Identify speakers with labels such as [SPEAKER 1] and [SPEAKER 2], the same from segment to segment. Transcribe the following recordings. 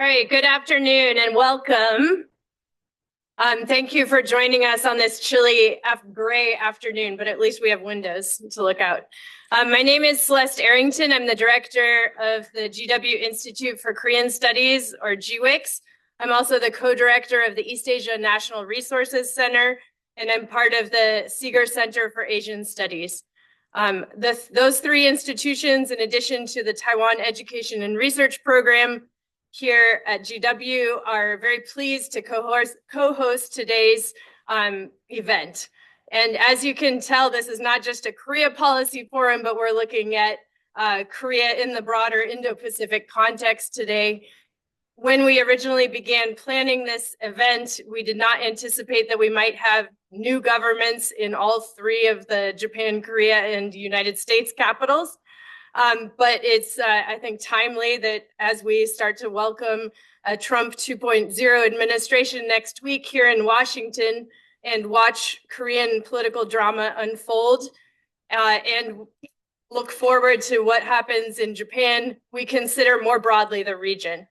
[SPEAKER 1] right, good afternoon and welcome. Thank you for joining us on this chilly gray afternoon, but at least we have windows to look out. My name is Celeste Arrington. I'm the director of the GW Institute for Korean Studies, or GWIKS. I'm also the co-director of the East Asia National Resources Center, and I'm part of the Sigur Center for Asian Studies. Those three institutions, in addition to the Taiwan Education and Research Program here at GW, are very pleased to co-host today's event. And as you can tell, this is not just a Korea policy forum, but we're looking at Korea in the broader Indo-Pacific context today. When we originally began planning this event, we did not anticipate that we might have new governments in all three of the Japan, Korea, and United States capitals. But it's, I think, timely that as we start to welcome a Trump 2.0 administration next week here in Washington and watch Korean political drama unfold and look forward to what happens in Japan, we consider more broadly the region.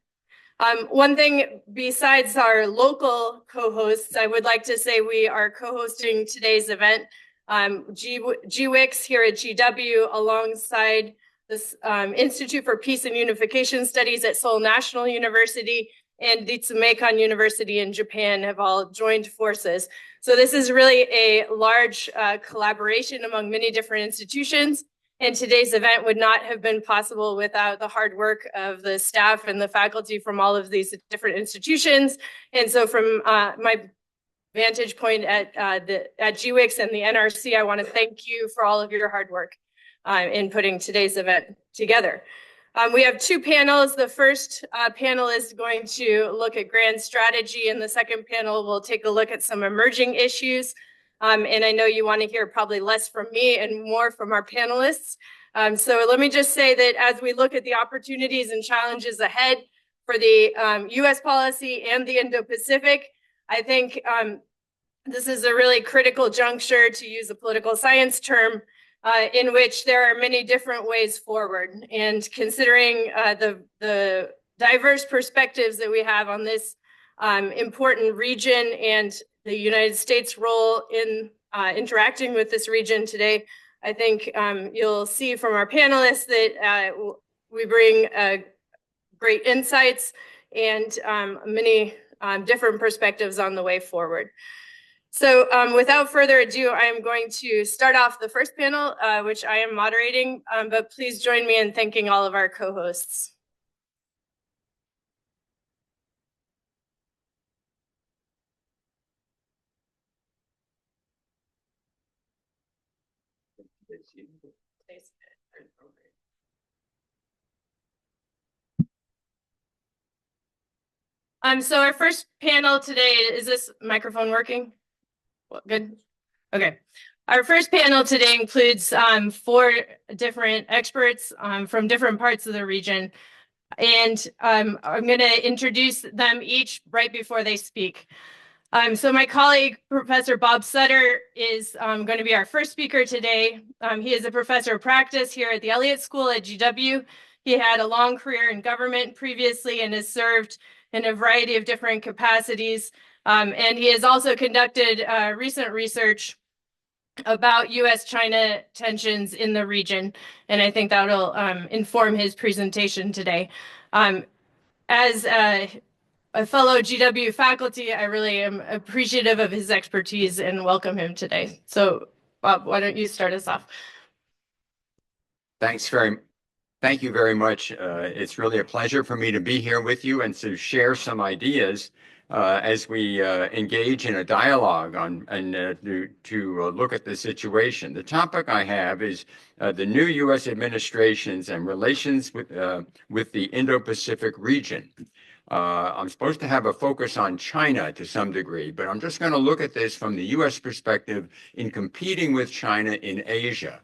[SPEAKER 1] One thing besides our local co-hosts, I would like to say we are co-hosting today's event, GWIKS here at GW, alongside this Institute for Peace and Unification Studies at Seoul National University and Ritsumeikan University in Japan have all joined forces. So this is really a large collaboration among many different institutions. And today's event would not have been possible without the hard work of the staff and the faculty from all of these different institutions. And so from my vantage point at GWIKS and the NRC, I want to thank you for all of your hard work in putting today's event together. We have two panels. The first panel is going to look at grand strategy, and the second panel will take a look at some emerging issues. And I know you want to hear probably less from me and more from our panelists. So let me just say that as we look at the opportunities and challenges ahead for the US policy and the Indo-Pacific, I think this is a really critical juncture, to use a political science term, in which there are many different ways forward. And considering the diverse perspectives that we have on this important region and the United States role in interacting with this region today, I think you'll see from our panelists that we bring great insights and many different perspectives on the way forward. So without further ado, I am going to start off the first panel, which I am moderating, but please join me in thanking all of our co-hosts. So our first panel today, is this microphone working? Well, good. Okay. Our first panel today includes 4 different experts from different parts of the region. And I'm going to introduce them each right before they speak. So my colleague, Professor Bob Sutter, is going to be our first speaker today. He is a professor of practice here at the Elliott School at GW. He had a long career in government previously and has served in a variety of different capacities. And he has also conducted recent research about US-China tensions in the region. And I think that'll inform his presentation today. As a fellow GW faculty, I really am appreciative of his expertise and welcome him today. So Bob, why don't you start us off?
[SPEAKER 2] Thank you very much. It's really a pleasure for me to be here with you and to share some ideas as we engage in a dialogue on to look at the situation. The topic I have is the new U.S. administrations and relations with the Indo-Pacific region. I'm supposed to have a focus on China to some degree, but I'm just going to look at this from the U.S. perspective in competing with China in Asia.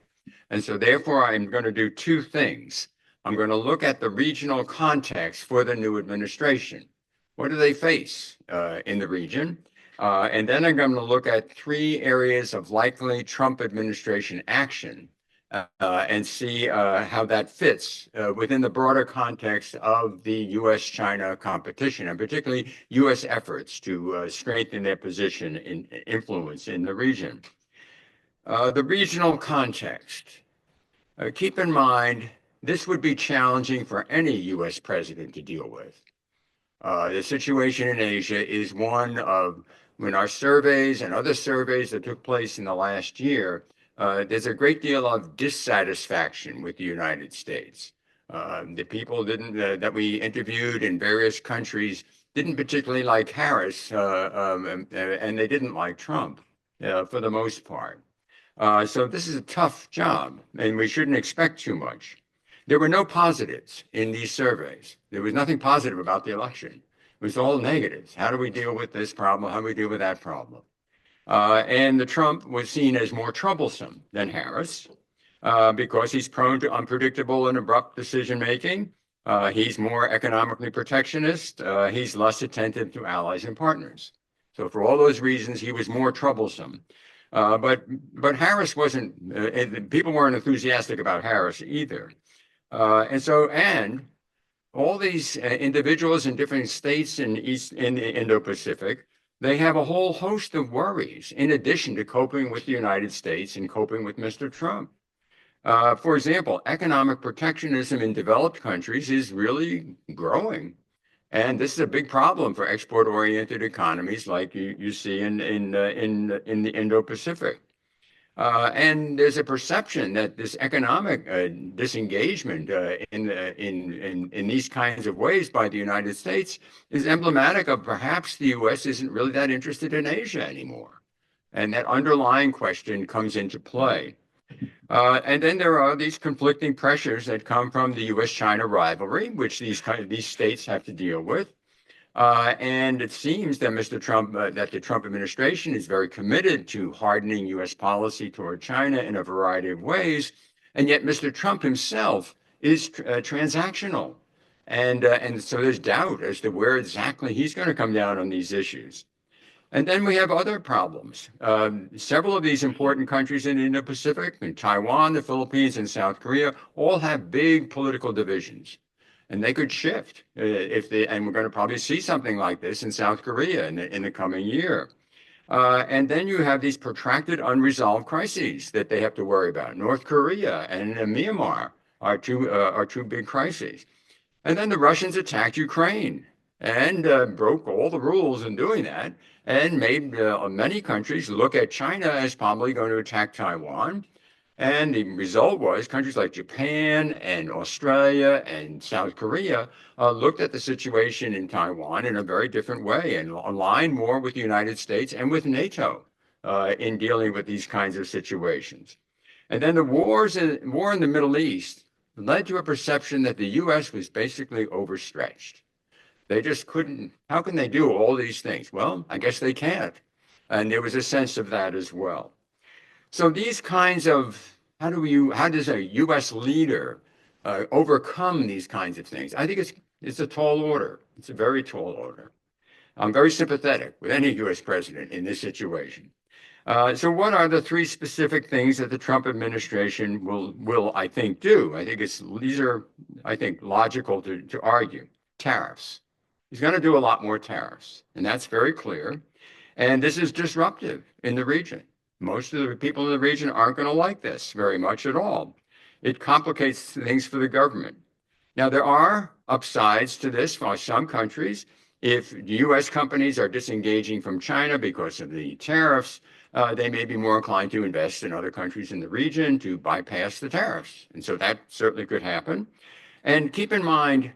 [SPEAKER 2] And so therefore, I'm going to do 2 things. I'm going to look at the regional context for the new administration. What do they face in the region? And then I'm going to look at 3 areas of likely Trump administration action and see how that fits within the broader context of the U.S.-China competition, and particularly U.S. efforts to strengthen their position in influence in the region. The regional context. Keep in mind, this would be challenging for any U.S. president to deal with. The situation in Asia is one of, when our surveys and other surveys that took place in the last year, there's a great deal of dissatisfaction with the United States. The people that we interviewed in various countries didn't particularly like Harris, and they didn't like Trump for the most part. So this is a tough job, and we shouldn't expect too much. There were no positives in these surveys. There was nothing positive about the election. It was all negatives. How do we deal with this problem? How do we deal with that problem? And the Trump was seen as more troublesome than Harris because he's prone to unpredictable and abrupt decision-making. He's more economically protectionist. He's less attentive to allies and partners. So for all those reasons, he was more troublesome. But Harris wasn't, people weren't enthusiastic about Harris either. And all these individuals in different states in the Indo-Pacific, they have a whole host of worries in addition to coping with the United States and coping with Mr. Trump. For example, economic protectionism in developed countries is really growing. And this is a big problem for export-oriented economies like you see in the Indo-Pacific. And there's a perception that this economic disengagement in these kinds of ways by the United States is emblematic of perhaps the U.S. isn't really that interested in Asia anymore. And that underlying question comes into play. And then there are these conflicting pressures that come from the U.S.-China rivalry, which these states have to deal with. And it seems that that the Trump administration is very committed to hardening U.S. policy toward China in a variety of ways. And yet Mr. Trump himself is transactional. And so there's doubt as to where exactly he's going to come down on these issues. And then we have other problems. Several of these important countries in the Indo-Pacific, Taiwan, the Philippines, and South Korea, all have big political divisions. And they could shift and we're going to probably see something like this in South Korea in the coming year. And then you have these protracted unresolved crises that they have to worry about. North Korea and Myanmar are two big crises. And then the Russians attacked Ukraine and broke all the rules in doing that and made many countries look at China as probably going to attack Taiwan. And the result was countries like Japan and Australia and South Korea looked at the situation in Taiwan in a very different way and aligned more with the United States and with NATO in dealing with these kinds of situations. And then the war in the Middle East led to a perception that the U.S. was basically overstretched. They just couldn't, how can they do all these things? Well, I guess they can't. And there was a sense of that as well. So these kinds of, how does a U.S. leader overcome these kinds of things? I think it's a tall order. It's a very tall order. I'm very sympathetic with any U.S. president in this situation. So what are the three specific things that the Trump administration will I think, do? I think these are, I think, logical to argue. Tariffs. He's going to do a lot more tariffs, and that's very clear. And this is disruptive in the region. Most of the people in the region aren't going to like this very much at all. It complicates things for the government. Now, there are upsides to this for some countries. If U.S. companies are disengaging from China because of the tariffs, they may be more inclined to invest in other countries in the region to bypass the tariffs. And so that certainly could happen. And keep in mind,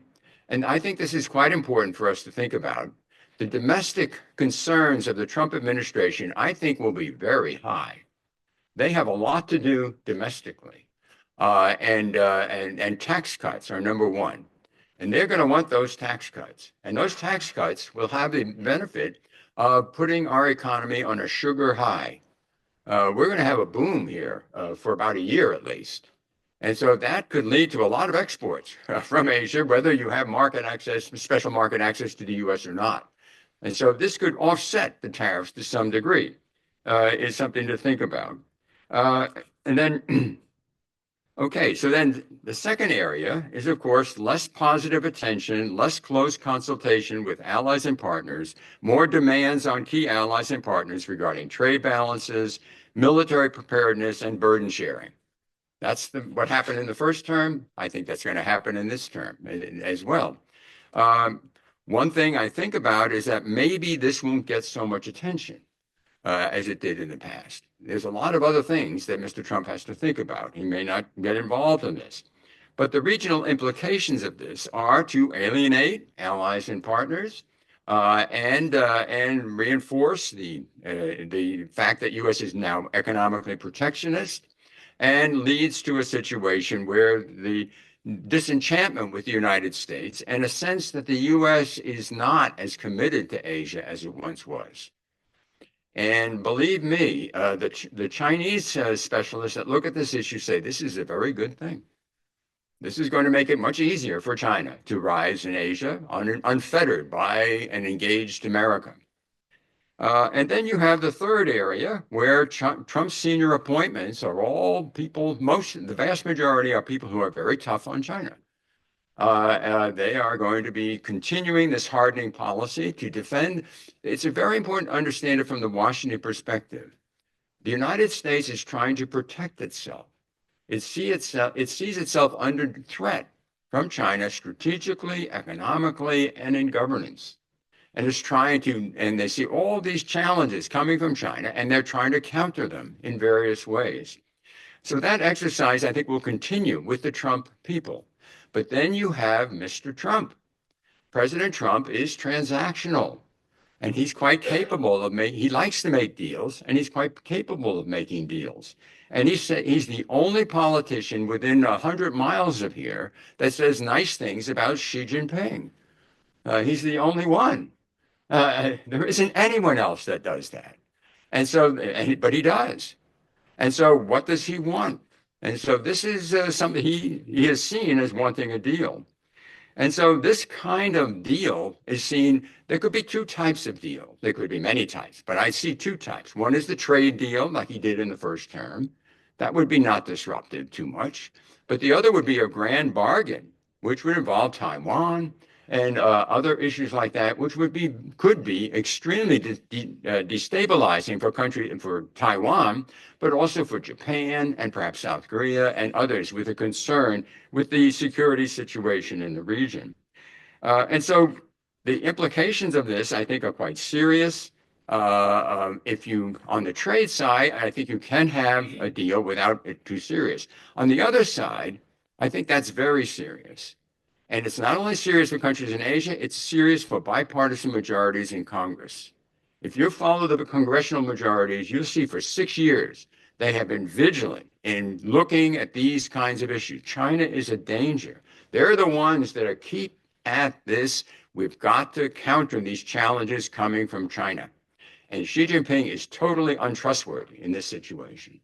[SPEAKER 2] and I think this is quite important for us to think about, the domestic concerns of the Trump administration, I think, will be very high. They have a lot to do domestically. And tax cuts are number one. And they're going to want those tax cuts. And those tax cuts will have the benefit of putting our economy on a sugar high. We're going to have a boom here for about a year at least. And so that could lead to a lot of exports from Asia, whether you have market access, special market access to the U.S. or not. And so this could offset the tariffs to some degree, is something to think about. And then Okay, so then the second area is, of course, less positive attention, less close consultation with allies and partners, more demands on key allies and partners regarding trade balances, military preparedness, and burden sharing. That's what happened in the first term. I think that's going to happen in this term as well. One thing I think about is that maybe this won't get so much attention as it did in the past. There's a lot of other things that Mr. Trump has to think about. He may not get involved in this. But the regional implications of this are to alienate allies and partners and reinforce the fact that U.S. is now economically protectionist and leads to a situation where the disenchantment with the United States and a sense that the U.S. is not as committed to Asia as it once was. And believe me, the Chinese specialists that look at this issue say this is a very good thing. This is going to make it much easier for China to rise in Asia unfettered by an engaged America. And then you have the third area where Trump's senior appointments are all people, the vast majority are people who are very tough on China. They are going to be continuing this hardening policy to defend. It's very important to understand it from the Washington perspective. The United States is trying to protect itself. It sees itself under threat from China strategically, economically, and in governance. And is trying to, and they see all these challenges coming from China, and they're trying to counter them in various ways. So that exercise, I think, will continue with the Trump people. But then you have Mr. Trump. President Trump is transactional, and he's quite capable of he likes to make deals, and he's quite capable of making deals. And he's the only politician within 100 miles of here that says nice things about Xi Jinping. He's the only one. There isn't anyone else that does that. And so, but he does. And so what does he want? And so this is something he is seen as wanting a deal. And so this kind of deal is seen, there could be two types of deal. There could be many types, but I see two types. One is the trade deal, like he did in the first term. That would be not disruptive too much. But the other would be a grand bargain, which would involve Taiwan and other issues like that, which could be extremely destabilizing for Taiwan, but also for Japan and perhaps South Korea and others with a concern with the security situation in the region. And so the implications of this, I think, are quite serious. On the trade side, I think you can have a deal without it too serious. On the other side, I think that's very serious. And it's not only serious for countries in Asia, it's serious for bipartisan majorities in Congress. If you follow the congressional majorities, you'll see for 6 years, they have been vigilant in looking at these kinds of issues. China is a danger. They're the ones that are keep at this. We've got to counter these challenges coming from China. And Xi Jinping is totally untrustworthy in this situation.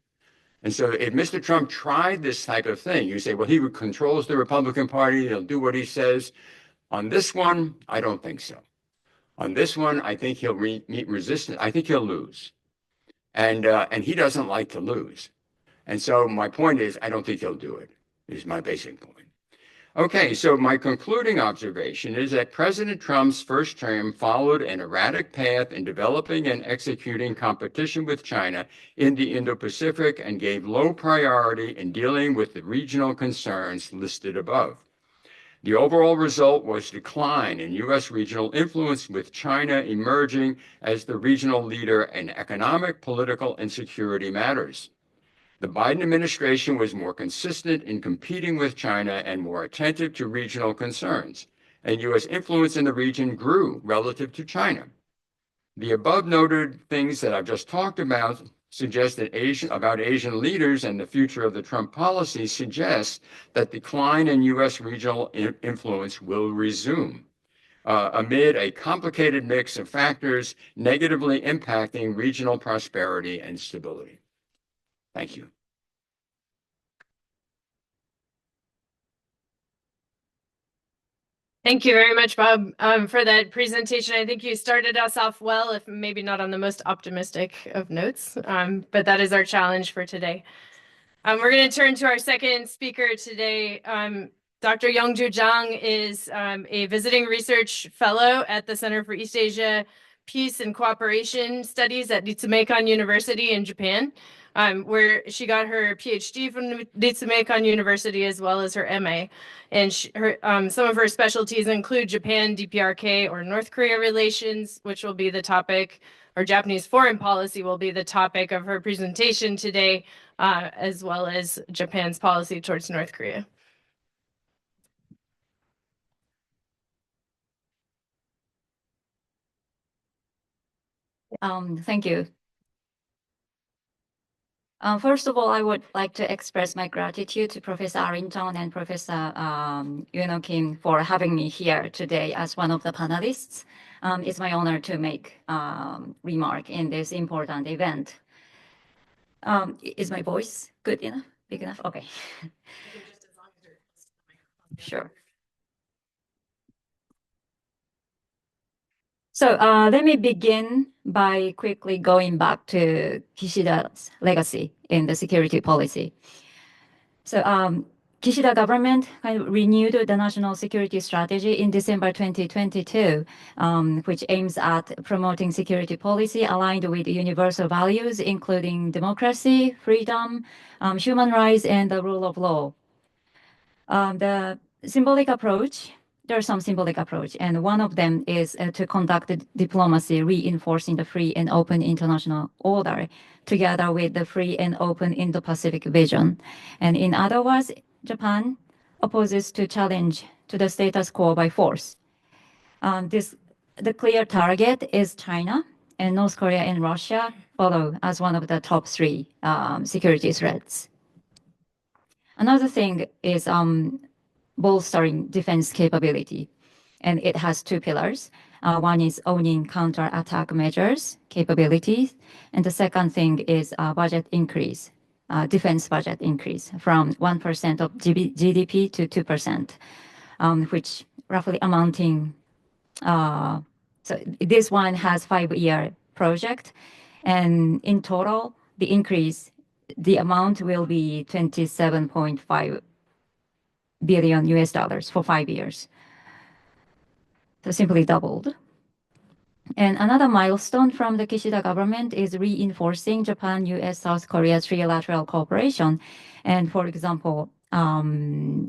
[SPEAKER 2] And so if Mr. Trump tried this type of thing, you say, well, he controls the Republican Party, he'll do what he says. On this one, I don't think so. On this one, I think he'll meet resistance. I think he'll lose. And he doesn't like to lose. And so my point is, I don't think he'll do it, is my basic point. Okay, so my concluding observation is that President Trump's first term followed an erratic path in developing and executing competition with China in the Indo-Pacific and gave low priority in dealing with the regional concerns listed above. The overall result was decline in U.S. regional influence, with China emerging as the regional leader in economic, political, and security matters. The Biden administration was more consistent in competing with China and more attentive to regional concerns, and U.S. influence in the region grew relative to China. The above noted things that I've just talked about suggest that Asian leaders and the future of the Trump policy suggests that decline in U.S. regional influence will resume amid a complicated mix of factors negatively impacting regional prosperity and stability. Thank you.
[SPEAKER 1] Thank you very much, Bob, for that presentation. I think you started us off well, if maybe not on the most optimistic of notes, but that is our challenge for today. We're going to turn to our second speaker today. Dr. Youngju Jang is a visiting research fellow at the Center for East Asia Peace and Cooperation Studies at Ritsumeikan University in Japan, where she got her PhD from Ritsumeikan University as well as her MA. And some of her specialties include Japan, DPRK, or North Korea relations, which will be the topic, or Japanese foreign policy will be the topic of her presentation today, as well as Japan's policy towards North Korea.
[SPEAKER 3] Thank you. First of all, I would like to express my gratitude to Professor Arrington and Professor Kim for having me here today as one of the panelists. It's my honor to make remark in this important event. Is my voice good enough? Big enough? Okay. Sure. So let me begin by quickly going back to Kishida's legacy in the security policy. So Kishida government kind of renewed the national security strategy in December 2022, which aims at promoting security policy aligned with universal values, including democracy, freedom, human rights, and the rule of law. The symbolic approach, there are some symbolic approach, and one of them is to conduct diplomacy, reinforcing the free and open international order, together with the free and open Indo-Pacific vision. And in other words, Japan opposes to challenge to the status quo by force. The clear target is China, and North Korea and Russia follow as one of the top three security threats. Another thing is bolstering defense capability, and it has two pillars. One is owning counter-attack measures capabilities, and the second thing is budget increase, defense budget increase from 1% of GDP to 2%, which roughly amounting. So this one has 5-year project, and in total, the increase, the amount will be 27.5 billion US dollars for 5 years. So simply doubled. And another milestone from the Kishida government is reinforcing Japan, US, South Korea trilateral cooperation. And for example,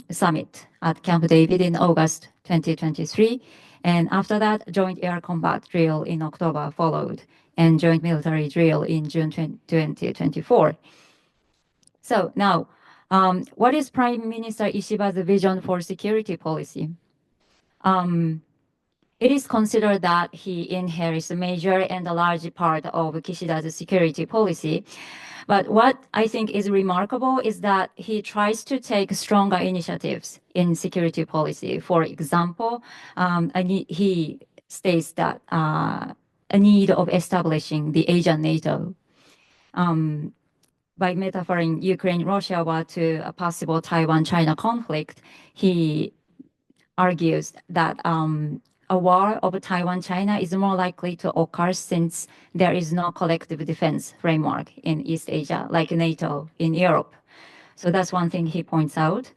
[SPEAKER 3] summit at Camp David in August 2023. And after that, joint air combat drill in October followed, and joint military drill in June 2024. So now, what is Prime Minister Ishiba's vision for security policy? It is considered that he inherits a major and a large part of Kishida's security policy. But what I think is remarkable is that he tries to take stronger initiatives in security policy. For example, he states that a need of establishing the Asian NATO. By metaphoring Ukraine-Russia war to a possible Taiwan-China conflict, he argues that a war over Taiwan-China is more likely to occur since there is no collective defense framework in East Asia, like NATO in Europe. So that's one thing he points out.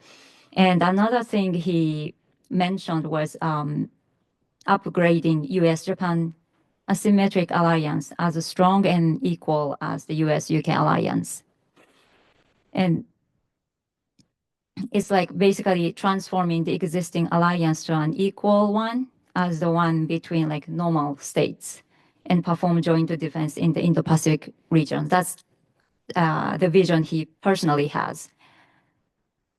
[SPEAKER 3] And another thing he mentioned was upgrading US-Japan asymmetric alliance as strong and equal as the US-UK alliance. And it's like basically transforming the existing alliance to an equal one as the one between like normal states and perform joint defense in the Indo-Pacific region. That's the vision he personally has.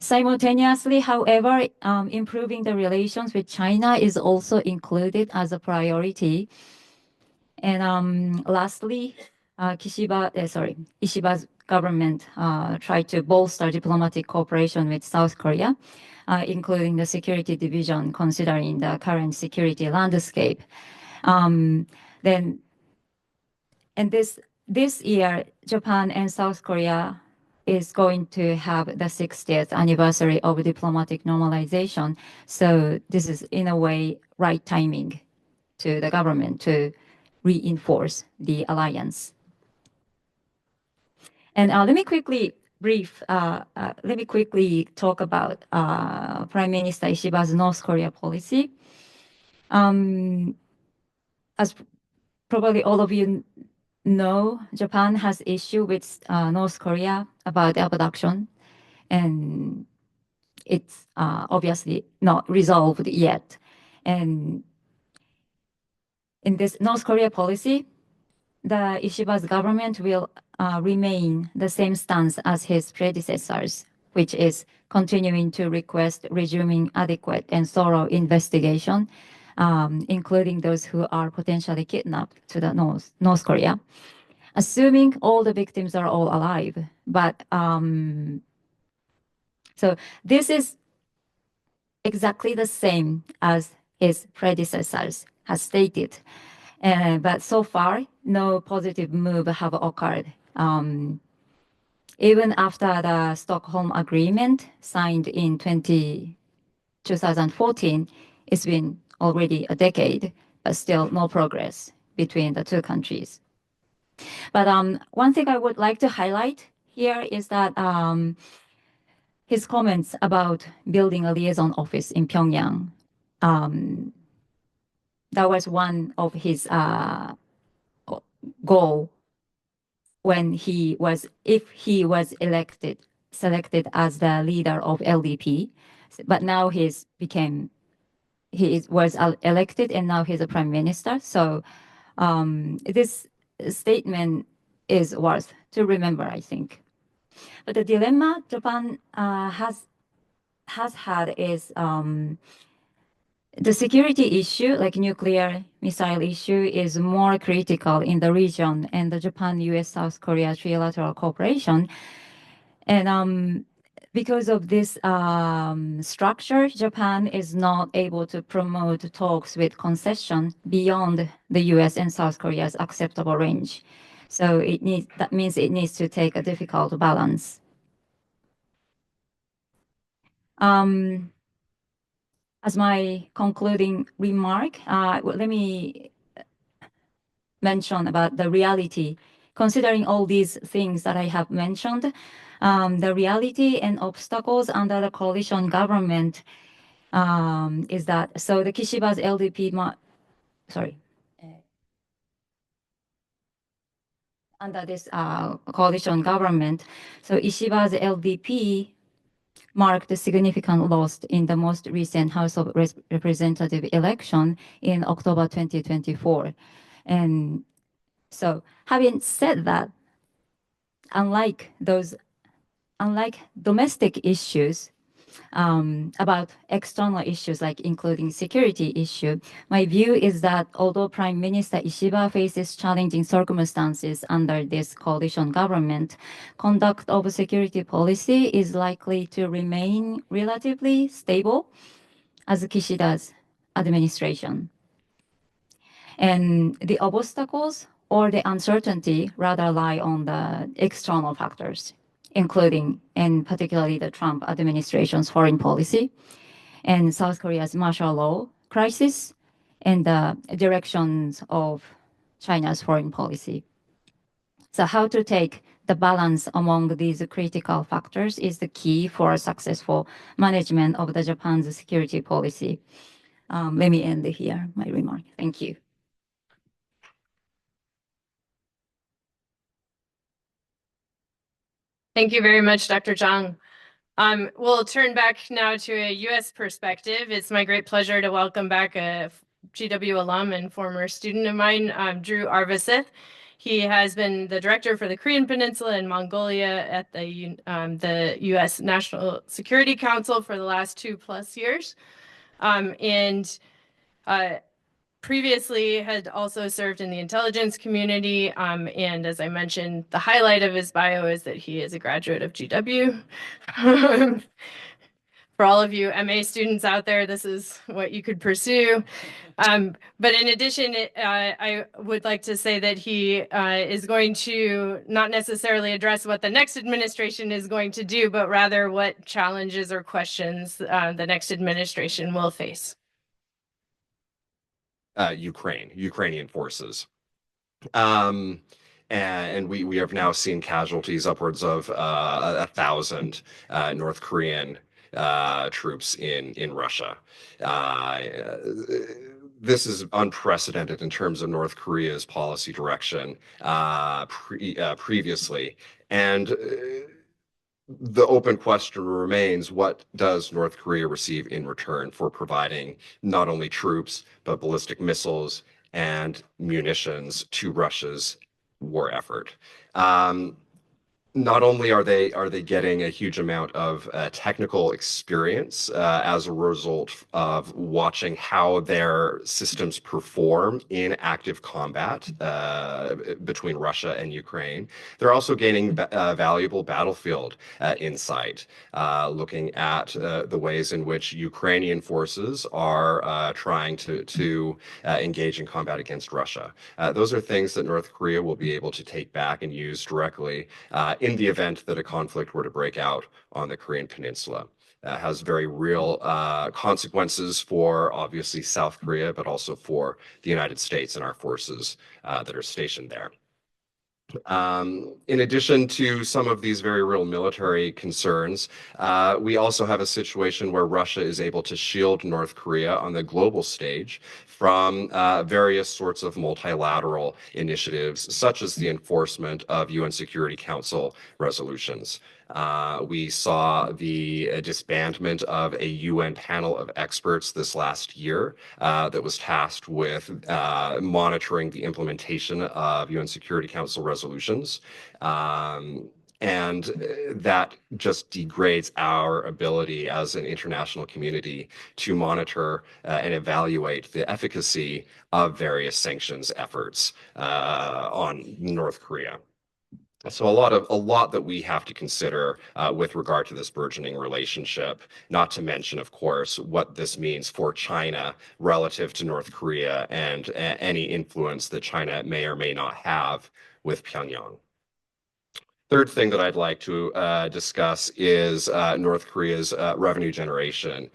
[SPEAKER 3] Simultaneously, however, improving the relations with China is also included as a priority. And lastly, Ishiba's government tried to bolster diplomatic cooperation with South Korea, including the security division, considering the current security landscape. This year, Japan and South Korea is going to have the 60th anniversary of diplomatic normalization. So this is, in a way, right timing to the government to reinforce the alliance. And let me quickly let me quickly talk about Prime Minister Ishiba's North Korea policy. As probably all of you know, Japan has issue with North Korea about the abduction, and it's obviously not resolved yet. And in this North Korea policy, the Ishiba's government will remain the same stance as his predecessors, which is continuing to request resuming adequate and thorough investigation, including those who are potentially kidnapped to the North Korea, assuming all the victims are all alive. But so this is exactly the same as his predecessors has stated. But so far, no positive move have occurred. Even after the Stockholm Agreement signed in 2014, it's been already a decade, but still no progress between the two countries. But one thing I would like to highlight here is that his comments about building a liaison office in Pyongyang, that was one of his goal when if he was selected as the leader of LDP, but now he was elected and now he's a prime minister. So this statement is worth to remember, I think. But the dilemma Japan has had is the security issue, like nuclear missile issue, is more critical in the region and the Japan, US, South Korea trilateral cooperation. And because of this structure, Japan is not able to promote talks with concession beyond the US and South Korea's acceptable range. So that means it needs to take a difficult balance. As my concluding remark, let me mention about the reality. Considering all these things that I have mentioned, the reality and obstacles under the coalition government is that, so the Kishiba's LDP, under this coalition government, so Ishiba's LDP marked a significant loss in the most recent House of Representative election in October 2024. And so having said that, unlike domestic issues, about external issues like including security issue, my view is that although Prime Minister Ishiba faces challenging circumstances under this coalition government, conduct of security policy is likely to remain relatively stable as Kishida's administration. And the obstacles or the uncertainty rather lie on the external factors, including and particularly the Trump administration's foreign policy and South Korea's martial law crisis and the directions of China's foreign policy. So how to take the balance among these critical factors is the key for a successful management of the Japan's security policy. Let me end here my remark. Thank you.
[SPEAKER 1] Thank you very much, Dr. Zhang. We'll turn back now to a U.S. perspective. It's my great pleasure to welcome back a GW alum and former student of mine, Drew Arviseth. He has been the director for the Korean Peninsula and Mongolia at the U.S. National Security Council for the last 2+ years. Previously had also served in the intelligence community. And as I mentioned, the highlight of his bio is that he is a graduate of GW. For all of you MA students out there, this is what you could pursue. But in addition, I would like to say that he is going to not necessarily address what the next administration is going to do, but rather what challenges or questions the next administration will face.
[SPEAKER 4] Ukrainian forces. And we have now seen casualties upwards of 1,000 North Korean troops in Russia. This is unprecedented in terms of North Korea's policy direction previously. And the open question remains, what does North Korea receive in return for providing not only troops, but ballistic missiles and munitions to Russia's war effort? Not only are they getting a huge amount of technical experience as a result of watching how their systems perform in active combat between Russia and Ukraine, they're also gaining valuable battlefield insight, looking at the ways in which Ukrainian forces are trying to engage in combat against Russia. Those are things that North Korea will be able to take back and use directly in the event that a conflict were to break out on the Korean Peninsula. Has very real consequences for obviously South Korea, but also for the United States and our forces that are stationed there. In addition to some of these very real military concerns, we also have a situation where Russia is able to shield North Korea on the global stage from various sorts of multilateral initiatives, such as the enforcement of UN Security Council resolutions. We saw the disbandment of a UN panel of experts this last year that was tasked with monitoring the implementation of UN Security Council resolutions. And that just degrades our ability as an international community to monitor and evaluate the efficacy of various sanctions efforts on North Korea. So a lot that we have to consider with regard to this burgeoning relationship, not to mention, of course, what this means for China relative to North Korea and any influence that China may or may not have with Pyongyang. Third thing that I'd like to discuss is North Korea's revenue generation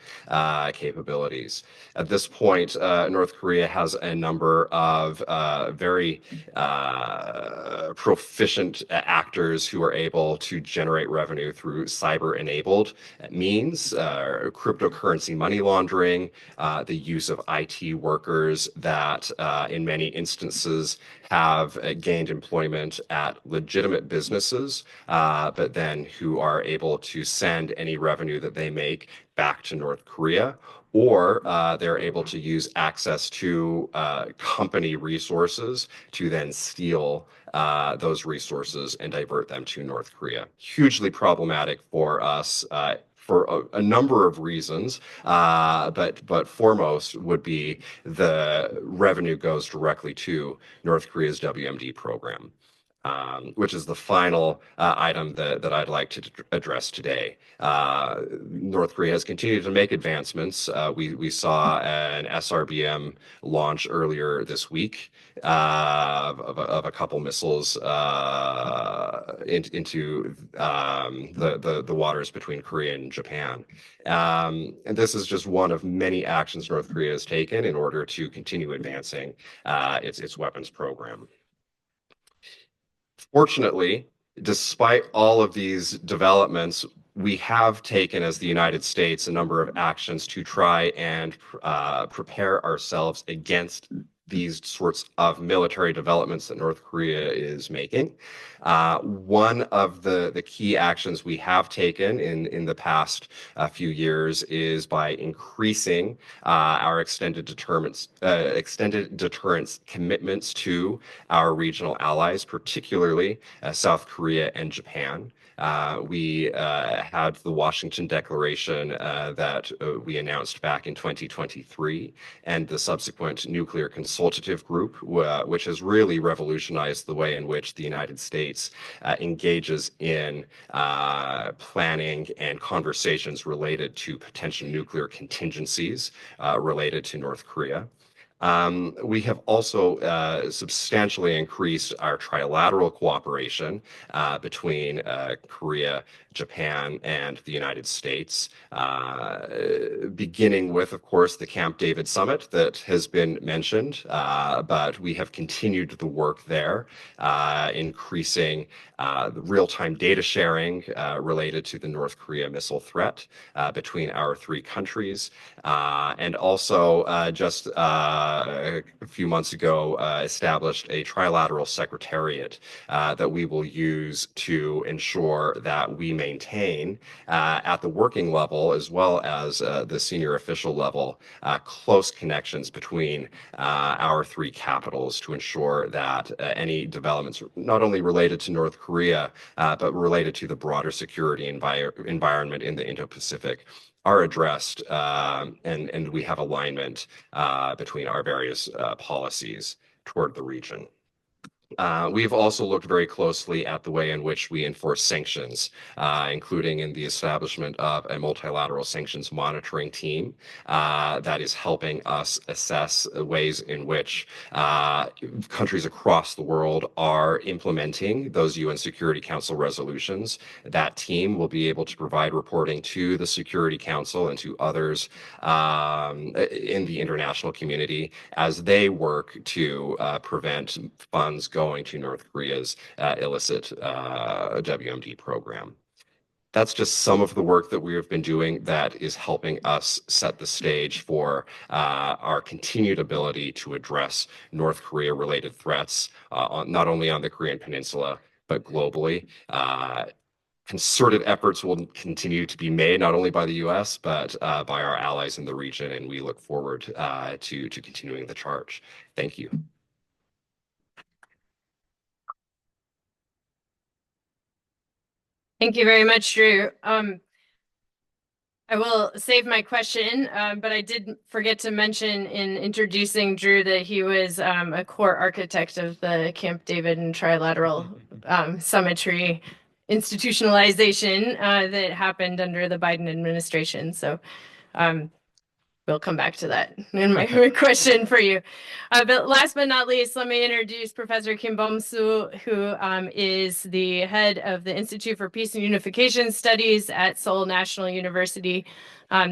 [SPEAKER 4] capabilities. At this point, North Korea has a number of very proficient actors who are able to generate revenue through cyber-enabled means, cryptocurrency money laundering, the use of IT workers that in many instances have gained employment at legitimate businesses, but then who are able to send any revenue that they make back to North Korea, or they're able to use access to company resources to then steal those resources and divert them to North Korea. Hugely problematic for us for a number of reasons, but foremost would be the revenue goes directly to North Korea's WMD program, which is the final item that I'd like to address today. North Korea has continued to make advancements. We saw an SRBM launch earlier this week of a couple missiles into the waters between Korea and Japan. And this is just one of many actions North Korea has taken in order to continue advancing its weapons program. Fortunately, despite all of these developments, we have taken, as the United States, a number of actions to try and prepare ourselves against these sorts of military developments that North Korea is making. One of the key actions we have taken in the past few years is by increasing our extended deterrence commitments to our regional allies, particularly South Korea and Japan. We had the Washington Declaration that we announced back in 2023, and the subsequent Nuclear Consultative Group, which has really revolutionized the way in which the United States engages in planning and conversations related to potential nuclear contingencies related to North Korea. We have also substantially increased our trilateral cooperation between Korea, Japan, and the United States, beginning with, of course, the Camp David Summit that has been mentioned, but we have continued the work there, increasing the real-time data sharing related to the North Korea missile threat between our three countries, and also just a few months ago established a trilateral secretariat that we will use to ensure that we maintain at the working level as well as the senior official level close connections between our three capitals to ensure that any developments not only related to North Korea but related to the broader security environment in the Indo-Pacific are addressed, and we have alignment between our various policies toward the region. We've also looked very closely at the way in which we enforce sanctions, including in the establishment of a multilateral sanctions monitoring team that is helping us assess ways in which countries across the world are implementing those UN Security Council resolutions. That team will be able to provide reporting to the Security Council and to others in the international community as they work to prevent funds going to North Korea's illicit WMD program. That's just some of the work that we have been doing that is helping us set the stage for our continued ability to address North Korea-related threats, not only on the Korean Peninsula, but globally. Concerted efforts will continue to be made, not only by the U.S., but by our allies in the region, and we look forward to continuing the charge. Thank you.
[SPEAKER 1] Thank you very much, Drew. I will save my question, but I did forget to mention in introducing Drew that he was a core architect of the Camp David and Trilateral Summitry institutionalization that happened under the Biden administration. So we'll come back to that in my question for you. But last but not least, let me introduce Professor Kim Bom-soo, who is the head of the Institute for Peace and Unification Studies at Seoul National University.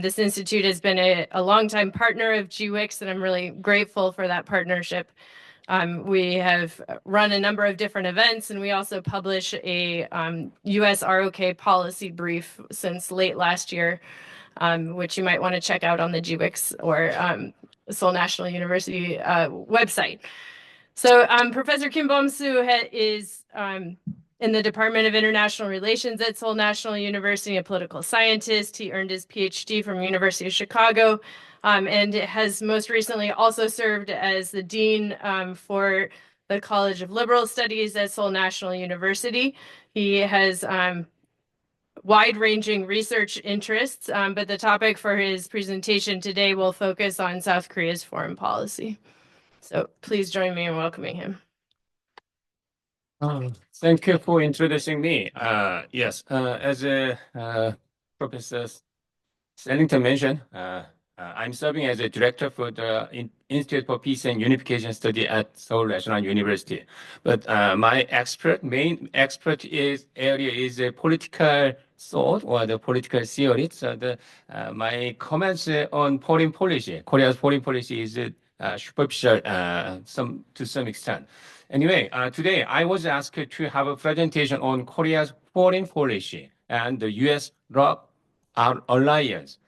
[SPEAKER 1] This institute has been a longtime partner of GWIKS, and I'm really grateful for that partnership. We have run a number of different events, and we also publish a U.S. ROK policy brief since late last year, which you might want to check out on the GWIKS or Seoul National University website. So Professor Kim Bom-soo is in the Department of International Relations at Seoul National University, a political scientist. He earned his PhD from University of Chicago, and has most recently also served as the dean for the College of Liberal Studies at Seoul National University. He has wide-ranging research interests, but the topic for his presentation today will focus on South Korea's foreign policy. So please join me in welcoming him.
[SPEAKER 5] Thank you for introducing me. Yes, as Professor Ellington mentioned, I'm serving as a director for the Institute for Peace and Unification Study at Seoul National University. But my main expert area is political thought or the political theory. So my comments on foreign policy, Korea's foreign policy is superficial to some extent. Anyway, today I was asked to have a presentation on Korea's foreign policy and the U.S.-ROK alliance.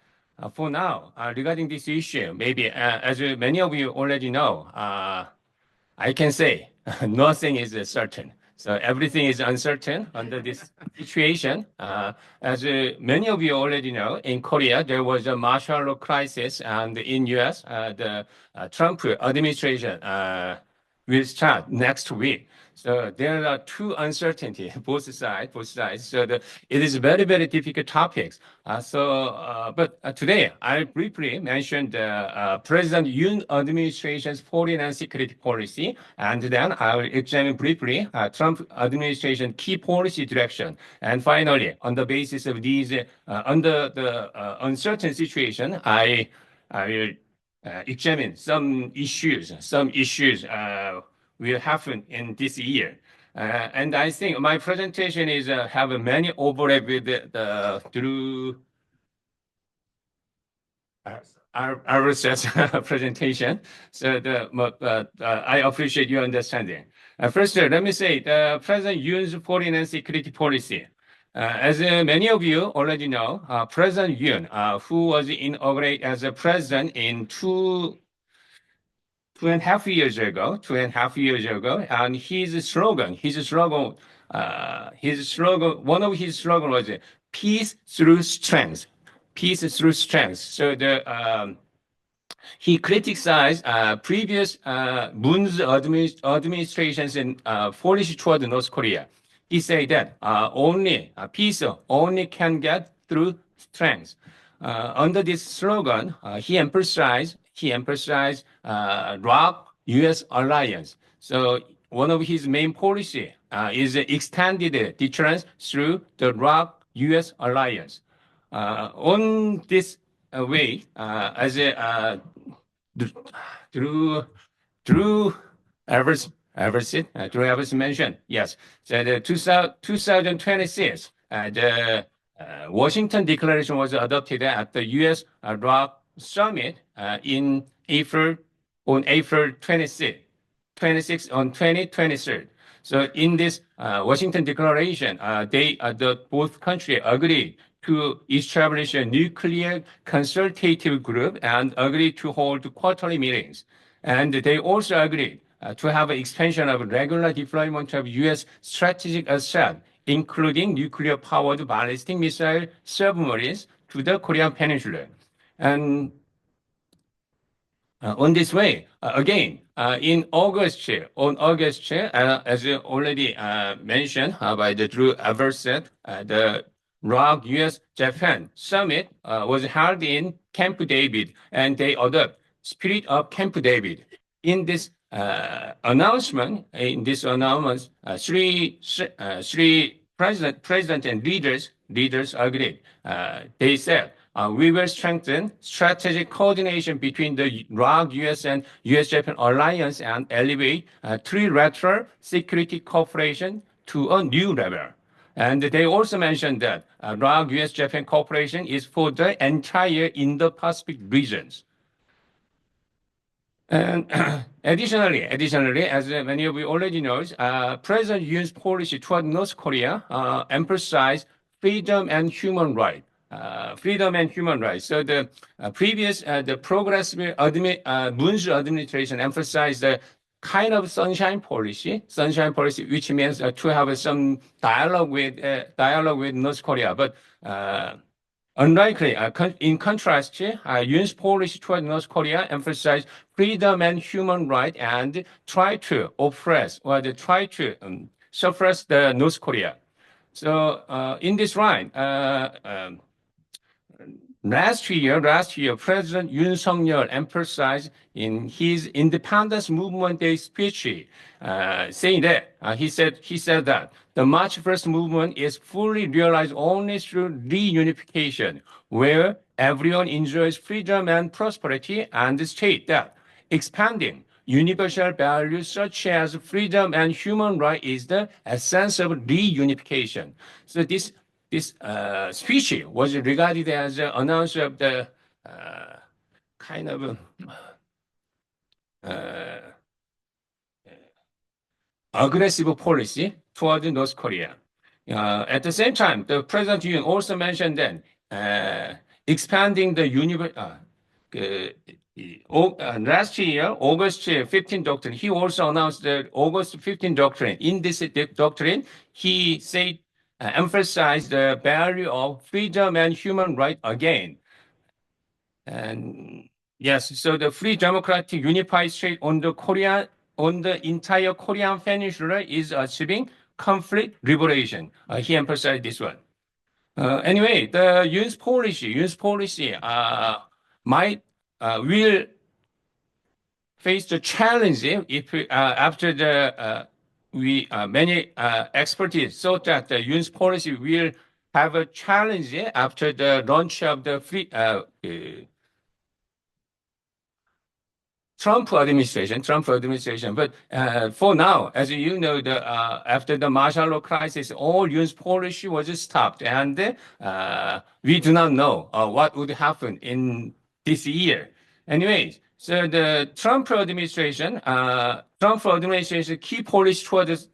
[SPEAKER 5] For now, regarding this issue, maybe as many of you already know, I can say nothing is certain. So everything is uncertain under this situation. As many of you already know, in Korea, there was a martial law crisis, and in U.S., the Trump administration will start next week. So there are two uncertainties, both sides. So it is very, very difficult topics. But today I briefly mentioned President Yoon administration's foreign and security policy, and then I will examine briefly Trump administration key policy direction. And finally, on the basis of these, under the uncertain situation, I will examine some issues will happen in this year. And I think my presentation is have many overlap with the through RSS presentation. So I appreciate your understanding. First, let me say the President Yoon's foreign and security policy. As many of you already know, President Yoon, who was inaugurated as a president in two and a half years ago, and his slogan, one of his slogan was peace through strength. Peace through strength. So he criticized previous Moon's administration's policy toward North Korea. He said that peace only can get through strength. Under this slogan, he emphasized ROK U.S. alliance. So one of his main policy is extended deterrence through the ROK U.S. alliance. On this way, as Drew Evers mentioned, yes. So the 2026, the Washington Declaration was adopted at the U.S. ROK Summit on April 26 on 2023. So in this Washington Declaration, both countries agreed to establish a nuclear consultative group and agreed to hold quarterly meetings. And they also agreed to have an expansion of regular deployment of U.S. strategic assets, including nuclear-powered ballistic missile submarines to the Korean Peninsula. And on this way, again, on August, as already mentioned by the Drew Evers, the ROK U.S.-Japan summit was held in Camp David, and they adopt spirit of Camp David. In this announcement, three president and leaders agreed. They said, we will strengthen strategic coordination between the ROK U.S. and U.S.-Japan alliance and elevate trilateral security cooperation to a new level. And they also mentioned that ROK U.S.-Japan cooperation is for the entire Indo-Pacific regions. And additionally, as many of you already know, President Yoon's policy toward North Korea emphasized freedom and human rights. So the previous, the progressive Moon's administration emphasized the kind of sunshine policy, which means to have some dialogue with North Korea. But unlikely, in contrast, Yoon's policy toward North Korea emphasized freedom and human rights and try to oppress or try to suppress the North Korea. So in this line, last year, President Yoon Suk-yeol emphasized in his Independence Movement Day speech, saying that he said that the March 1st movement is fully realized only through reunification, where everyone enjoys freedom and prosperity, and state that expanding universal values such as freedom and human rights is the essence of reunification. So this speech was regarded as an announce of the kind of aggressive policy toward North Korea. At the same time, the President Yoon also mentioned that expanding the last year, August 15 doctrine, he also announced the August 15 doctrine. In this doctrine, he said, emphasize the value of freedom and human rights again. And yes, so the free democratic unified state on the entire Korean Peninsula is achieving conflict liberation. He emphasized this one. Anyway, the Yoon's policy will face the challenge if after the many experts thought that the Yoon's policy will have a challenge after the launch of the Trump administration. But for now, as you know, after the martial law crisis, all U.S. policy was stopped, and we do not know what would happen in this year. Anyways, so the Trump administration key policy towards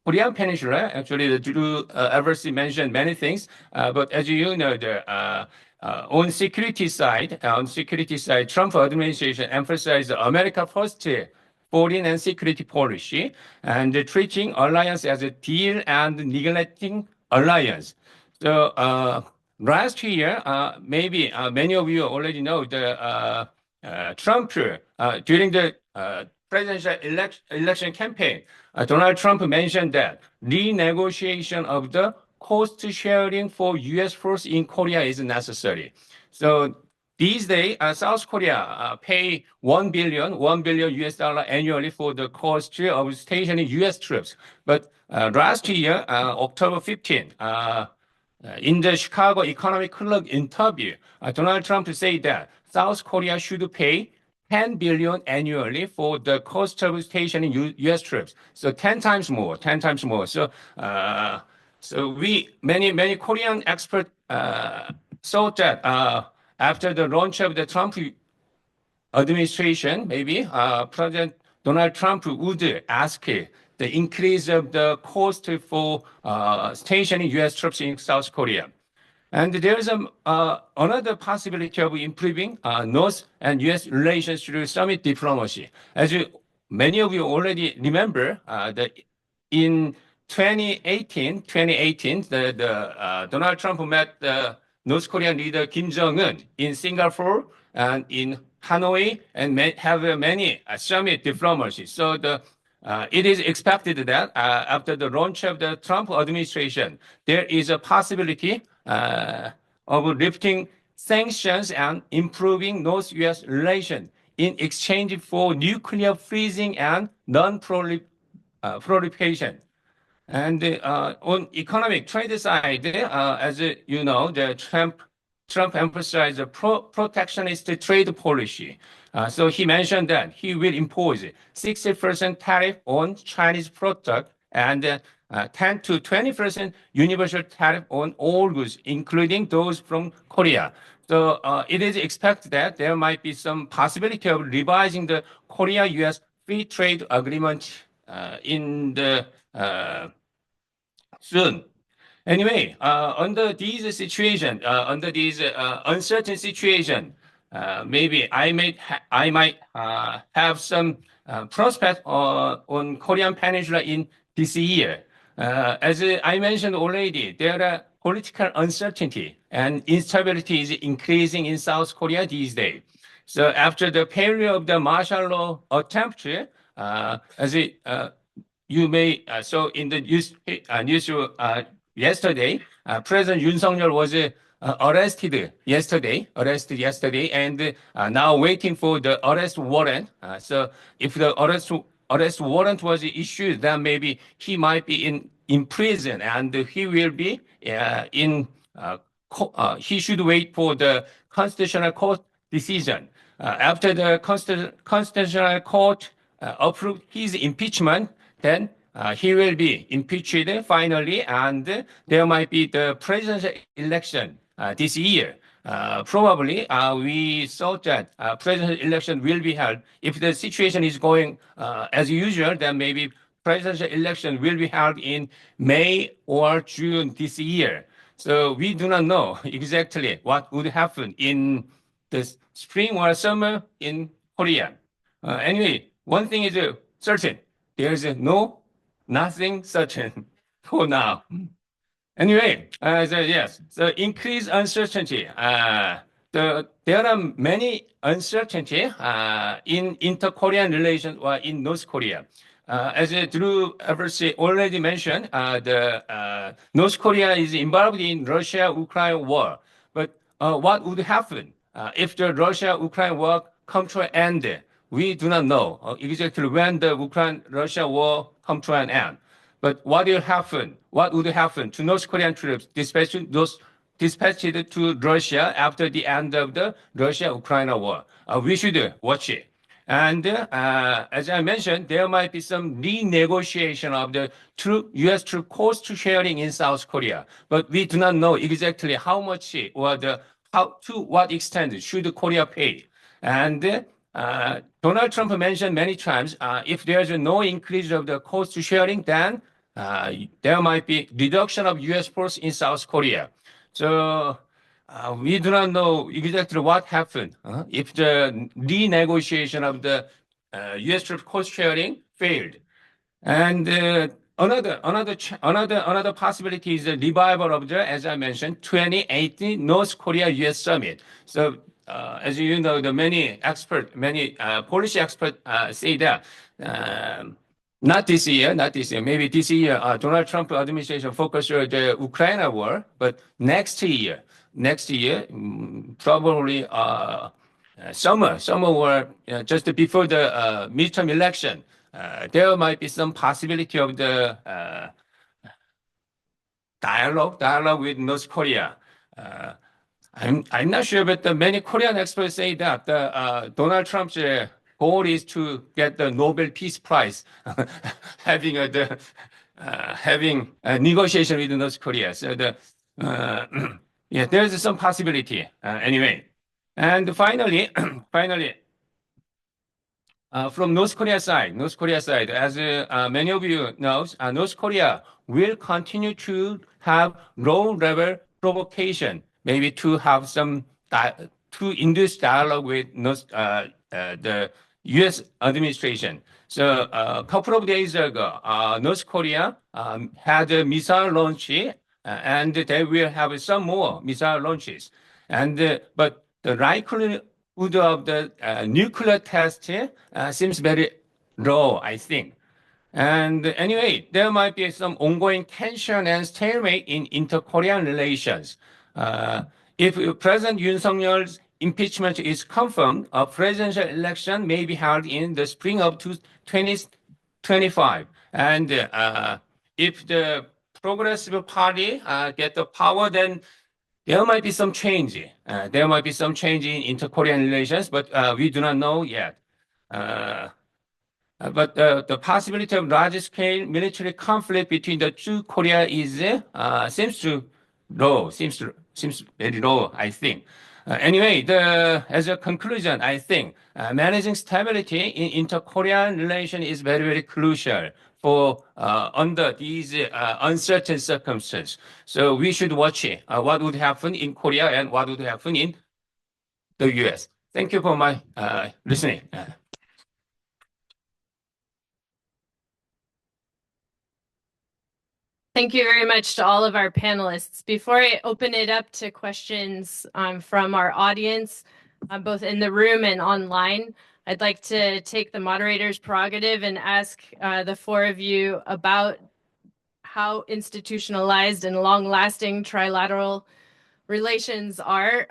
[SPEAKER 5] Korean Peninsula. Actually, the Drew Eversey mentioned many things, but as you know, on security side, Trump administration emphasized America first foreign and security policy, and treating alliance as a deal and neglecting alliance. So last year, maybe many of you already know Trump during the presidential election campaign, Donald Trump mentioned that renegotiation of the cost sharing for U.S. force in Korea is necessary. So these days, South Korea pay $1 billion US dollar annually for the cost of stationing U.S. troops. But last year, October 15, in the Chicago Economic Club interview, Donald Trump said that South Korea should pay $10 billion annually for the cost of stationing U.S. troops. So 10 times more. So, many Korean experts thought that after the launch of the Trump administration, maybe President Donald Trump would ask the increase of the cost for stationing U.S. troops in South Korea. And there's another possibility of improving North and U.S. relations through summit diplomacy. As many of you already remember, in 2018, Donald Trump met the North Korean leader Kim Jong-un in Singapore and in Hanoi, and have many summit diplomacy. So it is expected that after the launch of the Trump administration, there is a possibility of lifting sanctions and improving North-U.S. relations in exchange for nuclear freezing and non-proliferation. And on economic trade side, as you know, the Trump emphasized a protectionist trade policy. So he mentioned that he will impose 60% tariff on Chinese product and 10 to 20% universal tariff on all goods, including those from Korea. So it is expected that there might be some possibility of revising the Korea-U.S. free trade agreement in the soon. Anyway, under these uncertain situation, maybe I might have some prospect on Korean Peninsula in this year. As I mentioned already, there are political uncertainty and instability is increasing in South Korea these days. So after the failure of the martial law attempt, as you may saw in the news yesterday, President Yoon Suk-yeol was arrested yesterday, and now waiting for the arrest warrant. So if the arrest warrant was issued, then maybe he might be in prison, and he will be he should wait for the Constitutional Court decision. After the Constitutional Court approved his impeachment, then he will be impeached finally, and there might be the presidential election this year. Probably we thought that presidential election will be held. If the situation is going as usual, then maybe presidential election will be held in May or June this year. So we do not know exactly what would happen in the spring or summer in Korea. Anyway, one thing is certain. There is nothing certain for now. Anyway, so increased uncertainty. There are many uncertainty in inter-Korean relations or in North Korea. As Drew Eversey already mentioned, the North Korea is involved in Russia-Ukraine war. But what would happen if the Russia-Ukraine war comes to an end? We do not know exactly when the Ukraine-Russia war comes to an end. But what will happen? What would happen to North Korean troops dispatched to Russia after the end of the Russia-Ukraine war? We should watch it. And as I mentioned, there might be some renegotiation of the U.S. troop cost sharing in South Korea, but we do not know exactly how much or to what extent should Korea pay. And Donald Trump mentioned many times, if there's no increase of the cost sharing, then there might be reduction of U.S. force in South Korea. So we do not know exactly what happened if the renegotiation of the U.S. troop cost sharing failed. And another possibility is the revival of the, as I mentioned, 2018 North Korea U.S. summit. So as you know, the many policy experts say that not this year, maybe this year, Donald Trump administration focused on the Ukraine war, but next year, probably summer or just before the midterm election, there might be some possibility of the dialogue with North Korea. I'm not sure, but the many Korean experts say that Donald Trump's goal is to get the Nobel Peace Prize, having a negotiation with North Korea. So yeah, there's some possibility anyway. And finally, from North Korea side, as many of you know, North Korea will continue to have low-level provocation, maybe to have some to induce dialogue with the U.S. administration. So a couple of days ago, North Korea had a missile launch, and they will have some more missile launches. But the likelihood of the nuclear test seems very low, I think. And anyway, there might be some ongoing tension and stalemate in inter-Korean relations. If President Yoon Suk-yeol's impeachment is confirmed, a presidential election may be held in the spring of 2025. And if the Progressive Party get the power, then there might be some change. There might be some change in inter-Korean relations, but we do not know yet. But the possibility of large-scale military conflict between the two Korea seems very low, I think. Anyway, as a conclusion, I think managing stability in inter-Korean relation is very, very crucial for under these uncertain circumstances. So we should watch what would happen in Korea and what would happen in the U.S. Thank you for my listening.
[SPEAKER 1] Thank you very much to all of our panelists. Before I open it up to questions from our audience, both in the room and online, I'd like to take the moderator's prerogative and ask the four of you about how institutionalized and long-lasting trilateral relations are.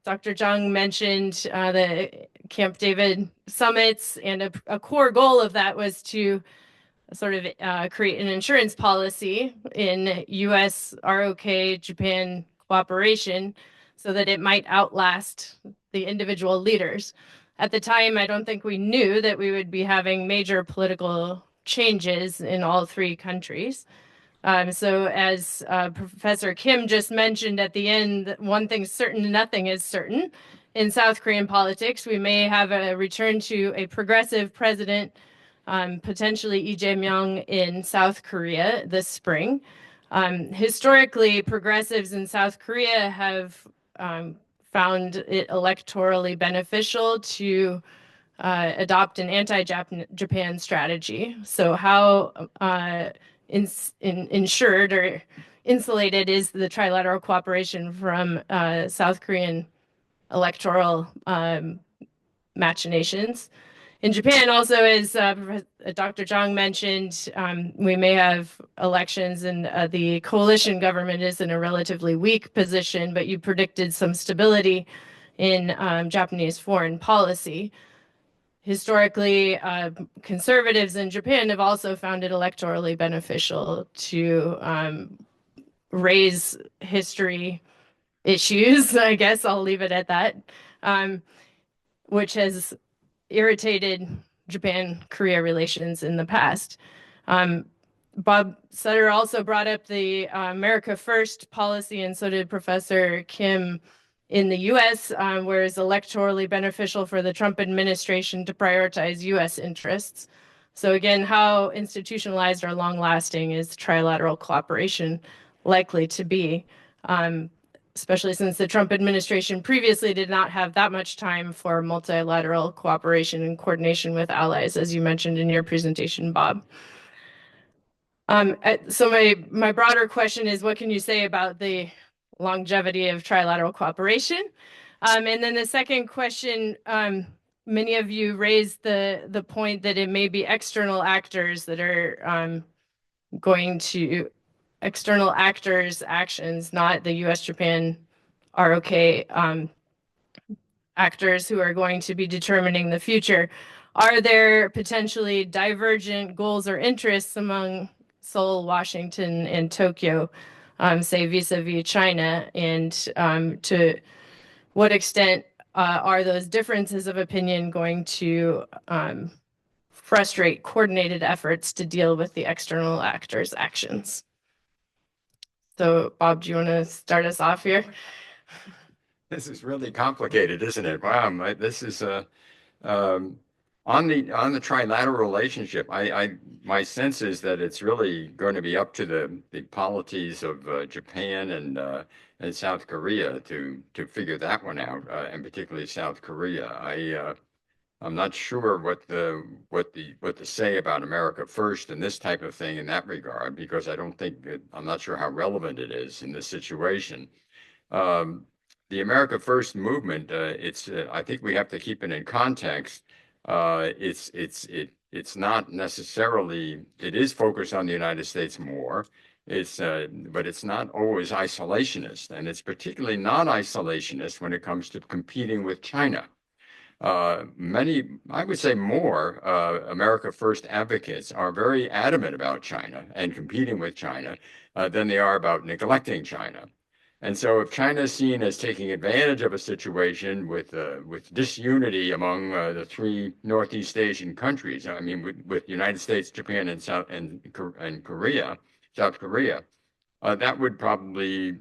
[SPEAKER 1] Dr. Jung mentioned the Camp David summits, and a core goal of that was to sort of create an insurance policy in U.S. ROK Japan cooperation so that it might outlast the individual leaders. At the time, I don't think we knew that we would be having major political changes in all three countries. So as Professor Kim just mentioned at the end, one thing's certain, nothing is certain. In South Korean politics, we may have a return to a progressive president, potentially Lee Jae-myung in South Korea this spring. Historically, progressives in South Korea have found it electorally beneficial to adopt an anti-Japan strategy. So how ensured or insulated is the trilateral cooperation from South Korean electoral machinations? In Japan, also, as Dr. Jung mentioned, we may have elections, and the coalition government is in a relatively weak position, but you predicted some stability in Japanese foreign policy. Historically, conservatives in Japan have also found it electorally beneficial to raise history issues. I guess I'll leave it at that, which has irritated Japan-Korea relations in the past. Bob Sutter also brought up the America First policy, and so did Professor Kim in the US, where it's electorally beneficial for the Trump administration to prioritize US interests. So again, how institutionalized or long-lasting is trilateral cooperation likely to be? Especially since the Trump administration previously did not have that much time for multilateral cooperation and coordination with allies, as you mentioned in your presentation, Bob. So my broader question is, what can you say about the longevity of trilateral cooperation? And then the second question, many of you raised the point that it may be external actors that are external actors' actions, not the US-Japan ROK actors who are going to be determining the future. Are there potentially divergent goals or interests among Seoul, Washington, and Tokyo, say vis-a-vis China? And to what extent are those differences of opinion going to frustrate coordinated efforts to deal with the external actors' actions? So, Bob, do you want to start us off here?
[SPEAKER 2] This is really complicated, isn't it? Wow, this is on the trilateral relationship. My sense is that it's really going to be up to the polities of Japan and South Korea to figure that one out, and particularly South Korea. I'm not sure what to say about America First and this type of thing in that regard, because I'm not sure how relevant it is in this situation. The America First movement, I think we have to keep it in context. It's not necessarily, it is focused on the United States more. But it's not always isolationist, and it's particularly not isolationist when it comes to competing with China. I would say more America First advocates are very adamant about China and competing with China than they are about neglecting China. And so if China is seen as taking advantage of a situation with disunity among the three Northeast Asian countries, I mean, with United States, Japan, and South Korea, that would probably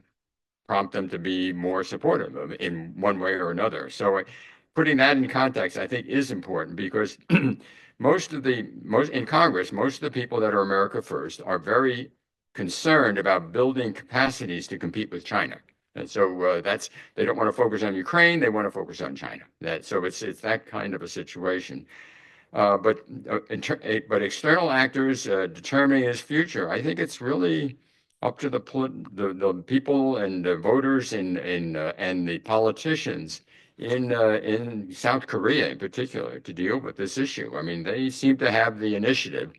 [SPEAKER 2] prompt them to be more supportive in one way or another. So putting that in context, I think, is important, because in Congress, most of the people that are America First are very concerned about building capacities to compete with China. And so they don't want to focus on Ukraine, they want to focus on China. So it's that kind of a situation. But external actors determining his future, I think it's really up to the people and the voters and the politicians in South Korea in particular to deal with this issue. I mean, they seem to have the initiative.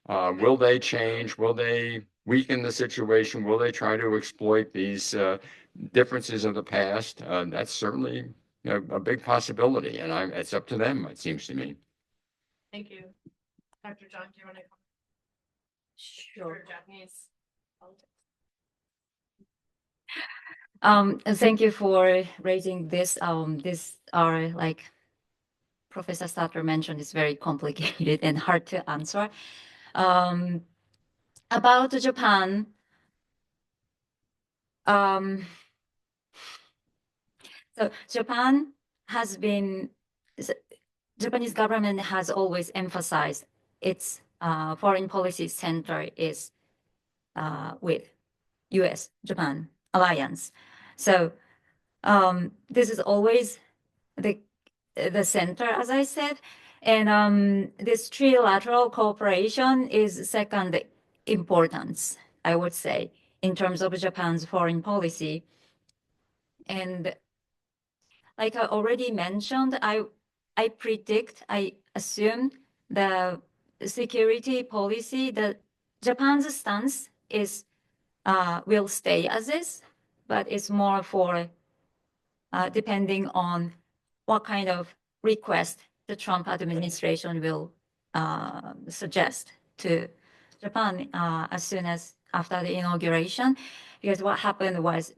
[SPEAKER 2] Will they change? Will they weaken the situation? Will they try to exploit these differences of the past? That's certainly a big possibility, and it's up to them, it seems to me.
[SPEAKER 1] Thank you. Dr. John, do you want to comment?
[SPEAKER 3] Sure.
[SPEAKER 1] Japanese politics.
[SPEAKER 3] Thank you for raising this. These are, like Professor Sutter mentioned, it's very complicated and hard to answer. About Japan, so Japanese government has always emphasized its foreign policy center is with US-Japan alliance. So this is always the center, as I said, and this trilateral cooperation is second importance, I would say, in terms of Japan's foreign policy. And like I already mentioned, I assume the security policy, that Japan's stance is will stay as is, but it's more for depending on what kind of request the Trump administration will suggest to Japan as soon as after the inauguration. Because what happened was,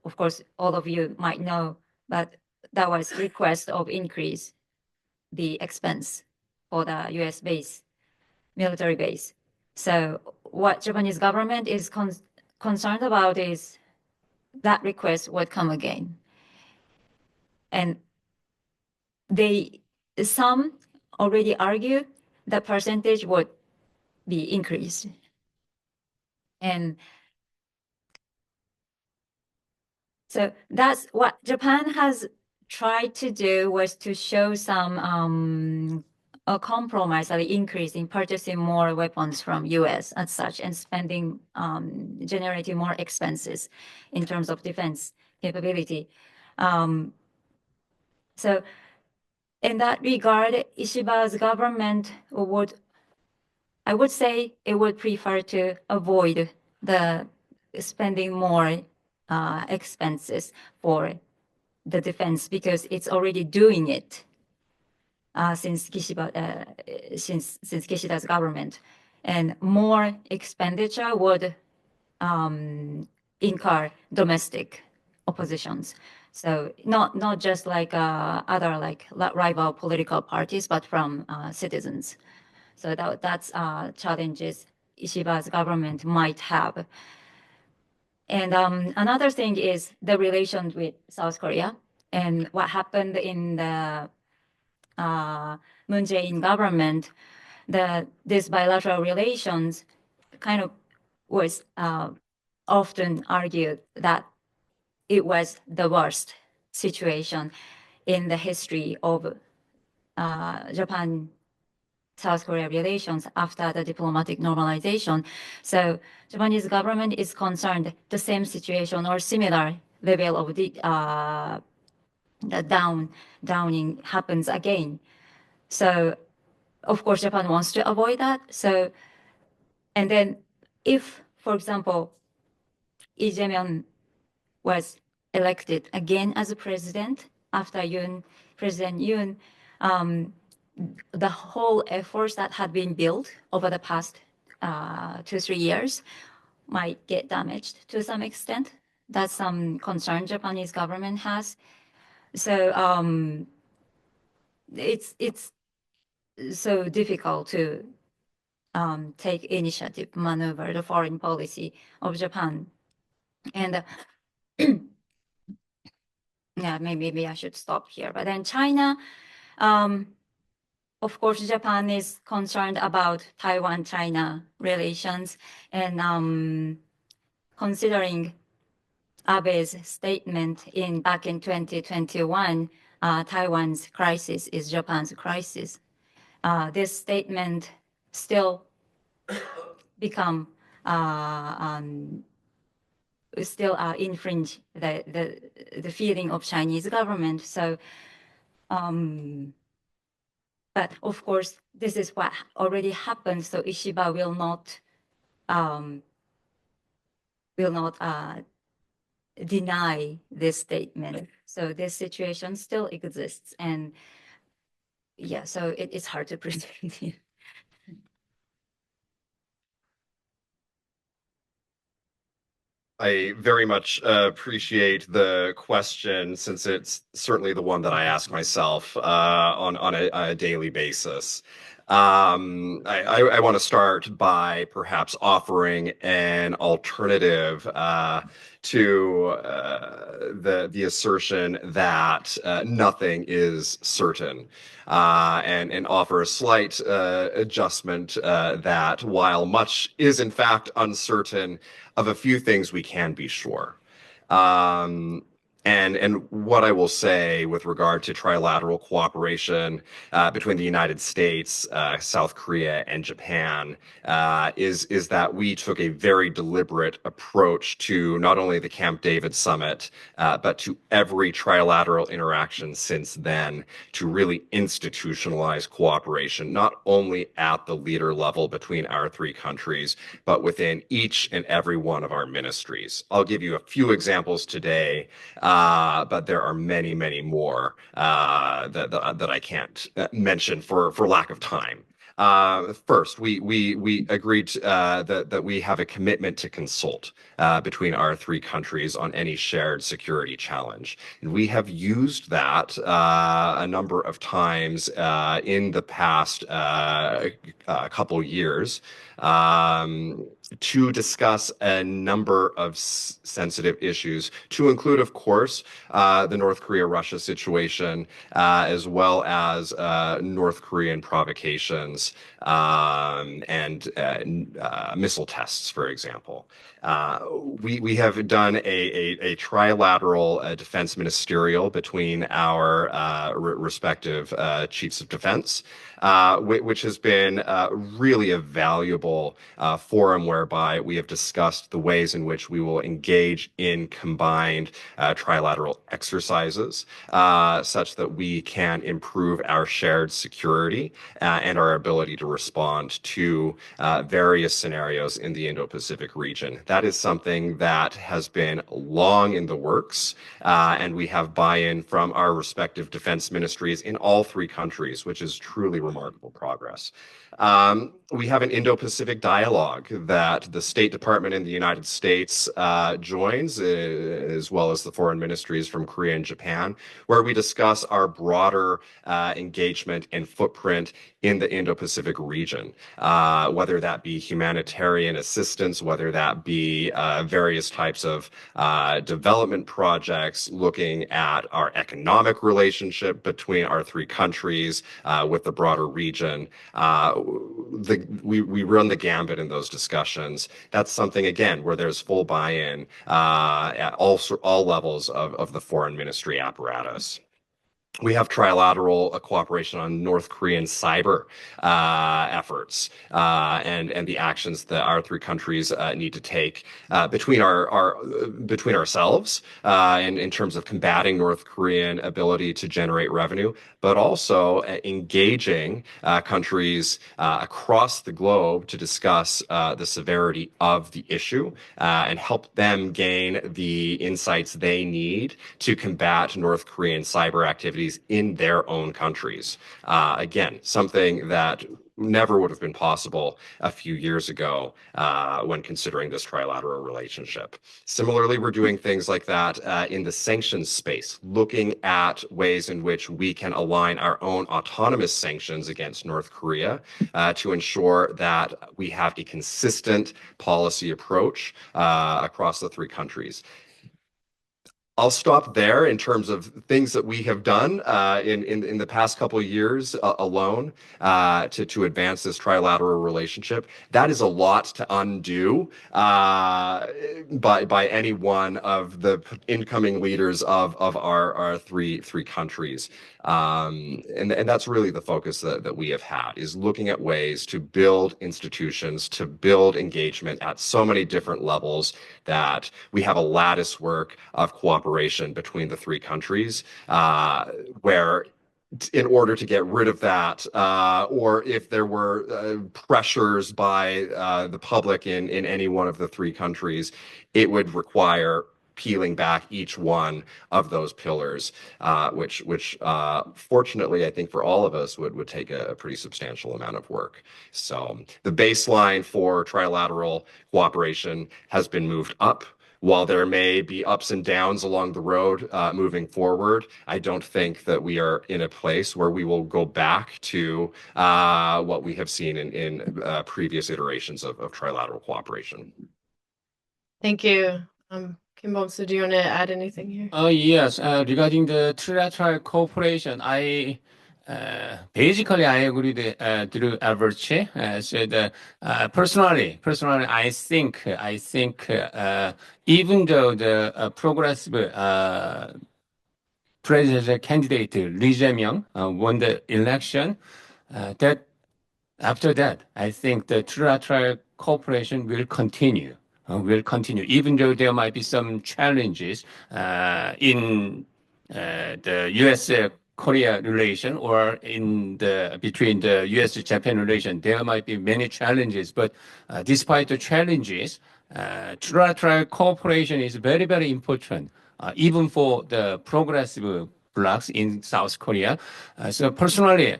[SPEAKER 3] of course, all of you might know, but that was request of increase the expense for the US base, military base. So what Japanese government is concerned about is that request would come again. And some already argue the percentage would be increased. And so that's what Japan has tried to do, was to show some a compromise, an increase in purchasing more weapons from US as such, and spending, generating more expenses in terms of defense capability. So in that regard, Ishiba's government I would say it would prefer to avoid the spending more expenses for the defense, because it's already doing it since Kishida's government, and more expenditure would incur domestic oppositions. So not just like other like rival political parties, but from citizens. So that's challenges Ishiba's government might have. And another thing is the relations with South Korea, and what happened in the Moon Jae-in government. This bilateral relations kind of was often argued that it was the worst situation in the history of Japan-South Korea relations after the diplomatic normalization. So Japanese government is concerned the same situation or similar level of the downing happens again. So of course Japan wants to avoid that. So, and then if, for example, Lee Jae-myung was elected again as a president after President Yoon, the whole efforts that had been built over the past 2-3 years might get damaged to some extent. That's some concern Japanese government has. So it's so difficult to take initiative, maneuver the foreign policy of Japan. And yeah, maybe I should stop here. But then China, of course, Japan is concerned about Taiwan-China relations, and considering Abe's statement back in 2021, Taiwan's crisis is Japan's crisis. This statement still infringe the feeling of Chinese government. So, but of course, this is what already happened. So Ishiba will not deny this statement. So this situation still exists, and yeah, so it's hard to predict.
[SPEAKER 4] I very much appreciate the question, since it's certainly the one that I ask myself on a daily basis. I want to start by perhaps offering an alternative to the assertion that nothing is certain, and offer a slight adjustment that while much is in fact uncertain, of a few things we can be sure. And what I will say with regard to trilateral cooperation between the United States, South Korea, and Japan is that we took a very deliberate approach to not only the Camp David summit, but to every trilateral interaction since then, to really institutionalize cooperation, not only at the leader level between our three countries, but within each and every one of our ministries. I'll give you a few examples today, but there are many, many more that I can't mention for lack of time. First, we agreed that we have a commitment to consult between our three countries on any shared security challenge. And we have used that a number of times in the past couple years to discuss a number of sensitive issues, to include, of course, the North Korea-Russia situation, as well as North Korean provocations and missile tests, for example. We have done a trilateral defense ministerial between our respective chiefs of defense, which has been really a valuable forum whereby we have discussed the ways in which we will engage in combined trilateral exercises such that we can improve our shared security and our ability to respond to various scenarios in the Indo-Pacific region. That is something that has been long in the works, and we have buy-in from our respective defense ministries in all three countries, which is truly remarkable progress. We have an Indo-Pacific dialogue that the State Department in the United States joins, as well as the foreign ministries from Korea and Japan, where we discuss our broader engagement and footprint in the Indo-Pacific region, whether that be humanitarian assistance, whether that be various types of development projects, looking at our economic relationship between our three countries with the broader region. We run the gambit in those discussions. That's something, again, where there's full buy-in at all levels of the foreign ministry apparatus. We have trilateral cooperation on North Korean cyber efforts and the actions that our three countries need to take between ourselves in terms of combating North Korean ability to generate revenue, but also engaging countries across the globe to discuss the severity of the issue and help them gain the insights they need to combat North Korean cyber activities in their own countries. Again, something that never would have been possible a few years ago when considering this trilateral relationship. Similarly, we're doing things like that in the sanctions space, looking at ways in which we can align our own autonomous sanctions against North Korea to ensure that we have a consistent policy approach across the three countries. I'll stop there in terms of things that we have done in the past couple of years alone to advance this trilateral relationship. That is a lot to undo by any one of the incoming leaders of our three countries. And that's really the focus that we have had, is looking at ways to build institutions, to build engagement at so many different levels that we have a lattice work of cooperation between the three countries, where in order to get rid of that, or if there were pressures by the public in any one of the three countries, it would require peeling back each one of those pillars, which fortunately, I think for all of us would take a pretty substantial amount of work. So the baseline for trilateral cooperation has been moved up. While there may be ups and downs along the road moving forward, I don't think that we are in a place where we will go back to what we have seen in previous iterations of trilateral cooperation.
[SPEAKER 1] Thank you. Kim Bong-soo, do you want to add anything here?
[SPEAKER 5] Yes, regarding the trilateral cooperation, basically I agree with Drew Albertchi. Said personally, I think even though the progressive presidential candidate Lee Jae-myung won the election, that after that, I think the trilateral cooperation will continue. Even though there might be some challenges in the U.S.-Korea relation or between the U.S.-Japan relation. There might be many challenges, but despite the challenges, trilateral cooperation is very, very important, even for the progressive blocks in South Korea. So personally,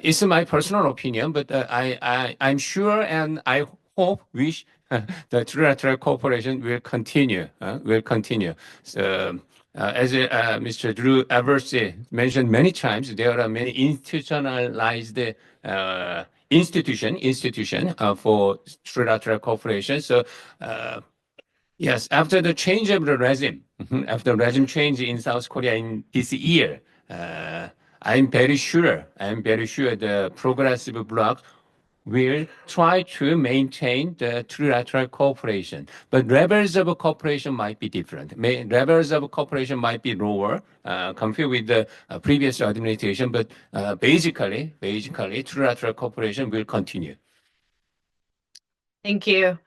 [SPEAKER 5] it's my personal opinion, but I'm sure and I hope, wish the trilateral cooperation will continue. So, as Mr. Drew Eversey mentioned many times, there are many institutionalized institution for trilateral cooperation. So, yes, after the change of the regime, after regime change in South Korea in this year, I'm very sure the progressive bloc will try to maintain the trilateral cooperation. But levels of cooperation might be different. Levels of cooperation might be lower compared with the previous administration, but basically, trilateral cooperation will continue.
[SPEAKER 1] Thank you.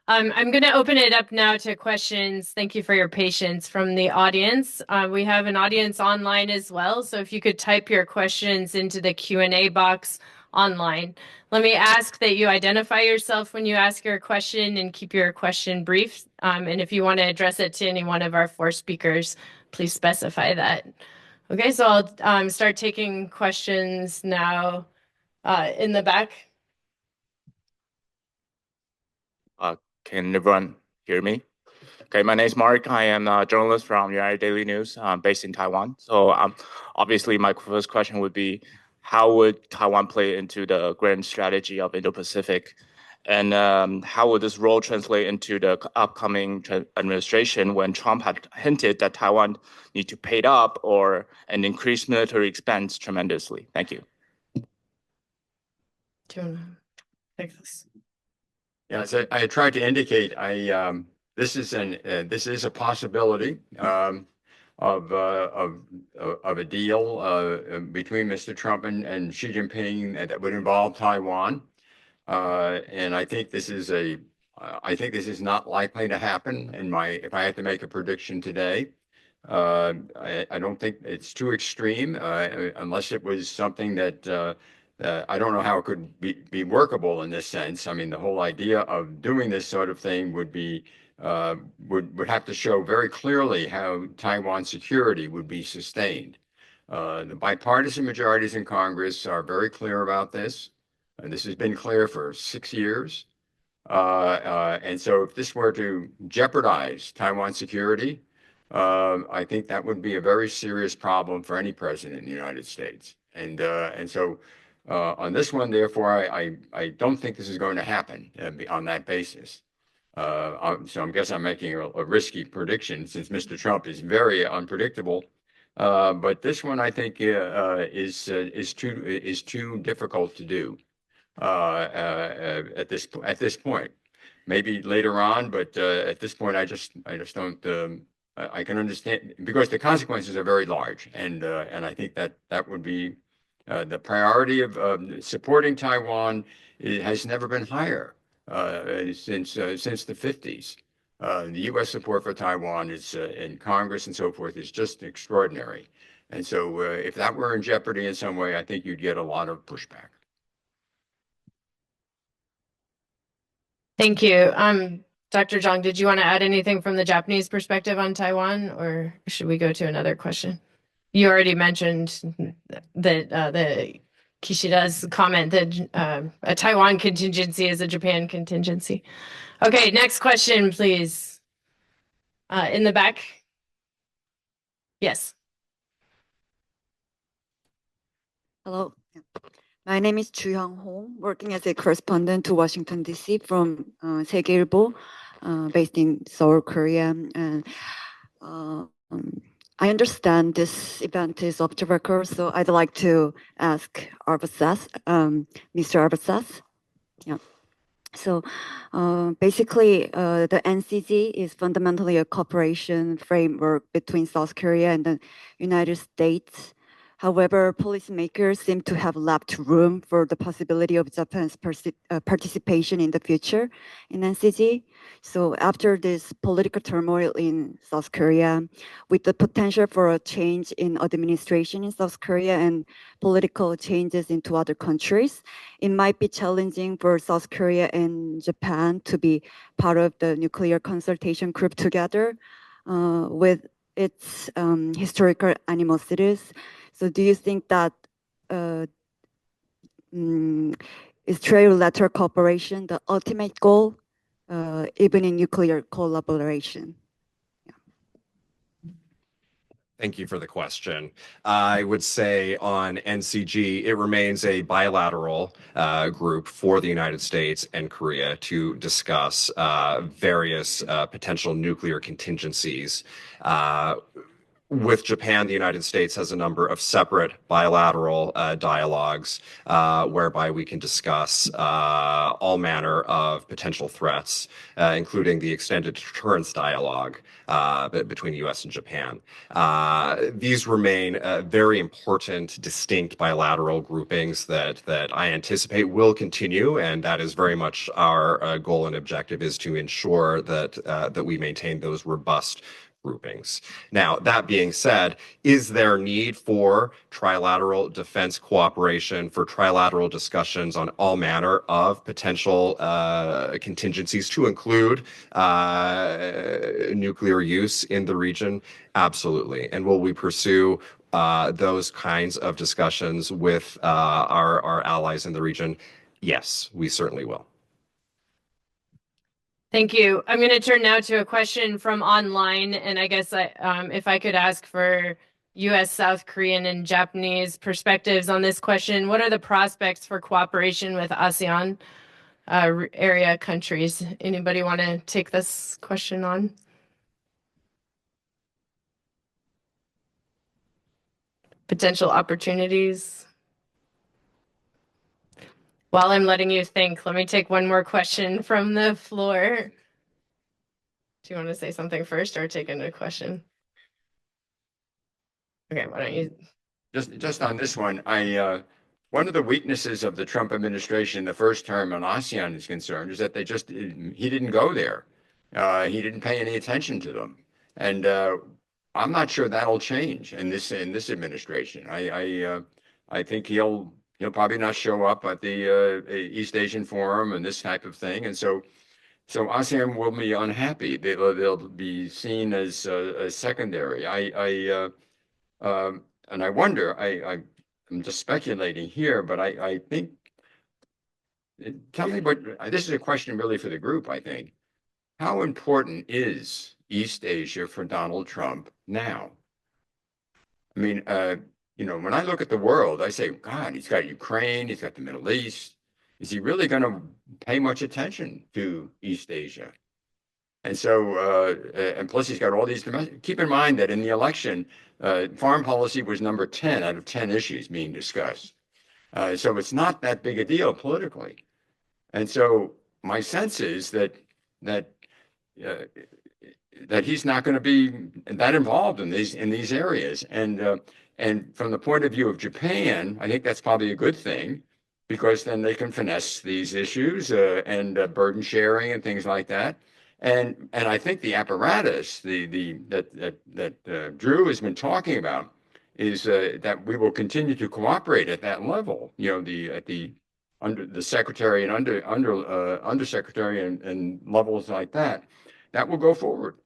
[SPEAKER 1] I'm going to open it up now to questions. Thank you for your patience from the audience. We have an audience online as well, so if you could type your questions into the Q&A box online. Let me ask that you identify yourself when you ask your question and keep your question brief. And if you want to address it to any one of our 4 speakers, please specify that. Okay, so I'll start taking questions now in the back.
[SPEAKER 6] Can everyone hear me? Okay, my name is Mark. I am a journalist from United Daily News, based in Taiwan. So obviously my first question would be, how would Taiwan play into the grand strategy of Indo-Pacific? And how would this role translate into the upcoming administration when Trump had hinted that Taiwan need to pay up and increase military expense tremendously? Thank you.
[SPEAKER 1] Do you want to take this?
[SPEAKER 2] Yeah, so I tried to indicate, this is a possibility of a deal between Mr. Trump and Xi Jinping that would involve Taiwan, and I think this is not likely to happen. If I had to make a prediction today, I don't think it's too extreme, unless it was something that. I don't know how it could be workable in this sense. I mean, the whole idea of doing this sort of thing would have to show very clearly how Taiwan's security would be sustained. The bipartisan majorities in Congress are very clear about this, and this has been clear for 6 years. And so if this were to jeopardize Taiwan's security, I think that would be a very serious problem for any president in the United States. And so on this one, therefore, I don't think this is going to happen on that basis. So I guess I'm making a risky prediction since Mr. Trump is very unpredictable. But this one, I think, is too difficult to do at this point. Maybe later on, but at this point, I just don't. I can understand because the consequences are very large, and I think that would be. The priority of supporting Taiwan has never been higher since the 50s. The U.S. support for Taiwan is in Congress and so forth is just extraordinary. And so if that were in jeopardy in some way, I think you'd get a lot of pushback.
[SPEAKER 1] Thank you. Dr. Zhang, did you want to add anything from the Japanese perspective on Taiwan, or should we go to another question? You already mentioned that the Kishida's comment that a Taiwan contingency is a Japan contingency. Okay, next question, please. In the back. Yes.
[SPEAKER 7] Hello. My name is Ju Hyung-ho, working as a correspondent to Washington, D.C. from Seoul, based in Seoul, Korea. And I understand this event is off the record, so I'd like to ask Mr. Arbasas. Yeah. So basically, the NCG is fundamentally a cooperation framework between South Korea and the United States. However, policymakers seem to have left room for the possibility of Japan's participation in the future in NCG. So after this political turmoil in South Korea, with the potential for a change in administration in South Korea and political changes into other countries, it might be challenging for South Korea and Japan to be part of the nuclear consultation group together with its historical animosities. So do you think that is trilateral cooperation the ultimate goal, even in nuclear collaboration?
[SPEAKER 4] Thank you for the question. I would say on NCG, it remains a bilateral group for the United States and Korea to discuss various potential nuclear contingencies. With Japan, the United States has a number of separate bilateral dialogues whereby we can discuss all manner of potential threats, including the extended deterrence dialogue between the U.S. and Japan. These remain very important, distinct bilateral groupings that I anticipate will continue, and that is very much our goal and objective, is to ensure that we maintain those robust groupings. Now, that being said, is there need for trilateral defense cooperation, for trilateral discussions on all manner of potential contingencies to include nuclear use in the region? Absolutely. And will we pursue those kinds of discussions with our allies in the region? Yes, we certainly will.
[SPEAKER 1] Thank you. I'm going to turn now to a question from online, and I guess if I could ask for U.S., South Korean, and Japanese perspectives on this question. What are the prospects for cooperation with ASEAN area countries? Anybody want to take this question on? Potential opportunities? While I'm letting you think, let me take one more question from the floor. Do you want to say something first or take a question? Okay, why don't you?
[SPEAKER 2] Just on this one, one of the weaknesses of the Trump administration, the first term on ASEAN is concerned, is that he didn't go there. He didn't pay any attention to them. And I'm not sure that'll change in this administration. I think he'll probably not show up at the East Asian Forum and this type of thing. And so ASEAN will be unhappy. They'll be seen as secondary. And I wonder, I'm just speculating here, but I think, tell me this is a question really for the group, I think. How important is East Asia for Donald Trump now? I mean, when I look at the world, I say, God, he's got Ukraine, he's got the Middle East. Is he really going to pay much attention to East Asia? And so, and plus he's got all these, keep in mind that in the election, foreign policy was number 10 out of 10 issues being discussed. So it's not that big a deal politically. And so my sense is that he's not going to be that involved in these areas. And from the point of view of Japan, I think that's probably a good thing, because then they can finesse these issues and burden sharing and things like that. And I think the apparatus that Drew has been talking about is that we will continue to cooperate at that level. Under the secretary and undersecretary and levels like that. That will go forward.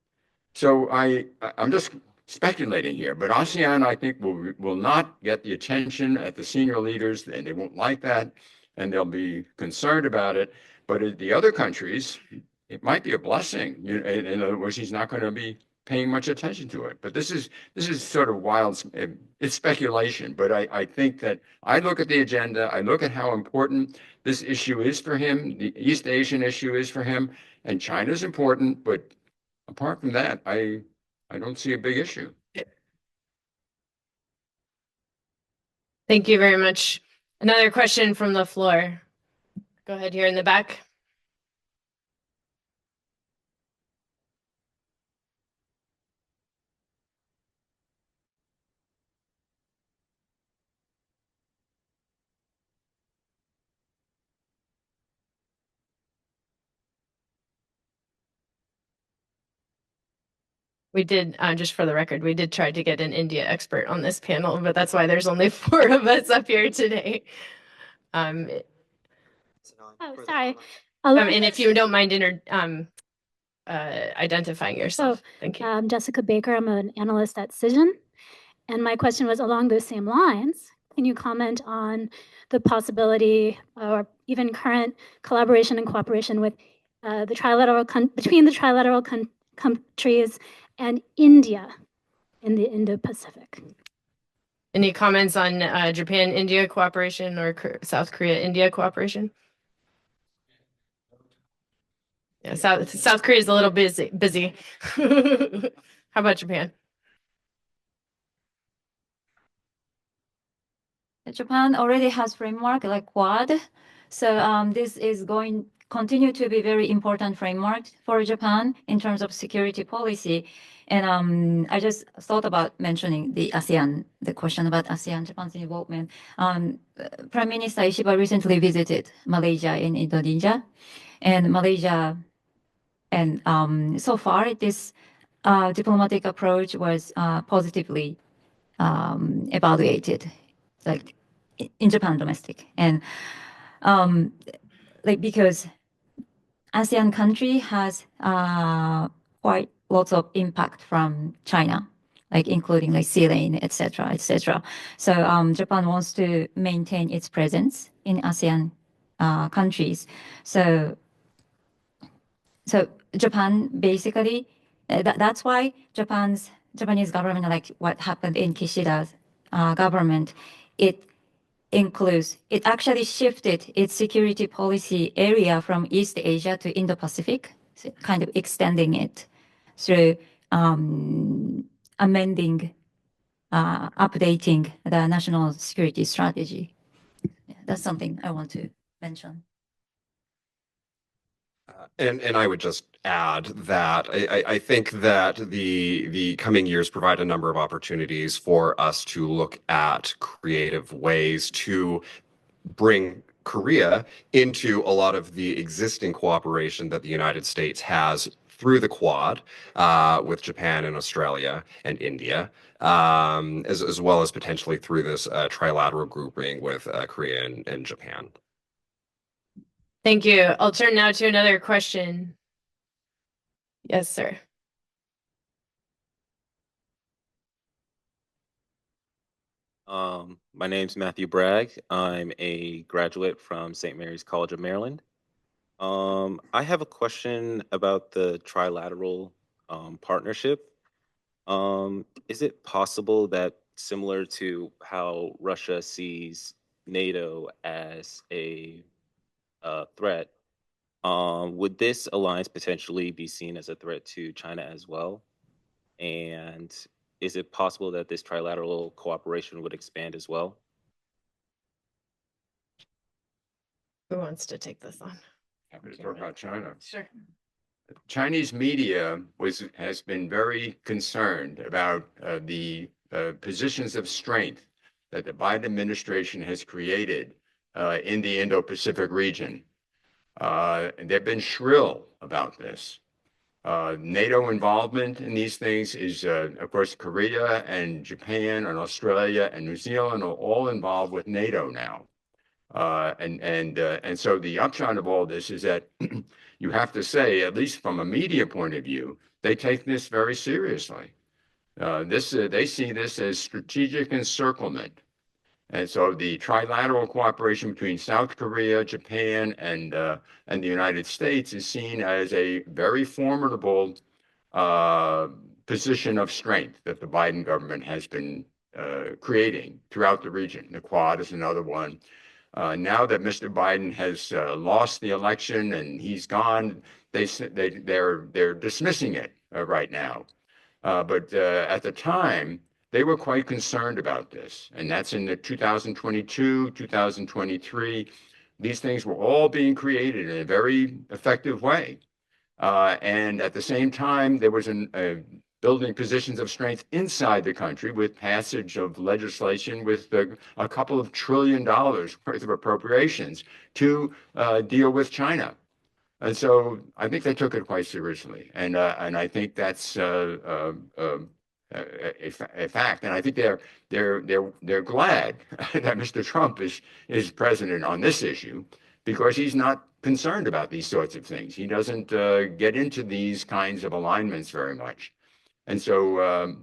[SPEAKER 2] So I'm just speculating here, but ASEAN, I think, will not get the attention at the senior leaders, and they won't like that, and they'll be concerned about it. But at the other countries, it might be a blessing. In other words, he's not going to be paying much attention to it. But this is sort of wild. It's speculation. But I think that I look at the agenda, I look at how important this issue is for him, the East Asian issue is for him, and China's important. But apart from that, I don't see a big issue.
[SPEAKER 1] Thank you very much. Another question from the floor. Go ahead here in the back. We did, just for the record, we did try to get an India expert on this panel, but that's why there's only 4 of us up here today.
[SPEAKER 8] Oh, sorry.
[SPEAKER 1] And if you don't mind identifying yourself. Thank you.
[SPEAKER 8] Jessica Baker, I'm an analyst at Cision. And my question was along those same lines. Can you comment on the possibility or even current collaboration and cooperation with between the trilateral countries and India in the Indo-Pacific?
[SPEAKER 1] Any comments on Japan-India cooperation or South Korea-India cooperation? Yeah, South Korea is a little busy. How about Japan?
[SPEAKER 3] Japan already has framework like Quad, so this is going continue to be very important framework for Japan in terms of security policy. And I just thought about mentioning the ASEAN, the question about ASEAN, Japan's involvement. Prime Minister Ishiba recently visited Malaysia and Indonesia, and Malaysia, and so far this diplomatic approach was positively evaluated, like in Japan domestic, and like because ASEAN country has quite lots of impact from China, like including like sea lane, etc., etc. So Japan wants to maintain its presence in ASEAN countries. So Japan basically that's why Japanese government, like what happened in Kishida's government, it actually shifted its security policy area from East Asia to Indo-Pacific, so kind of extending it through amending, updating the national security strategy. Yeah, that's something I want to mention.
[SPEAKER 4] And I would just add that I think that the coming years provide a number of opportunities for us to look at creative ways to bring Korea into a lot of the existing cooperation that the United States has through the Quad with Japan and Australia and India, as well as potentially through this trilateral grouping with Korea and Japan.
[SPEAKER 1] Thank you. I'll turn now to another question. Yes, sir.
[SPEAKER 9] My name's Matthew Bragg. I'm a graduate from St. Mary's College of Maryland. I have a question about the trilateral partnership. Is it possible that, similar to how Russia sees NATO as a threat, would this alliance potentially be seen as a threat to China as well? And is it possible that this trilateral cooperation would expand as well?
[SPEAKER 1] Who wants to take this on?
[SPEAKER 2] Happy to talk about China.
[SPEAKER 1] Sure.
[SPEAKER 2] Chinese media has been very concerned about the positions of strength that the Biden administration has created in the Indo-Pacific region. They've been shrill about this. NATO involvement in these things is, of course, Korea and Japan and Australia and New Zealand are all involved with NATO now. And so the upshot of all this is that you have to say, at least from a media point of view, they take this very seriously. They see this as strategic encirclement. And so the trilateral cooperation between South Korea, Japan, and the United States is seen as a very formidable position of strength that the Biden government has been creating throughout the region. The Quad is another one. Now that Mr. Biden has lost the election and he's gone, they're dismissing it right now. But at the time, they were quite concerned about this, and that's in the 2022, 2023. These things were all being created in a very effective way. And at the same time, there was building positions of strength inside the country with passage of legislation with a couple of $1 trillion worth of appropriations to deal with China. And so I think they took it quite seriously. And I think that's a fact, and I think they're glad that Mr. Trump is president on this issue, because he's not concerned about these sorts of things. He doesn't get into these kinds of alignments very much. And so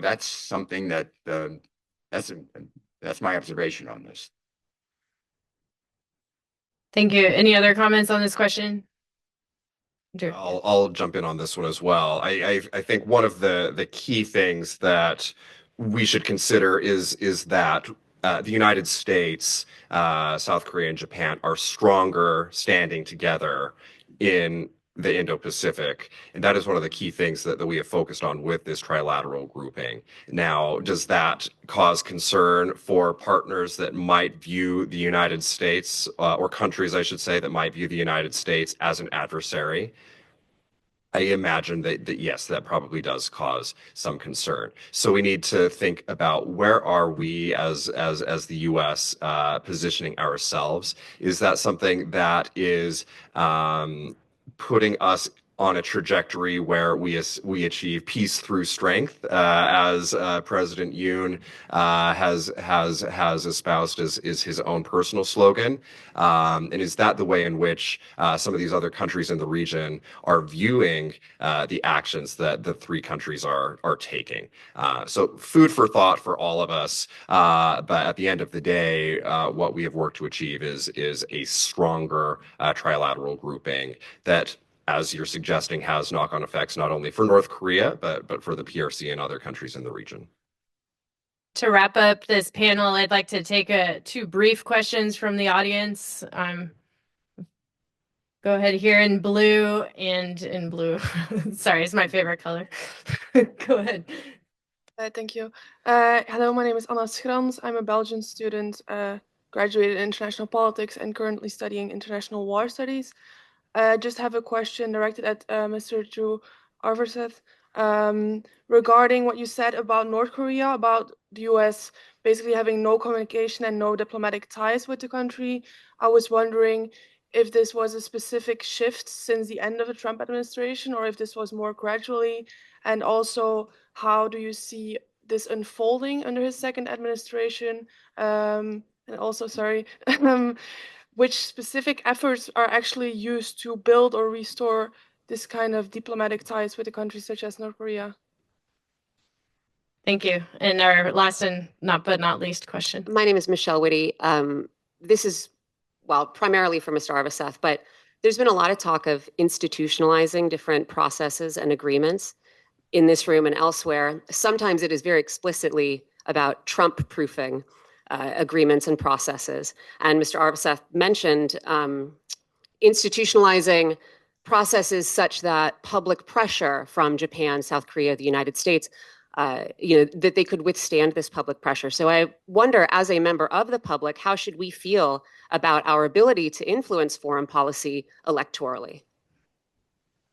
[SPEAKER 2] that's something that that's my observation on this.
[SPEAKER 1] Thank you. Any other comments on this question? Drew.
[SPEAKER 4] I'll jump in on this one as well. I think one of the key things that we should consider is that the United States, South Korea, and Japan are stronger standing together in the Indo-Pacific. And that is one of the key things that we have focused on with this trilateral grouping. Now, does that cause concern for partners that might view the United States, or countries, I should say, that might view the United States as an adversary? I imagine that yes, that probably does cause some concern. So we need to think about where are we as the U.S. Positioning ourselves? Is that something that is putting us on a trajectory where we achieve peace through strength, as President Yoon has espoused as is his own personal slogan, and is that the way in which some of these other countries in the region are viewing the actions that the three countries are taking? So food for thought for all of us. But at the end of the day, what we have worked to achieve is a stronger trilateral grouping that, as you're suggesting, has knock-on effects not only for North Korea, but for the PRC and other countries in the region.
[SPEAKER 1] To wrap up this panel, I'd like to take two brief questions from the audience. Go ahead here in blue and in blue. Sorry, it's my favorite color. Go ahead.
[SPEAKER 10] Thank you. Hello, my name is Anna Schrans. I'm a Belgian student, graduated in international politics and currently studying international war studies. Just have a question directed at Mr. Drew Arverseth regarding what you said about North Korea, about the US basically having no communication and no diplomatic ties with the country. I was wondering if this was a specific shift since the end of the Trump administration, or if this was more gradually, and also how do you see this unfolding under his second administration? And also, sorry, which specific efforts are actually used to build or restore this kind of diplomatic ties with a country such as North Korea?
[SPEAKER 1] Thank you. And our last and not least question.
[SPEAKER 11] My name is Michelle Whitty. This is, well, primarily for Mr. Arveseth, but there's been a lot of talk of institutionalizing different processes and agreements in this room and elsewhere. Sometimes it is very explicitly about Trump-proofing agreements and processes. And Mr. Arveseth mentioned institutionalizing processes such that public pressure from Japan, South Korea, the United States, that they could withstand this public pressure. So I wonder, as a member of the public, how should we feel about our ability to influence foreign policy electorally?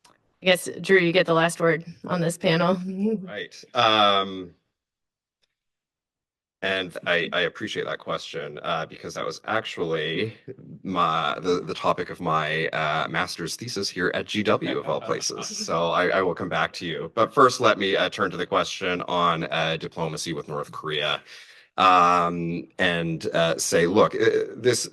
[SPEAKER 1] I guess, Drew, you get the last word on this panel.
[SPEAKER 4] Right. And I appreciate that question because that was actually the topic of my master's thesis here at GW, of all places. So I will come back to you. But first, let me turn to the question on diplomacy with North Korea. And say, look, this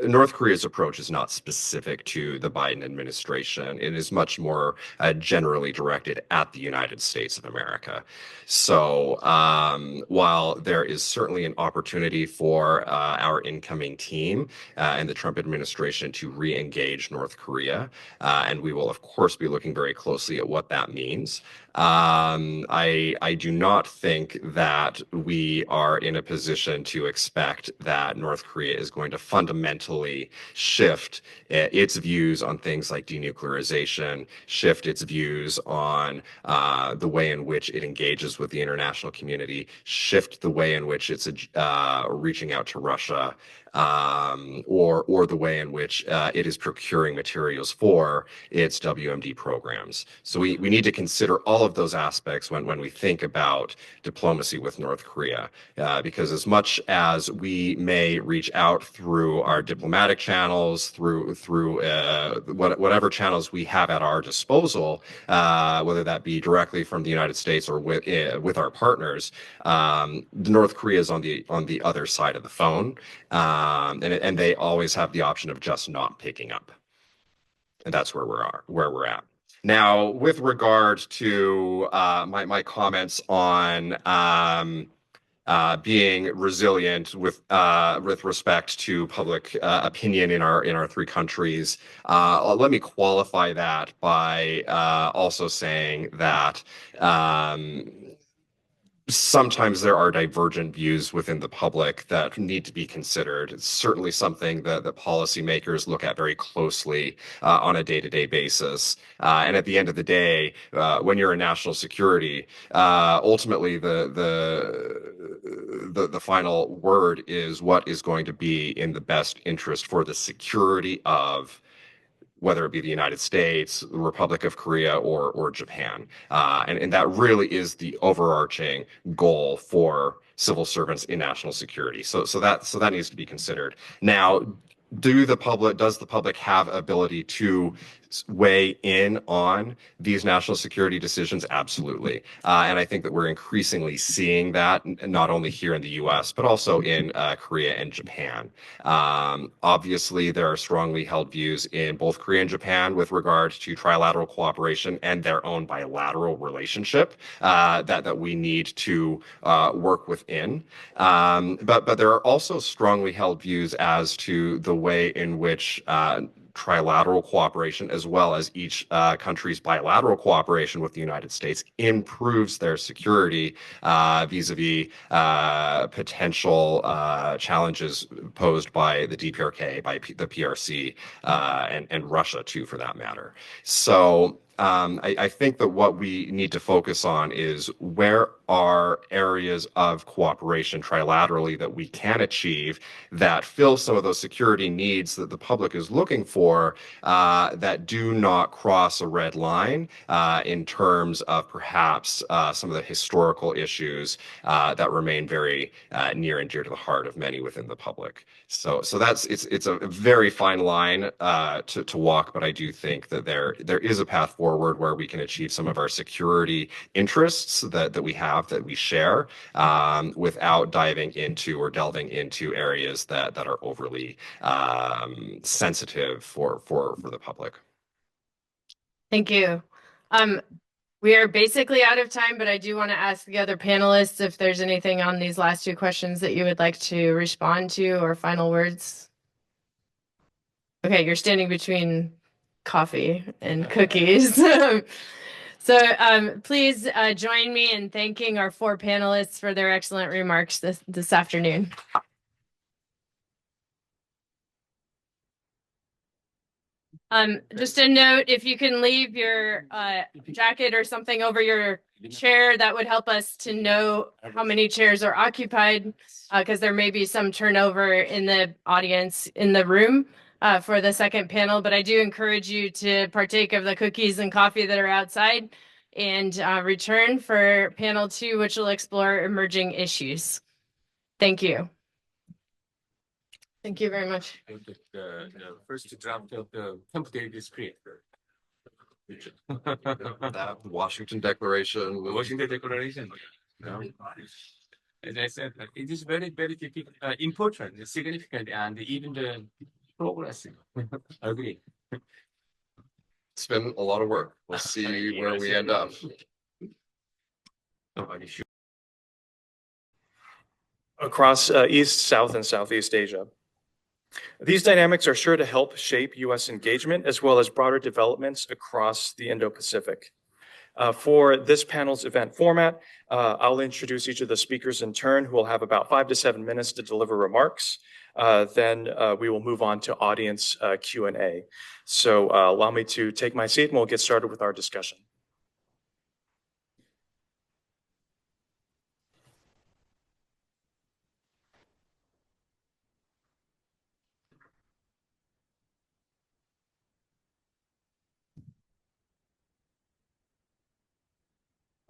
[SPEAKER 4] North Korea's approach is not specific to the Biden administration. It is much more generally directed at the United States of America. So while there is certainly an opportunity for our incoming team and the Trump administration to re-engage North Korea, and we will, of course, be looking very closely at what that means, I do not think that we are in a position to expect that North Korea is going to fundamentally shift its views on things like denuclearization, shift its views on the way in which it engages with the international community, shift the way in which it's reaching out to Russia, or the way in which it is procuring materials for its WMD programs. So we need to consider all of those aspects when we think about diplomacy with North Korea, because as much as we may reach out through our diplomatic channels, through whatever channels we have at our disposal, whether that be directly from the United States or with our partners, North Korea is on the other side of the phone, and they always have the option of just not picking up, and that's where we're at. Now, with regard to my comments on being resilient with respect to public opinion in our three countries, let me qualify that by also saying that sometimes there are divergent views within the public that need to be considered. It's certainly something that policymakers look at very closely on a day-to-day basis. And at the end of the day, when you're in national security, ultimately the final word is what is going to be in the best interest for the security of whether it be the United States, the Republic of Korea, or Japan. And that really is the overarching goal for civil servants in national security. So that needs to be considered. Now, does the public have ability to weigh in on these national security decisions? Absolutely. And I think that we're increasingly seeing that not only here in the US, but also in Korea and Japan. Obviously, there are strongly held views in both Korea and Japan with regard to trilateral cooperation and their own bilateral relationship that we need to work within. But there are also strongly held views as to the way in which trilateral cooperation, as well as each country's bilateral cooperation with the United States, improves their security vis-a-vis potential challenges posed by the DPRK, by the PRC, and Russia too, for that matter. So I think that what we need to focus on is where are areas of cooperation trilaterally that we can achieve that fill some of those security needs that the public is looking for, that do not cross a red line in terms of perhaps some of the historical issues that remain very near and dear to the heart of many within the public. So it's a very fine line to walk, but I do think that there is a path forward where we can achieve some of our security interests that we have, that we share, without diving into or delving into areas that are overly sensitive for the public.
[SPEAKER 1] Thank you. We are basically out of time, but I do want to ask the other panelists if there's anything on these last two questions that you would like to respond to, or final words. Okay, you're standing between coffee and cookies. So please join me in thanking our four panelists for their excellent remarks this afternoon. Just a note, if you can leave your jacket or something over your chair, that would help us to know how many chairs are occupied, because there may be some turnover in the audience in the room for the second panel. But I do encourage you to partake of the cookies and coffee that are outside, and return for panel 2, which will explore emerging issues. Thank you. Thank you very much.
[SPEAKER 5] The first draft of the template script.
[SPEAKER 4] That Washington Declaration.
[SPEAKER 5] Washington Declaration. No. As I said, it is very, very important, significant, and even the progressive. I agree.
[SPEAKER 4] It's been a lot of work. We'll see where we end up.
[SPEAKER 12] Across East, South, and Southeast Asia. These dynamics are sure to help shape U.S. engagement as well as broader developments across the Indo-Pacific. For this panel's event format, I'll introduce each of the speakers in turn, who will have about 5 to 7 minutes to deliver remarks. Then we will move on to audience Q&A. So allow me to take my seat and we'll get started with our discussion.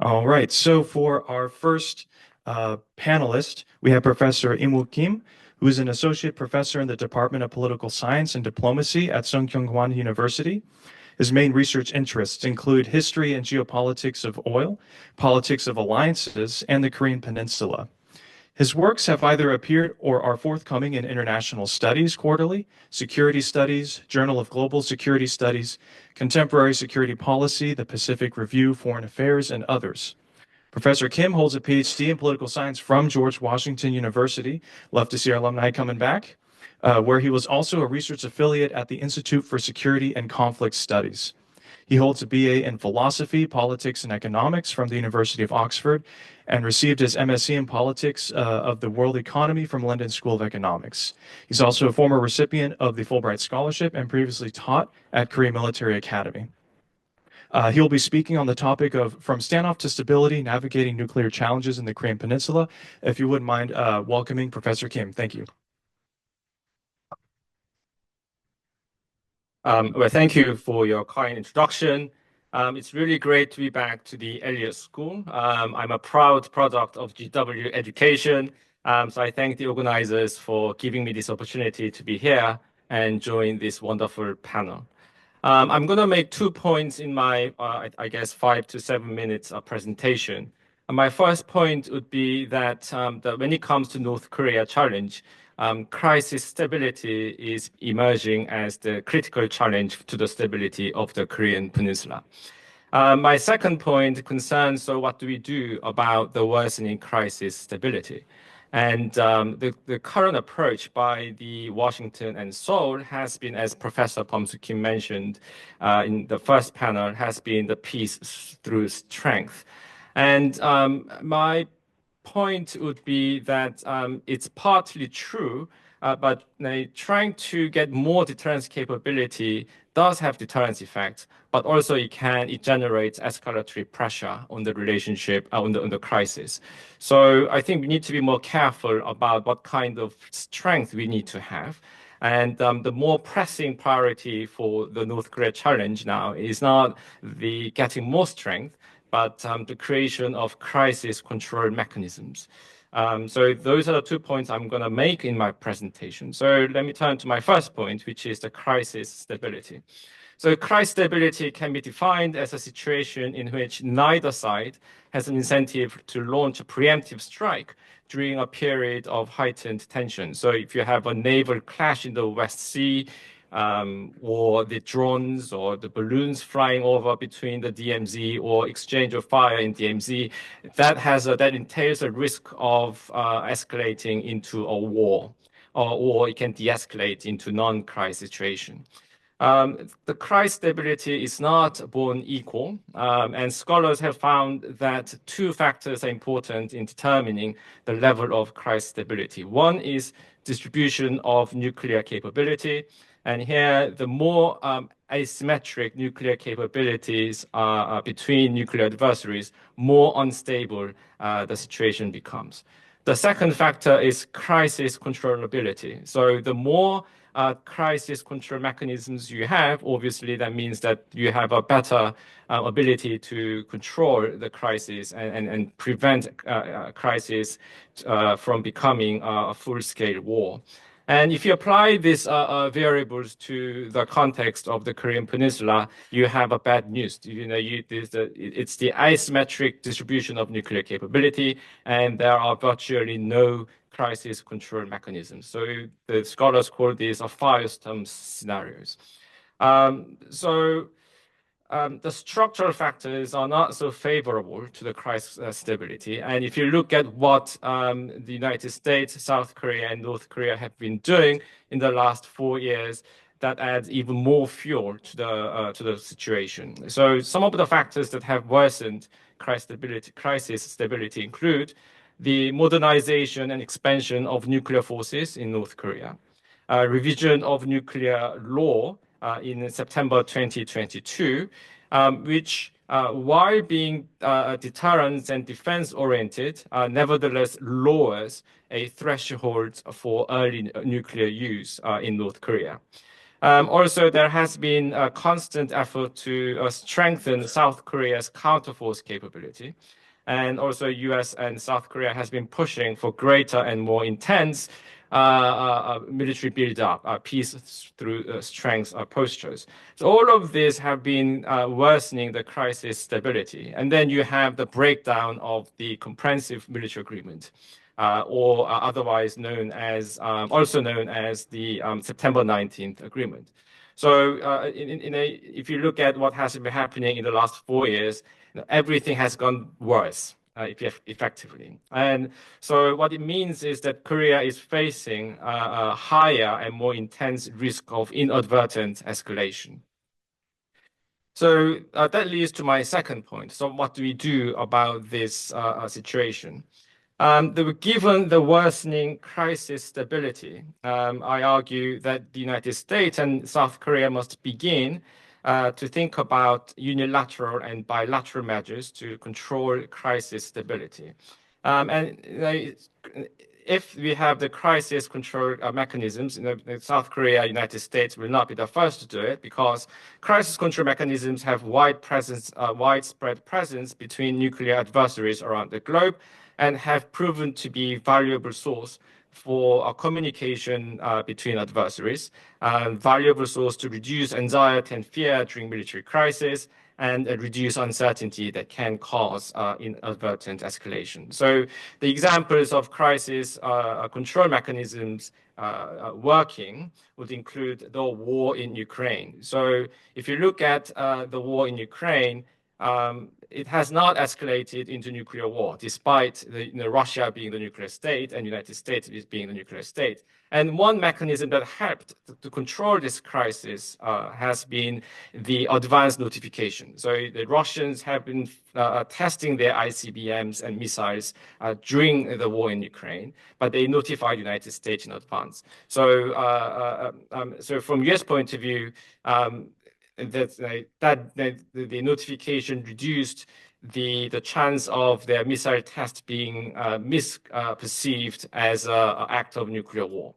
[SPEAKER 12] All right, so for our first panelist, we have Professor Im-woo Kim, who is an associate professor in the Department of Political Science and Diplomacy at Sungkyunkwan University. His main research interests include history and geopolitics of oil, politics of alliances, and the Korean Peninsula. His works have either appeared or are forthcoming in International Studies Quarterly, Security Studies, Journal of Global Security Studies, Contemporary Security Policy, the Pacific Review, Foreign Affairs, and others. Professor Kim holds a PhD in political science from George Washington University. Love to see our alumni coming back, where he was also a research affiliate at the Institute for Security and Conflict Studies. He holds a BA in philosophy, politics, and economics from the University of Oxford and received his MSc in politics of the world economy from London School of Economics. He's also a former recipient of the Fulbright Scholarship and previously taught at Korea Military Academy. He will be speaking on the topic of From Standoff to Stability, Navigating Nuclear Challenges in the Korean Peninsula. If you wouldn't mind welcoming Professor Kim. Thank you.
[SPEAKER 5] Well, thank you for your kind introduction. It's really great to be back to the Elliott School. I'm a proud product of GW Education, so I thank the organizers for giving me this opportunity to be here and join this wonderful panel. I'm going to make 2 points in my, I guess, 5 to 7 minutes of presentation. My first point would be that, when it comes to North Korea challenge, crisis stability is emerging as the critical challenge to the stability of the Korean Peninsula. My second point concerns what do we do about the worsening crisis stability? And the current approach by the Washington and Seoul has been, as Professor Bum-soo Kim mentioned in the first panel, has been the peace through strength. And my point would be that it's partly true, but trying to get more deterrence capability does have deterrence effects, but also it generates escalatory pressure on the relationship, on the crisis. So I think we need to be more careful about what kind of strength we need to have. And the more pressing priority for the North Korea challenge now is not the getting more strength, but the creation of crisis control mechanisms. So those are the 2 points I'm going to make in my presentation. So let me turn to my first point, which is the crisis stability. So crisis stability can be defined as a situation in which neither side has an incentive to launch a preemptive strike during a period of heightened tension. So if you have a naval clash in the West Sea, or the drones or the balloons flying over between the DMZ or exchange of fire in DMZ, that entails a risk of escalating into a war, or it can de-escalate into non-crisis situation. The crisis stability is not born equal, and scholars have found that 2 factors are important in determining the level of crisis stability. One is distribution of nuclear capability, and here the more asymmetric nuclear capabilities are between nuclear adversaries, more unstable the situation becomes. The second factor is crisis controllability. So the more crisis control mechanisms you have, obviously that means that you have a better ability to control the crisis and prevent crisis from becoming a full-scale war. And if you apply these variables to the context of the Korean Peninsula, you have a bad news. It's the asymmetric distribution of nuclear capability, and there are virtually no crisis control mechanisms. So the scholars call these firestorm scenarios. The structural factors are not so favorable to the crisis stability. And if you look at what the United States, South Korea, and North Korea have been doing in the last 4 years, that adds even more fuel to the situation. So some of the factors that have worsened crisis stability include the modernization and expansion of nuclear forces in North Korea, revision of nuclear law in September 2022, which, while being deterrence and defense-oriented, nevertheless lowers a threshold for early nuclear use in North Korea. Also, there has been a constant effort to strengthen South Korea's counterforce capability. And also US and South Korea has been pushing for greater and more intense military build-up, peace through strength postures. So all of these have been worsening the crisis stability. And then you have the breakdown of the comprehensive military agreement, or otherwise known as, also known as the September 19th agreement. So if you look at what has been happening in the last 4 years, everything has gone worse. Effectively. And so what it means is that Korea is facing a higher and more intense risk of inadvertent escalation. So that leads to my second point. So what do we do about this situation? Given the worsening crisis stability, I argue that the United States and South Korea must begin to think about unilateral and bilateral measures to control crisis stability. If we have the crisis control mechanisms, South Korea, United States will not be the first to do it because crisis control mechanisms have widespread presence between nuclear adversaries around the globe and have proven to be valuable source for communication between adversaries, valuable source to reduce anxiety and fear during military crisis, and reduce uncertainty that can cause inadvertent escalation. So the examples of crisis control mechanisms working would include the war in Ukraine. So if you look at the war in Ukraine, it has not escalated into nuclear war, despite Russia being the nuclear state and United States being the nuclear state. And one mechanism that helped to control this crisis has been the advanced notification. So the Russians have been testing their ICBMs and missiles during the war in Ukraine, but they notified the United States in advance. So, so from US point of view, the notification reduced the chance of their missile test being misperceived as an act of nuclear war.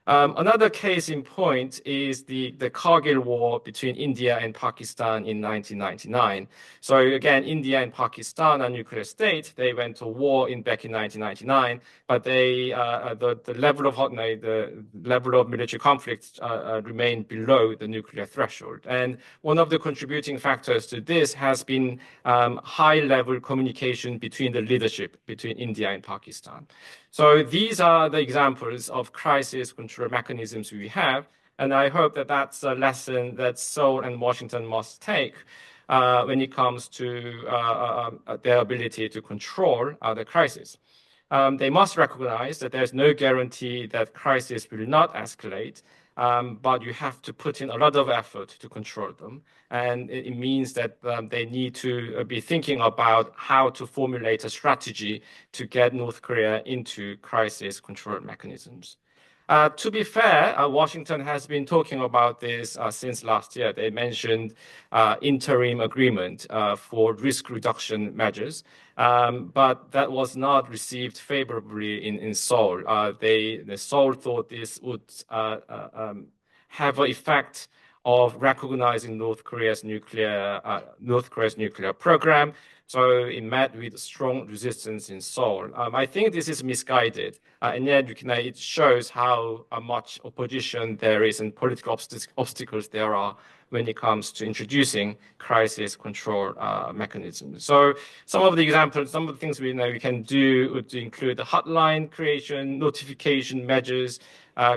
[SPEAKER 5] Another case in point is the Kargil War between India and Pakistan in 1999. So again, India and Pakistan are nuclear states. They went to war back in 1999, but the level of military conflict remained below the nuclear threshold. And one of the contributing factors to this has been high-level communication between the leadership between India and Pakistan. So these are the examples of crisis control mechanisms we have, and I hope that that's a lesson that Seoul and Washington must take when it comes to their ability to control the crisis. They must recognize that there's no guarantee that crisis will not escalate, but you have to put in a lot of effort to control them. And it means that they need to be thinking about how to formulate a strategy to get North Korea into crisis control mechanisms. To be fair, Washington has been talking about this since last year. They mentioned interim agreement for risk reduction measures, but that was not received favorably in Seoul. The Seoul thought this would have an effect of recognizing North Korea's nuclear program. So it met with strong resistance in Seoul. I think this is misguided, and yet it shows how much opposition there is and political obstacles there are when it comes to introducing crisis control mechanisms. So some of the examples, some of the things we can do would include the hotline creation, notification measures,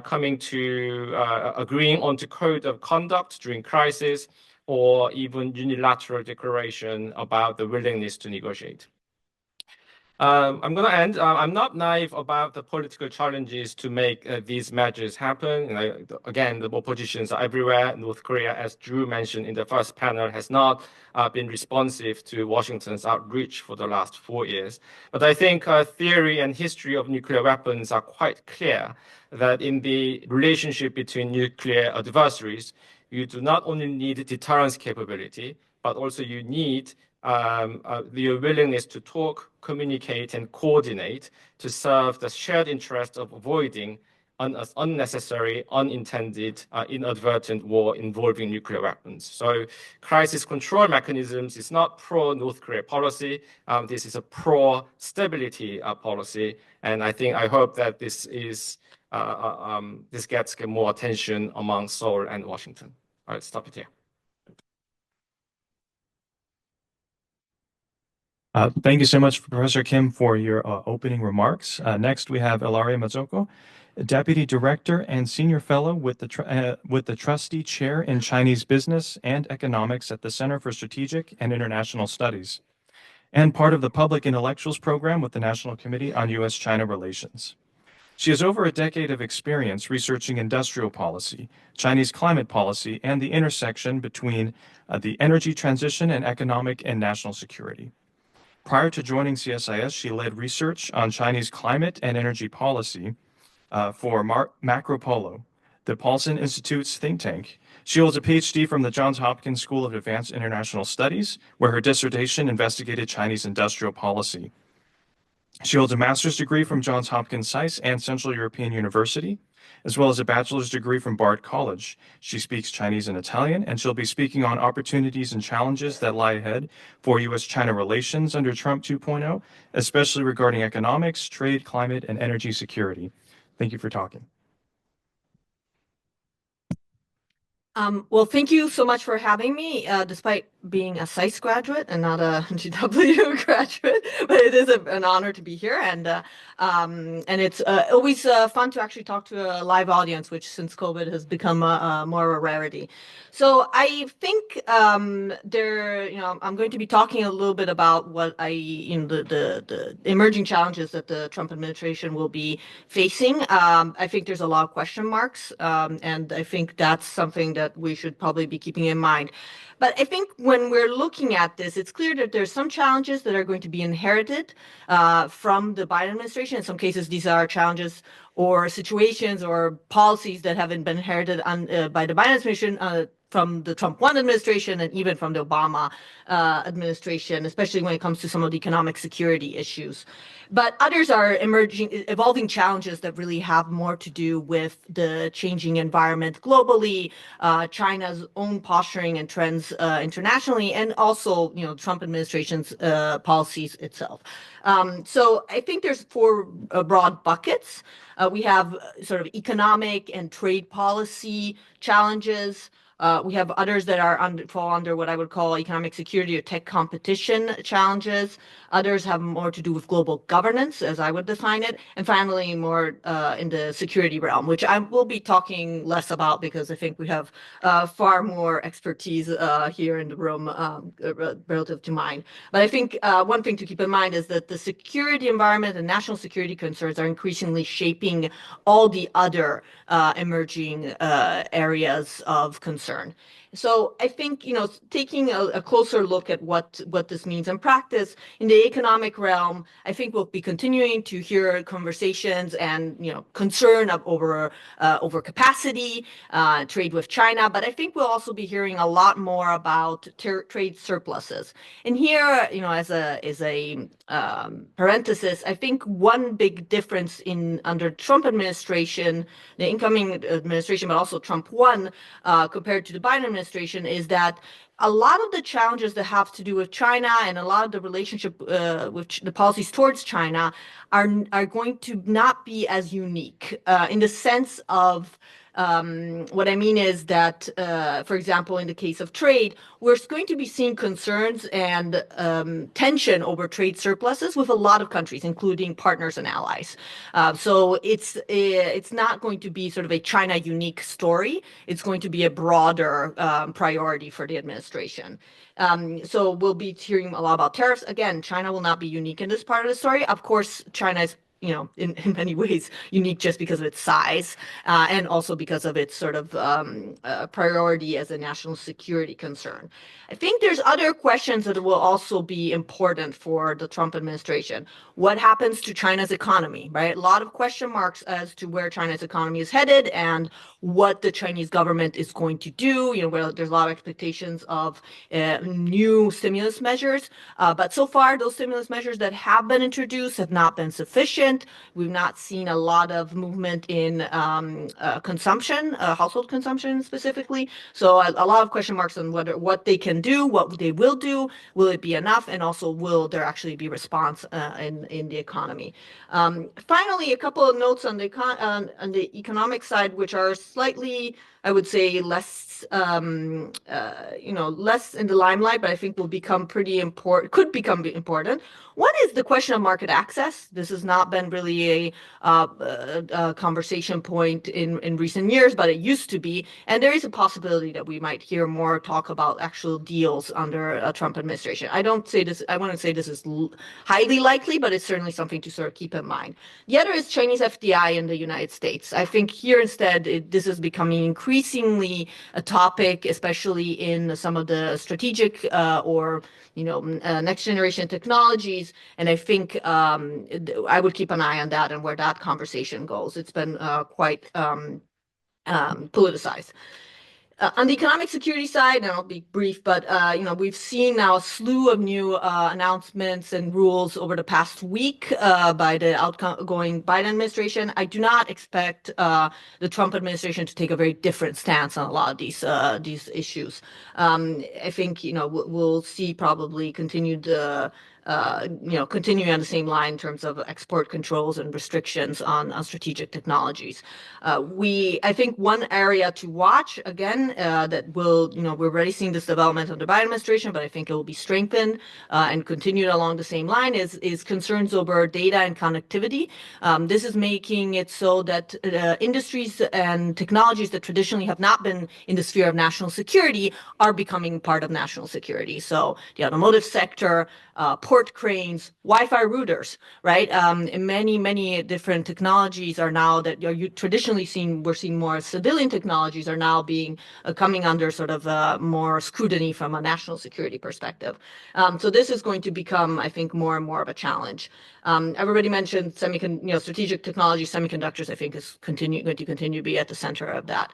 [SPEAKER 5] coming to agreeing on the code of conduct during crisis, or even unilateral declaration about the willingness to negotiate. I'm going to end. I'm not naive about the political challenges to make these measures happen. Again, the oppositions are everywhere. North Korea, as Drew mentioned in the first panel, has not been responsive to Washington's outreach for the last 4 years. But I think theory and history of nuclear weapons are quite clear that in the relationship between nuclear adversaries, you do not only need deterrence capability, but also you need the willingness to talk, communicate, and coordinate to serve the shared interest of avoiding unnecessary, unintended, inadvertent war involving nuclear weapons. So crisis control mechanisms is not pro-North Korea policy. This is a pro-stability policy. And I hope that this gets more attention among Seoul and Washington. All right, stop it here.
[SPEAKER 12] Thank you so much, Professor Kim, for your opening remarks. Next, we have Ilaria Mazzocco, Deputy Director and Senior Fellow with the Trustee Chair in Chinese Business and Economics at the Center for Strategic and International Studies, and part of the Public Intellectuals Program with the National Committee on U.S.-China Relations. She has over a decade of experience researching industrial policy, Chinese climate policy, and the intersection between the energy transition and economic and national security. Prior to joining CSIS, she led research on Chinese climate and energy policy for Macro Polo, the Paulson Institute's think tank. She holds a PhD from the Johns Hopkins School of Advanced International Studies, where her dissertation investigated Chinese industrial policy. She holds a master's degree from Johns Hopkins SAIS and Central European University, as well as a bachelor's degree from Bard College. She speaks Chinese and Italian, and she'll be speaking on opportunities and challenges that lie ahead for U.S.-China relations under Trump 2.0, especially regarding economics, trade, climate, and energy security. Thank you for talking.
[SPEAKER 13] Well, thank you so much for having me, despite being a SAIS graduate and not a GW graduate, but it is an honor to be here, and it's always fun to actually talk to a live audience, which since COVID has become more of a rarity. So I think I'm going to be talking a little bit about what the emerging challenges that the Trump administration will be facing. I think there's a lot of question marks, and I think that's something that we should probably be keeping in mind. But I think when we're looking at this, it's clear that there's some challenges that are going to be inherited from the Biden administration. In some cases, these are challenges or situations or policies that haven't been inherited by the Biden administration from the Trump 1 administration and even from the Obama administration, especially when it comes to some of the economic security issues. But others are evolving challenges that really have more to do with the changing environment globally, China's own posturing and trends internationally, and also, Trump administration's policies itself. So I think there's four broad buckets. We have sort of economic and trade policy challenges. We have others that fall under what I would call economic security or tech competition challenges. Others have more to do with global governance, as I would define it. And finally, more in the security realm, which I will be talking less about because I think we have far more expertise here in the room relative to mine. But I think one thing to keep in mind is that the security environment and national security concerns are increasingly shaping all the other emerging areas of concern. So I think, taking a closer look at what this means in practice, in the economic realm, I think we'll be continuing to hear conversations and, concern over capacity, trade with China. But I think we'll also be hearing a lot more about trade surpluses. And here, as a parenthesis, I think one big difference under Trump administration, the incoming administration, but also Trump 1, compared to the Biden administration, is that a lot of the challenges that have to do with China and a lot of the relationship with the policies towards China are going to not be as unique in the sense of what I mean is that, for example, in the case of trade, we're going to be seeing concerns and tension over trade surpluses with a lot of countries, including partners and allies. So it's not going to be sort of a China unique story. It's going to be a broader priority for the administration. So we'll be hearing a lot about tariffs. Again, China will not be unique in this part of the story. Of course, China is in many ways unique just because of its size and also because of its sort of priority as a national security concern. I think there's other questions that will also be important for the Trump administration. What happens to China's economy, right? A lot of question marks as to where China's economy is headed and what the Chinese government is going to do. There's a lot of expectations of new stimulus measures, but so far those stimulus measures that have been introduced have not been sufficient. movement. We've not seen a lot of movement in consumption, household consumption specifically. So a lot of question marks on what they can do, what they will do, will it be enough, and also will there actually be response in the economy. Finally, a couple of notes on the economic side, which are slightly, I would say, less less in the limelight, but I think will become pretty important, could become important. One is the question of market access. This has not been really a conversation point in recent years, but it used to be. And there is a possibility that we might hear more talk about actual deals under a Trump administration. I wouldn't say this is highly likely, but it's certainly something to sort of keep in mind. The other is Chinese FDI in the United States. I think here instead, this is becoming increasingly a topic, especially in some of the strategic or next generation technologies. And I think I would keep an eye on that and where that conversation goes. It's been quite politicized. On the economic security side, and I'll be brief, but we've seen now a slew of new announcements and rules over the past week by the outgoing Biden administration. I do not expect the Trump administration to take a very different stance on a lot of these issues. I think we'll see probably continuing on the same line in terms of export controls and restrictions on strategic technologies. I think one area to watch again that will, we're already seeing this development under the Biden administration, but I think it will be strengthened and continued along the same line is concerns over data and connectivity. This is making it so that industries and technologies that traditionally have not been in the sphere of national security are becoming part of national security. So the automotive sector, port cranes, Wi-Fi routers, right? And many different technologies are now that you traditionally we're seeing more civilian technologies are now coming under sort of more scrutiny from a national security perspective. So this is going to become, I think, more and more of a challenge. Everybody mentioned strategic technology, semiconductors, I think is going to continue to be at the center of that.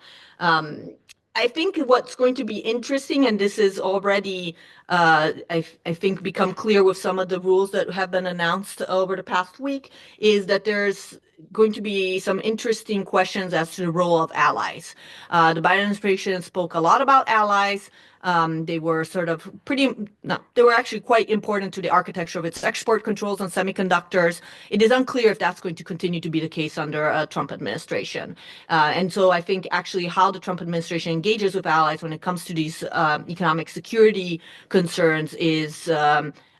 [SPEAKER 13] I think what's going to be interesting, and this is already, I think, become clear with some of the rules that have been announced over the past week, is that there's going to be some interesting questions as to the role of allies. The Biden administration spoke a lot about allies. They were they were actually quite important to the architecture of its export controls on semiconductors. It is unclear if that's going to continue to be the case under a Trump administration. And so I think actually how the Trump administration engages with allies when it comes to these economic security concerns is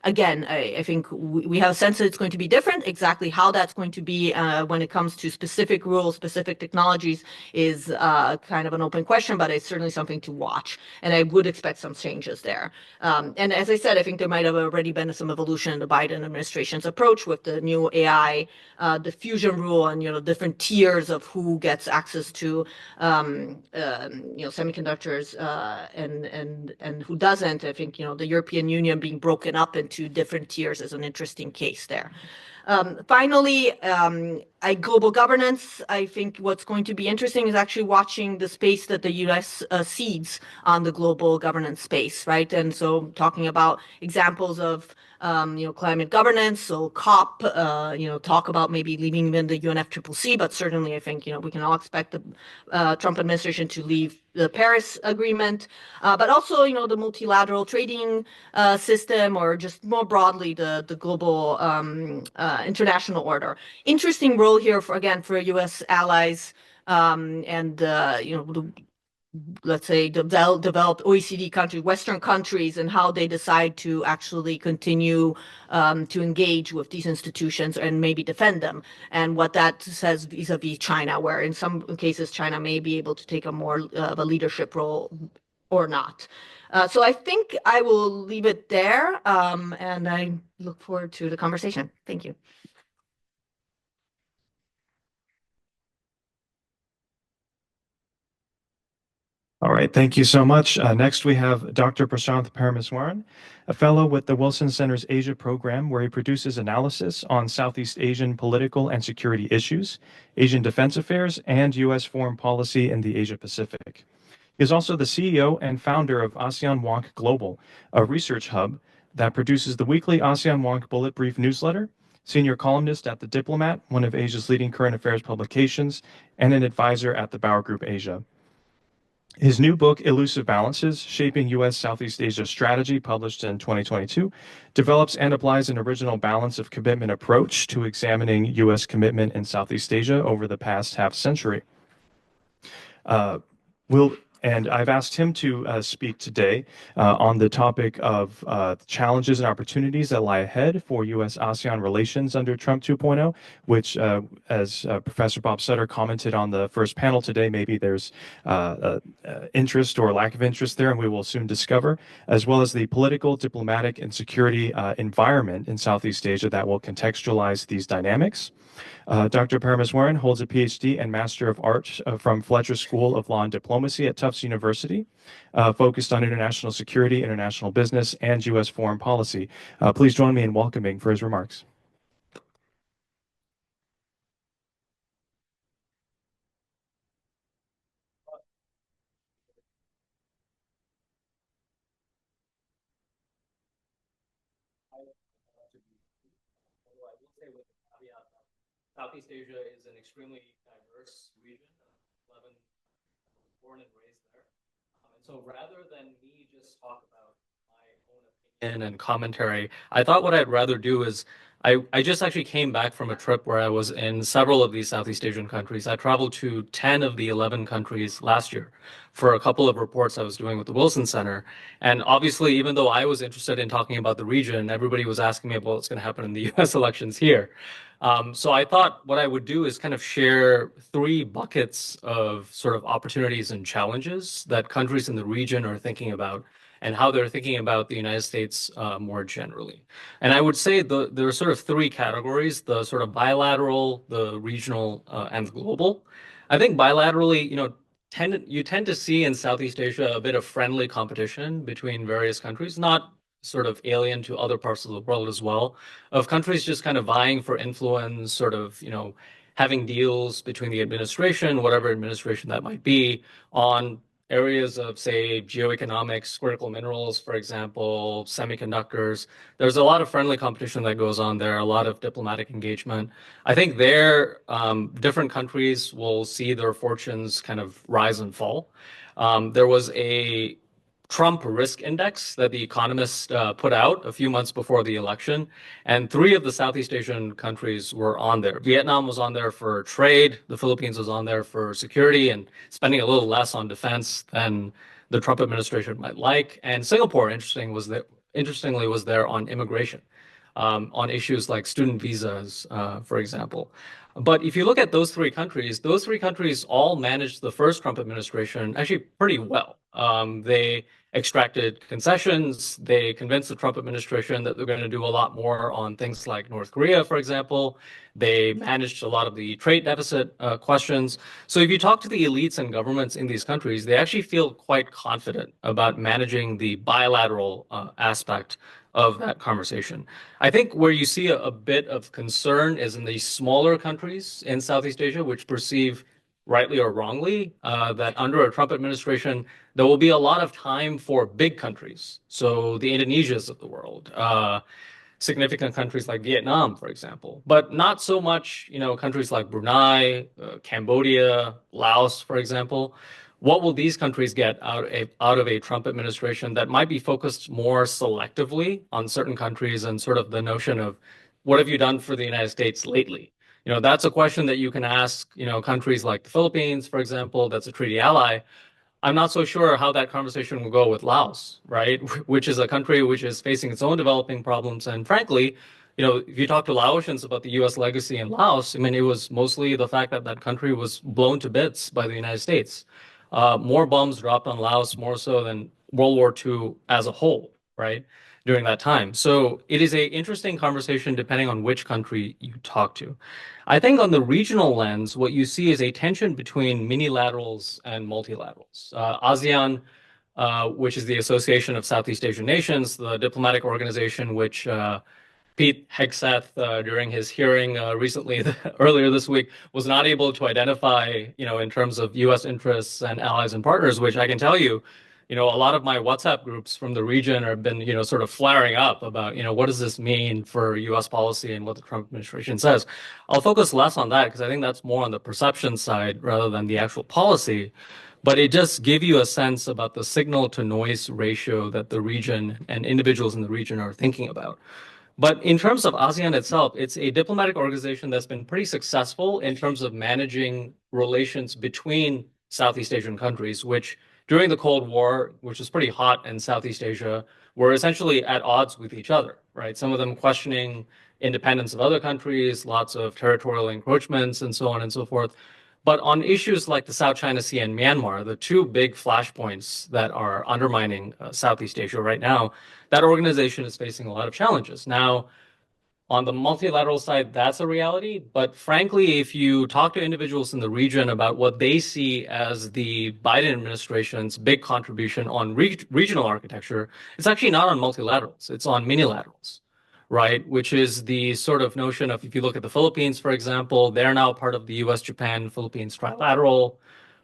[SPEAKER 13] again, I think we have a sense that it's going to be different. Exactly how that's going to be when it comes to specific rules, specific technologies is kind of an open question, but it's certainly something to watch. And I would expect some changes there. And as I said, I think there might have already been some evolution in the Biden administration's approach with the new AI diffusion rule and different tiers of who gets access to semiconductors and who doesn't. I think the European Union being broken up into different tiers is an interesting case there. Finally, global governance. I think what's going to be interesting is actually watching the space that the U.S. cedes on the global governance space, right? And so talking about examples of climate governance, so COP, talk about maybe leaving even the UNFCCC, but certainly I think, we can all expect the Trump administration to leave the Paris Agreement, but also, the multilateral trading system, or just more broadly, the global international order. Interesting role here for U.S. allies let's say developed OECD countries, Western countries, and how they decide to actually continue to engage with these institutions and maybe defend them, and what that says vis-a-vis China, where in some cases China may be able to take a more of a leadership role or not. So I think I will leave it there, and I look forward to the conversation. Thank you.
[SPEAKER 14] All right, thank you so much. Next, we have Dr. Prashanth Parameswaran, a fellow with the Wilson Center's Asia program, where he produces analysis on Southeast Asian political and security issues, Asian defense affairs, and U.S. foreign policy in the Asia Pacific. He is also the CEO and founder of ASEAN Wonk Global, a research hub that produces the weekly ASEAN Wonk Bullet Brief newsletter senior columnist at The Diplomat, one of Asia's leading current affairs publications, and an advisor at the Bauer Group Asia. His new book, Elusive Balances, Shaping U.S. Southeast Asia Strategy, published in 2022, develops and applies an original balance of commitment approach to examining U.S. commitment in Southeast Asia over the past half century. And I've asked him to speak today on the topic of challenges and opportunities that lie ahead for U.S.-ASEAN relations under Trump 2.0, which, as Professor Bob Sutter commented on the first panel today, maybe there's interest or lack of interest there, and we will soon discover, as well as the political, diplomatic, and security environment in Southeast Asia that will contextualize these dynamics. Dr. Parameswaran holds a PhD and Master of Arts from Fletcher School of Law and Diplomacy at Tufts University, focused on international security, international business, and U.S. foreign policy. Please join me in welcoming for his remarks.
[SPEAKER 15] Southeast Asia is an extremely diverse region. 11 born and raised there. And so rather than me just talk about my own opinion and commentary, I thought what I'd rather do is I just actually came back from a trip where I was in several of these Southeast Asian countries. I traveled to 10 of the 11 countries last year for a couple of reports I was doing with the Wilson Center. And obviously, even though I was interested in talking about the region, everybody was asking me about what's going to happen in the US elections here. So I thought what I would do is kind of share 3 buckets of sort of opportunities and challenges that countries in the region are thinking about and how they're thinking about the United States more generally. And I would say there are sort of 3 categories: the sort of bilateral, the regional, and the global. I think bilaterally, you tend to see in Southeast Asia a bit of friendly competition between various countries, not sort of alien to other parts of the world as well, of countries just kind of vying for influence, sort of, having deals between the administration, whatever administration that might be, on areas of, say, geoeconomics, critical minerals, for example, semiconductors. There's a lot of friendly competition that goes on there, a lot of diplomatic engagement. I think there, different countries will see their fortunes kind of rise and fall. There was a Trump risk index that The Economist put out a few months before the election, and 3 of the Southeast Asian countries were on there. Vietnam was on there for trade, the Philippines was on there for security and spending a little less on defense than the Trump administration might like, and Singapore, interestingly, was there on immigration, on issues like student visas, for example. But if you look at those 3 countries all managed the first Trump administration actually pretty well. They extracted concessions. They convinced the Trump administration that they're going to do a lot more on things like North Korea, for example. They managed a lot of the trade deficit questions. So if you talk to the elites and governments in these countries, they actually feel quite confident about managing the bilateral aspect of that conversation. I think where you see a bit of concern is in the smaller countries in Southeast Asia, which perceive, rightly or wrongly, that under a Trump administration, there will be a lot of time for big countries. So the Indonesias of the world, significant countries like Vietnam, for example, but not so much, countries like Brunei, Cambodia, Laos, for example. What will these countries get out of a Trump administration that might be focused more selectively on certain countries and sort of the notion of what have you done for the United States lately? That's a question that you can ask, countries like the Philippines, for example, that's a treaty ally. I'm not so sure how that conversation will go with Laos, right? Which is a country which is facing its own developing problems. And frankly, if you talk to Laotians about the U.S. legacy in Laos, it was mostly the fact that that country was blown to bits by the United States. More bombs dropped on Laos, more so than World War II as a whole, right, during that time. So it is an interesting conversation depending on which country you talk to. I think on the regional lens, what you see is a tension between minilaterals and multilaterals. ASEAN, which is the Association of Southeast Asian Nations, the diplomatic organization which Pete Hegseth, during his hearing recently, earlier this week, was not able to identify, in terms of U.S. interests and allies and partners, which I can tell you, a lot of my WhatsApp groups from the region have been, sort of flaring up about, what does this mean for US policy and what the Trump administration says. I'll focus less on that because I think that's more on the perception side rather than the actual policy. But it just give you a sense about the signal to noise ratio that the region and individuals in the region are thinking about. But in terms of ASEAN itself, it's a diplomatic organization that's been pretty successful in terms of managing relations between Southeast Asian countries, which during the Cold War, which was pretty hot in Southeast Asia, were essentially at odds with each other, right? Some of them questioning independence of other countries, lots of territorial encroachments, and so on and so forth. But on issues like the South China Sea and Myanmar, the two big flashpoints that are undermining Southeast Asia right now, that organization is facing a lot of challenges. Now, on the multilateral side, that's a reality. But frankly, if you talk to individuals in the region about what they see as the Biden administration's big contribution on regional architecture, it's actually not on multilaterals, it's on minilaterals, right? Which is the sort of notion of, if you look at the Philippines, for example, they're now part of the US, Japan, Philippines trilateral.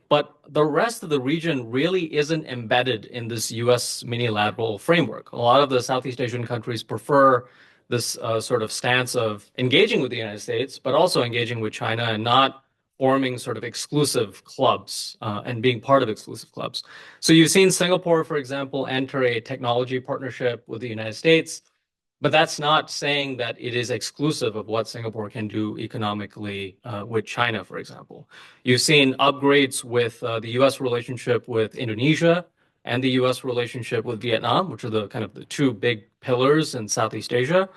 [SPEAKER 15] But the rest of the region really isn't embedded in this US minilateral framework. A lot of the Southeast Asian countries prefer this sort of stance of engaging with the United States, but also engaging with China and not forming sort of exclusive clubs and being part of exclusive clubs. So you've seen Singapore, for example, enter a technology partnership with the United States, but that's not saying that it is exclusive of what Singapore can do economically with China, for example. You've seen upgrades with the US relationship with Indonesia and the US relationship with Vietnam, which are the kind of the two big pillars in Southeast Asia.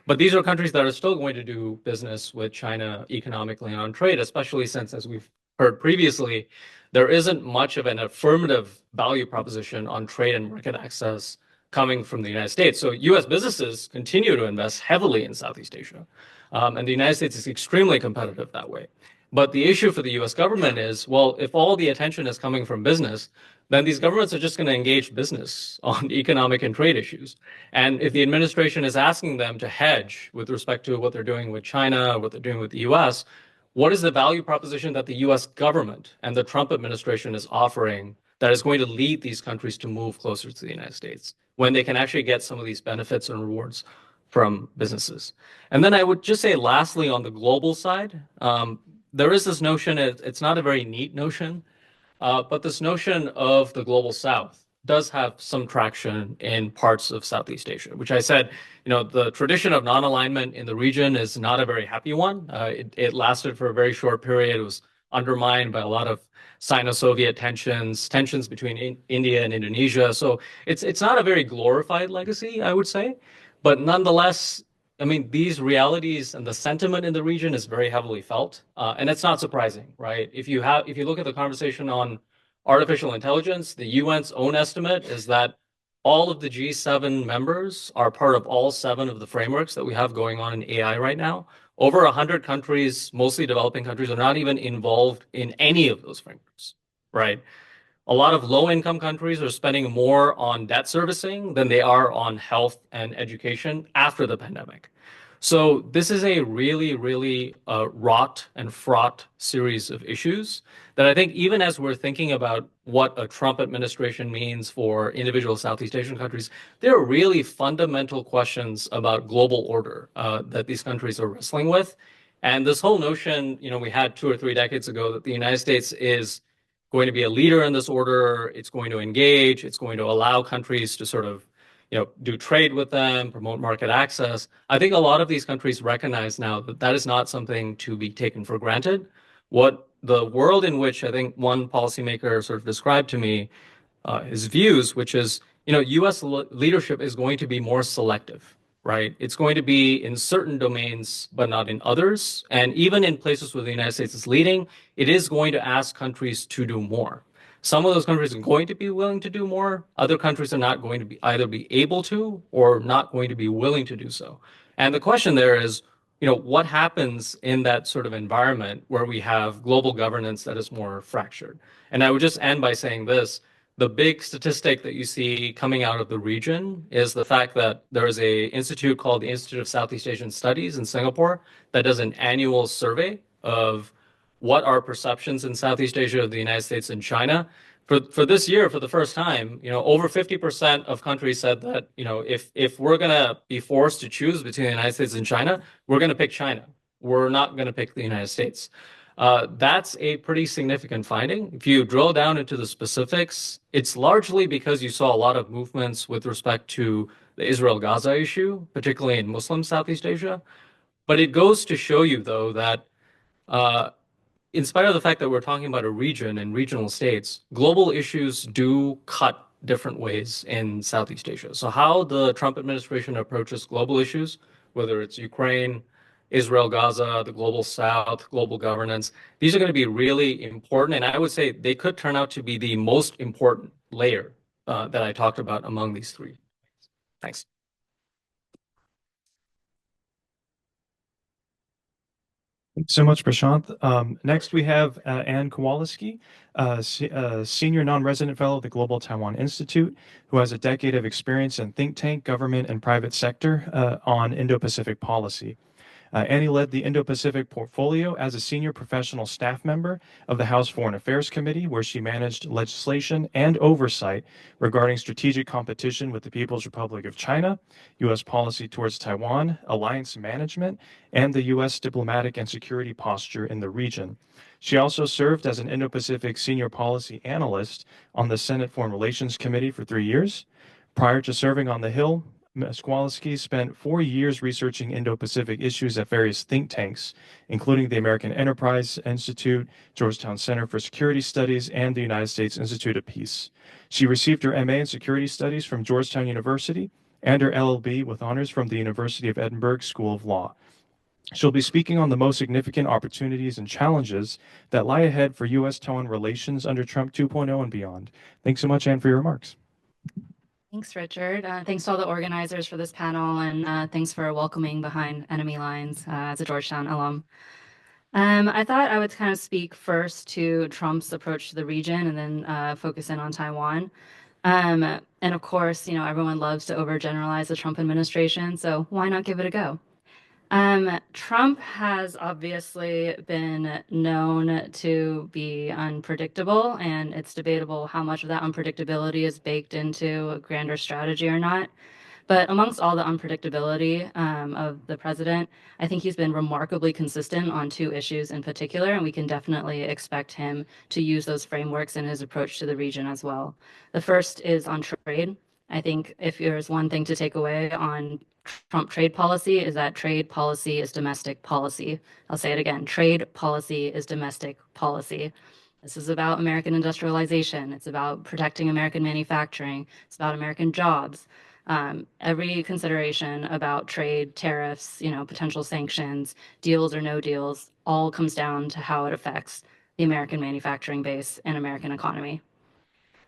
[SPEAKER 15] But these are countries that are still going to do business with China economically and on trade, especially since, as we've heard previously, there isn't much of an affirmative value proposition on trade and market access coming from the United States. So US businesses continue to invest heavily in Southeast Asia. And the United States is extremely competitive that way. But the issue for the US government is, well, if all the attention is coming from business, then these governments are just going to engage business on economic and trade issues. And if the administration is asking them to hedge with respect to what they're doing with China, or what they're doing with the US, what is the value proposition that the US government and the Trump administration is offering that is going to lead these countries to move closer to the United States when they can actually get some of these benefits and rewards from businesses? And then I would just say, lastly, on the global side, there is this notion, it's not a very neat notion, but this notion of the global South does have some traction in parts of Southeast Asia, which I said, the tradition of non-alignment in the region is not a very happy one. It lasted for a very short period. It was undermined by a lot of Sino-Soviet tensions between India and Indonesia. So it's not a very glorified legacy, I would say. But nonetheless, I mean, these realities and the sentiment in the region is very heavily felt. And it's not surprising, right? If you look at the conversation on artificial intelligence, the UN's own estimate is that all of the G7 members are part of all 7 of the frameworks that we have going on in AI right now. Over 100 countries, mostly developing countries, are not even involved in any of those frameworks, right? A lot of low-income countries are spending more on debt servicing than they are on health and education after the pandemic. So this is a really, really wrought and fraught series of issues that I think, even as we're thinking about what a Trump administration means for individual Southeast Asian countries, there are really fundamental questions about global order that these countries are wrestling with. And this whole notion, we had 2 or 3 decades ago that the United States is going to be a leader in this order, it's going to engage, it's going to allow countries to sort of do trade with them, promote market access. I think a lot of these countries recognize now that that is not something to be taken for granted. What the world in which I think one policymaker sort of described to me his views, which is, US leadership is going to be more selective, right? It's going to be in certain domains, but not in others. And even in places where the United States is leading, it is going to ask countries to do more. Some of those countries are going to be willing to do more. Other countries are not going to be either be able to or not going to be willing to do so. And the question there is, what happens in that sort of environment where we have global governance that is more fractured? And I would just end by saying this. The big statistic that you see coming out of the region is the fact that there is an institute called the Institute of Southeast Asian Studies in Singapore that does an annual survey of what are perceptions in Southeast Asia of the United States and China. for this year, for the first time, over 50% of countries said that, if we're gonna be forced to choose between the United States and China, we're gonna pick China. We're not gonna pick the United States. That's a pretty significant finding. If you drill down into the specifics, it's largely because you saw a lot of movements with respect to the Israel-Gaza issue, particularly in Muslim Southeast Asia. But it goes to show you, though, that in spite of the fact that we're talking about a region and regional states, global issues do cut different ways in Southeast Asia. So how the Trump administration approaches global issues, whether it's Ukraine, Israel, Gaza, the global South, global governance, these are going to be really important. And I would say they could turn out to be the most important layer that I talked about among these three. Thanks.
[SPEAKER 14] Thanks so much, Prashant. Next, we have Anne Kowalski, Senior Non-Resident Fellow at the Global Taiwan Institute, who has a decade of experience in think tank, government, and private sector on Indo-Pacific policy. Annie led the Indo-Pacific portfolio as a senior professional staff member of the House Foreign Affairs Committee, where she managed legislation and oversight regarding strategic competition with the People's Republic of China, U.S. policy towards Taiwan, alliance management, and the U.S. diplomatic and security posture in the region. She also served as an Indo-Pacific senior policy analyst on the Senate Foreign Relations Committee for 3 years. Prior to serving on the Hill, Ms. Kowalski spent 4 years researching Indo-Pacific issues at various think tanks, including the American Enterprise Institute, Georgetown Center for Security Studies, and the United States Institute of Peace. She received her MA in Security Studies from Georgetown University and her LLB with honors from the University of Edinburgh School of Law. She'll be speaking on the most significant opportunities and challenges that lie ahead for U.S.-Taiwan relations under Trump 2.0 and beyond. Thanks so much, Anne, for your remarks.
[SPEAKER 16] Thanks, Richard. Thanks to all the organizers for this panel, and thanks for welcoming behind enemy lines as a Georgetown alum. I thought I would kind of speak first to Trump's approach to the region and then focus in on Taiwan. And of course, everyone loves to overgeneralize the Trump administration, so why not give it a go? Trump has obviously been known to be unpredictable, and it's debatable how much of that unpredictability is baked into a grander strategy or not. But amongst all the unpredictability of the president, I think he's been remarkably consistent on two issues in particular, and we can definitely expect him to use those frameworks in his approach to the region as well. The first is on trade. I think if there's one thing to take away on Trump trade policy is that trade policy is domestic policy. I'll say it again, trade policy is domestic policy. This is about American industrialization. It's about protecting American manufacturing. It's about American jobs. Every consideration about trade, tariffs, potential sanctions, deals or no deals, all comes down to how it affects the American manufacturing base and American economy.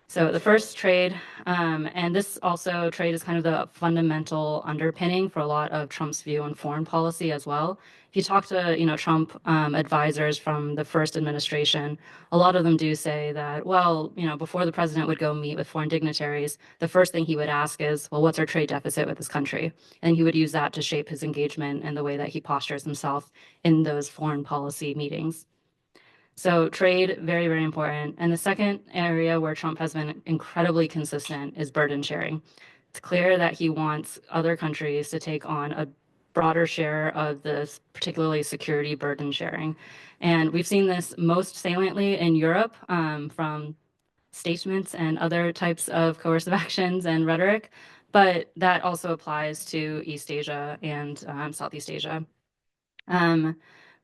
[SPEAKER 16] So the first trade, and this also trade is kind of the fundamental underpinning for a lot of Trump's view on foreign policy as well. If you talk to, Trump advisors from the first administration, a lot of them do say that, well, before the president would go meet with foreign dignitaries, the first thing he would ask is, well, what's our trade deficit with this country? And he would use that to shape his engagement and the way that he postures himself in those foreign policy meetings. So trade, very, very important. And the second area where Trump has been incredibly consistent is burden sharing. It's clear that he wants other countries to take on a broader share of this, particularly security burden sharing. And we've seen this most saliently in Europe from statements and other types of coercive actions and rhetoric, but that also applies to East Asia and Southeast Asia.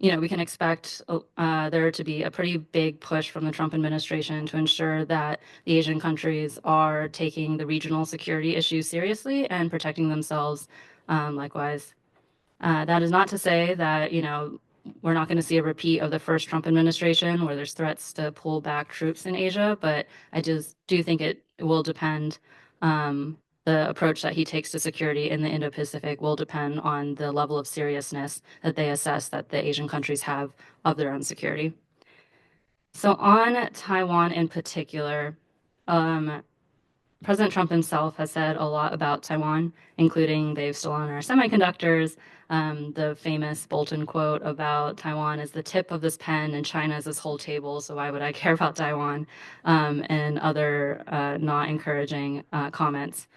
[SPEAKER 16] We can expect there to be a pretty big push from the Trump administration to ensure that the Asian countries are taking the regional security issues seriously and protecting themselves likewise. That is not to say that, we're not going to see a repeat of the first Trump administration where there's threats to pull back troops in Asia, but I just do think it will depend. The approach that he takes to security in the Indo-Pacific will depend on the level of seriousness that they assess that the Asian countries have of their own security. So on Taiwan in particular, President Trump himself has said a lot about Taiwan, including they've stolen our semiconductors. The famous Bolton quote about Taiwan is the tip of this pen and China is this whole table, so why would I care about Taiwan? And other not encouraging comments.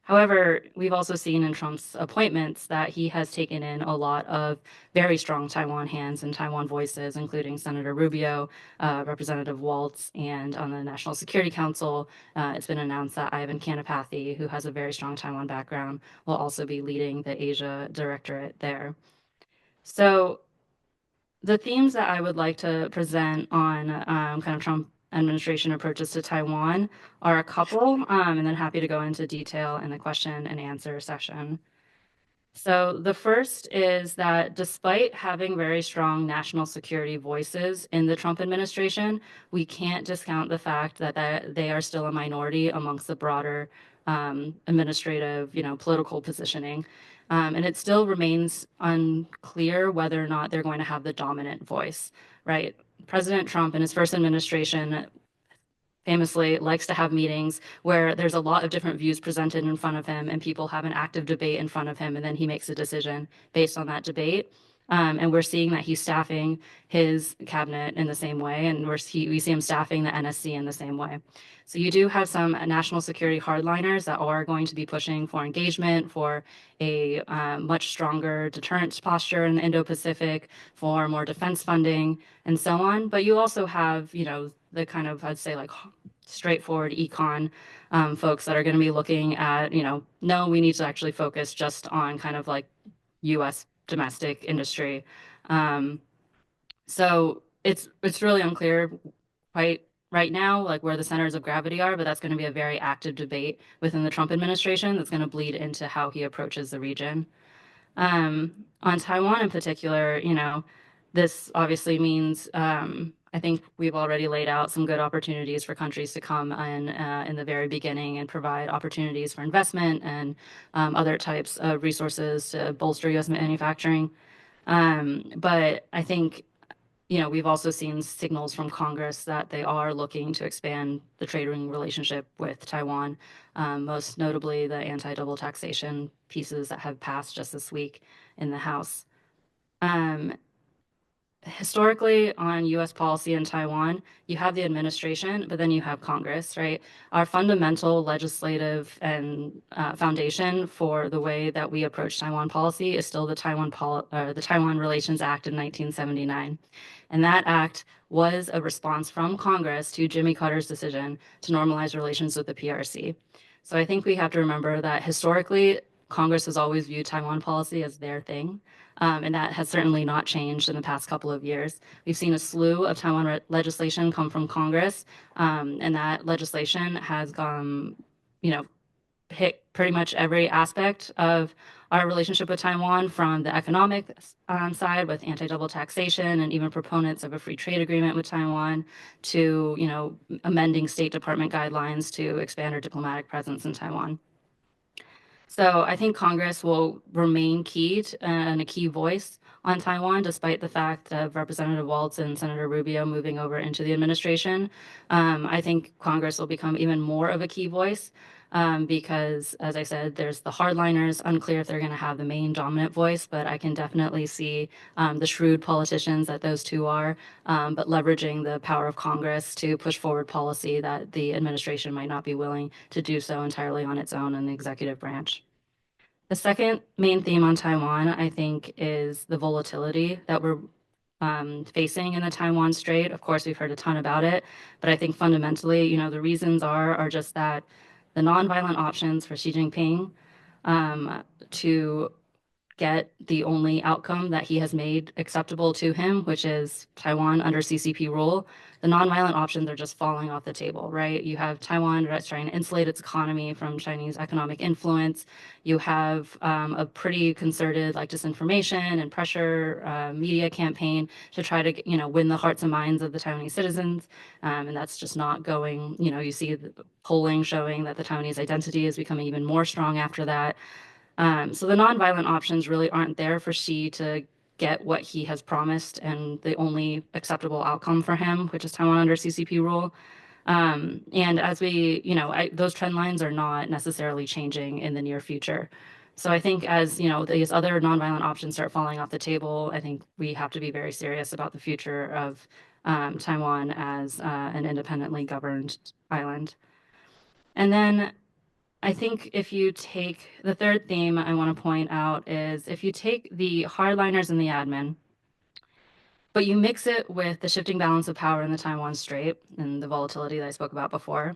[SPEAKER 16] However, we've also seen in Trump's appointments that he has taken in a lot of very strong Taiwan hands and Taiwan voices, including Senator Rubio, Representative Waltz, and on the National Security Council, it's been announced that Ivan Kanapathy, who has a very strong Taiwan background, will also be leading the Asia Directorate there. So the themes that I would like to present on kind of Trump administration approaches to Taiwan are a couple, and then happy to go into detail in the question and answer session. So the first is that despite having very strong national security voices in the Trump administration, we can't discount the fact that they are still a minority amongst the broader administrative, political positioning. And it still remains unclear whether or not they're going to have the dominant voice, right? President Trump in his first administration famously likes to have meetings where there's a lot of different views presented in front of him and people have an active debate in front of him and then he makes a decision based on that debate. And we're seeing that he's staffing his cabinet in the same way, and we see him staffing the NSC in the same way. So you do have some national security hardliners that are going to be pushing for engagement, for a much stronger deterrence posture in the Indo-Pacific, for more defense funding, and so on. But you also have, the kind of, I'd say, like straightforward econ folks that are going to be looking at, no, we need to actually focus just on kind of like U.S. domestic industry. So it's really unclear quite right now, like where the centers of gravity are, but that's going to be a very active debate within the Trump administration that's going to bleed into how he approaches the region. On Taiwan in particular, this obviously means I think we've already laid out some good opportunities for countries to come in the very beginning and provide opportunities for investment and other types of resources to bolster U.S. manufacturing. But I think, we've also seen signals from Congress that they are looking to expand the trading relationship with Taiwan, most notably the anti-double taxation pieces that have passed just this week in the House. Historically, on U.S. policy in Taiwan, you have the administration, but then you have Congress, right? Our fundamental legislative and foundation for the way that we approach Taiwan policy is still the Taiwan Relations Act in 1979. And that act was a response from Congress to Jimmy Carter's decision to normalize relations with the PRC. So I think we have to remember that historically, Congress has always viewed Taiwan policy as their thing. And that has certainly not changed in the past couple of years. We've seen a slew of Taiwan legislation come from Congress, and that legislation has gone, hit pretty much every aspect of our relationship with Taiwan, from the economic side with anti-double taxation and even proponents of a free trade agreement with Taiwan, to, amending State Department guidelines to expand our diplomatic presence in Taiwan. So I think Congress will remain key and a key voice on Taiwan, despite the fact of Representative Waltz and Senator Rubio moving over into the administration. I think Congress will become even more of a key voice because, as I said, there's the hardliners, unclear if they're going to have the main dominant voice, but I can definitely see the shrewd politicians that those two are, but leveraging the power of Congress to push forward policy that the administration might not be willing to do so entirely on its own in the executive branch. The second main theme on Taiwan, I think, is the volatility that we're facing in the Taiwan Strait. Of course, we've heard a ton about it, but I think fundamentally, the reasons are just that the nonviolent options for Xi Jinping to get the only outcome that he has made acceptable to him, which is Taiwan under CCP rule, the nonviolent options are just falling off the table, right? You have Taiwan that's trying to insulate its economy from Chinese economic influence. You have a pretty concerted disinformation and pressure media campaign to try to, win the hearts and minds of the Taiwanese citizens. And that's just not going, you see the polling showing that the Taiwanese identity is becoming even more strong after that. So the nonviolent options really aren't there for Xi to get what he has promised and the only acceptable outcome for him, which is Taiwan under CCP rule. And as we, those trend lines are not necessarily changing in the near future. So I think as, these other nonviolent options start falling off the table, I think we have to be very serious about the future of Taiwan as an independently governed island. And then I think if you take the third theme I want to point out is if you take the hardliners and the admin, but you mix it with the shifting balance of power in the Taiwan Strait and the volatility that I spoke about before,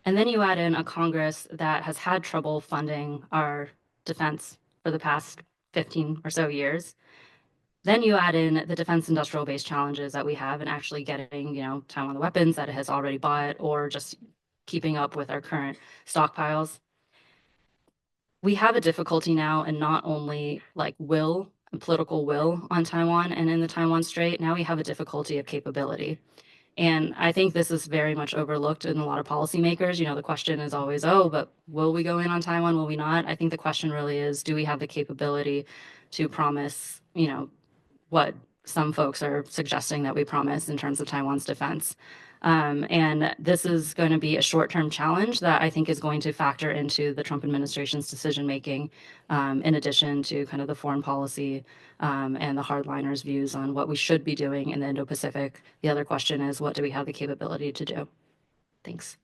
[SPEAKER 16] and then you add in a Congress that has had trouble funding our defense for the past 15 or so years. Then you add in the defense industrial base challenges that we have and actually getting, Taiwan the weapons that it has already bought or just keeping up with our current stockpiles. We have a difficulty now in not only like political will on Taiwan and in the Taiwan Strait, now we have a difficulty of capability. And I think this is very much overlooked in a lot of policymakers. The question is always, oh, but will we go in on Taiwan? Will we not? I think the question really is, do we have the capability to promise, what some folks are suggesting that we promise in terms of Taiwan's defense? And this is going to be a short-term challenge that I think is going to factor into the Trump administration's decision-making, in addition to kind of the foreign policy and the hardliners' views on what we should be doing in the Indo-Pacific. The other question is, what do we have the capability to do? Thanks.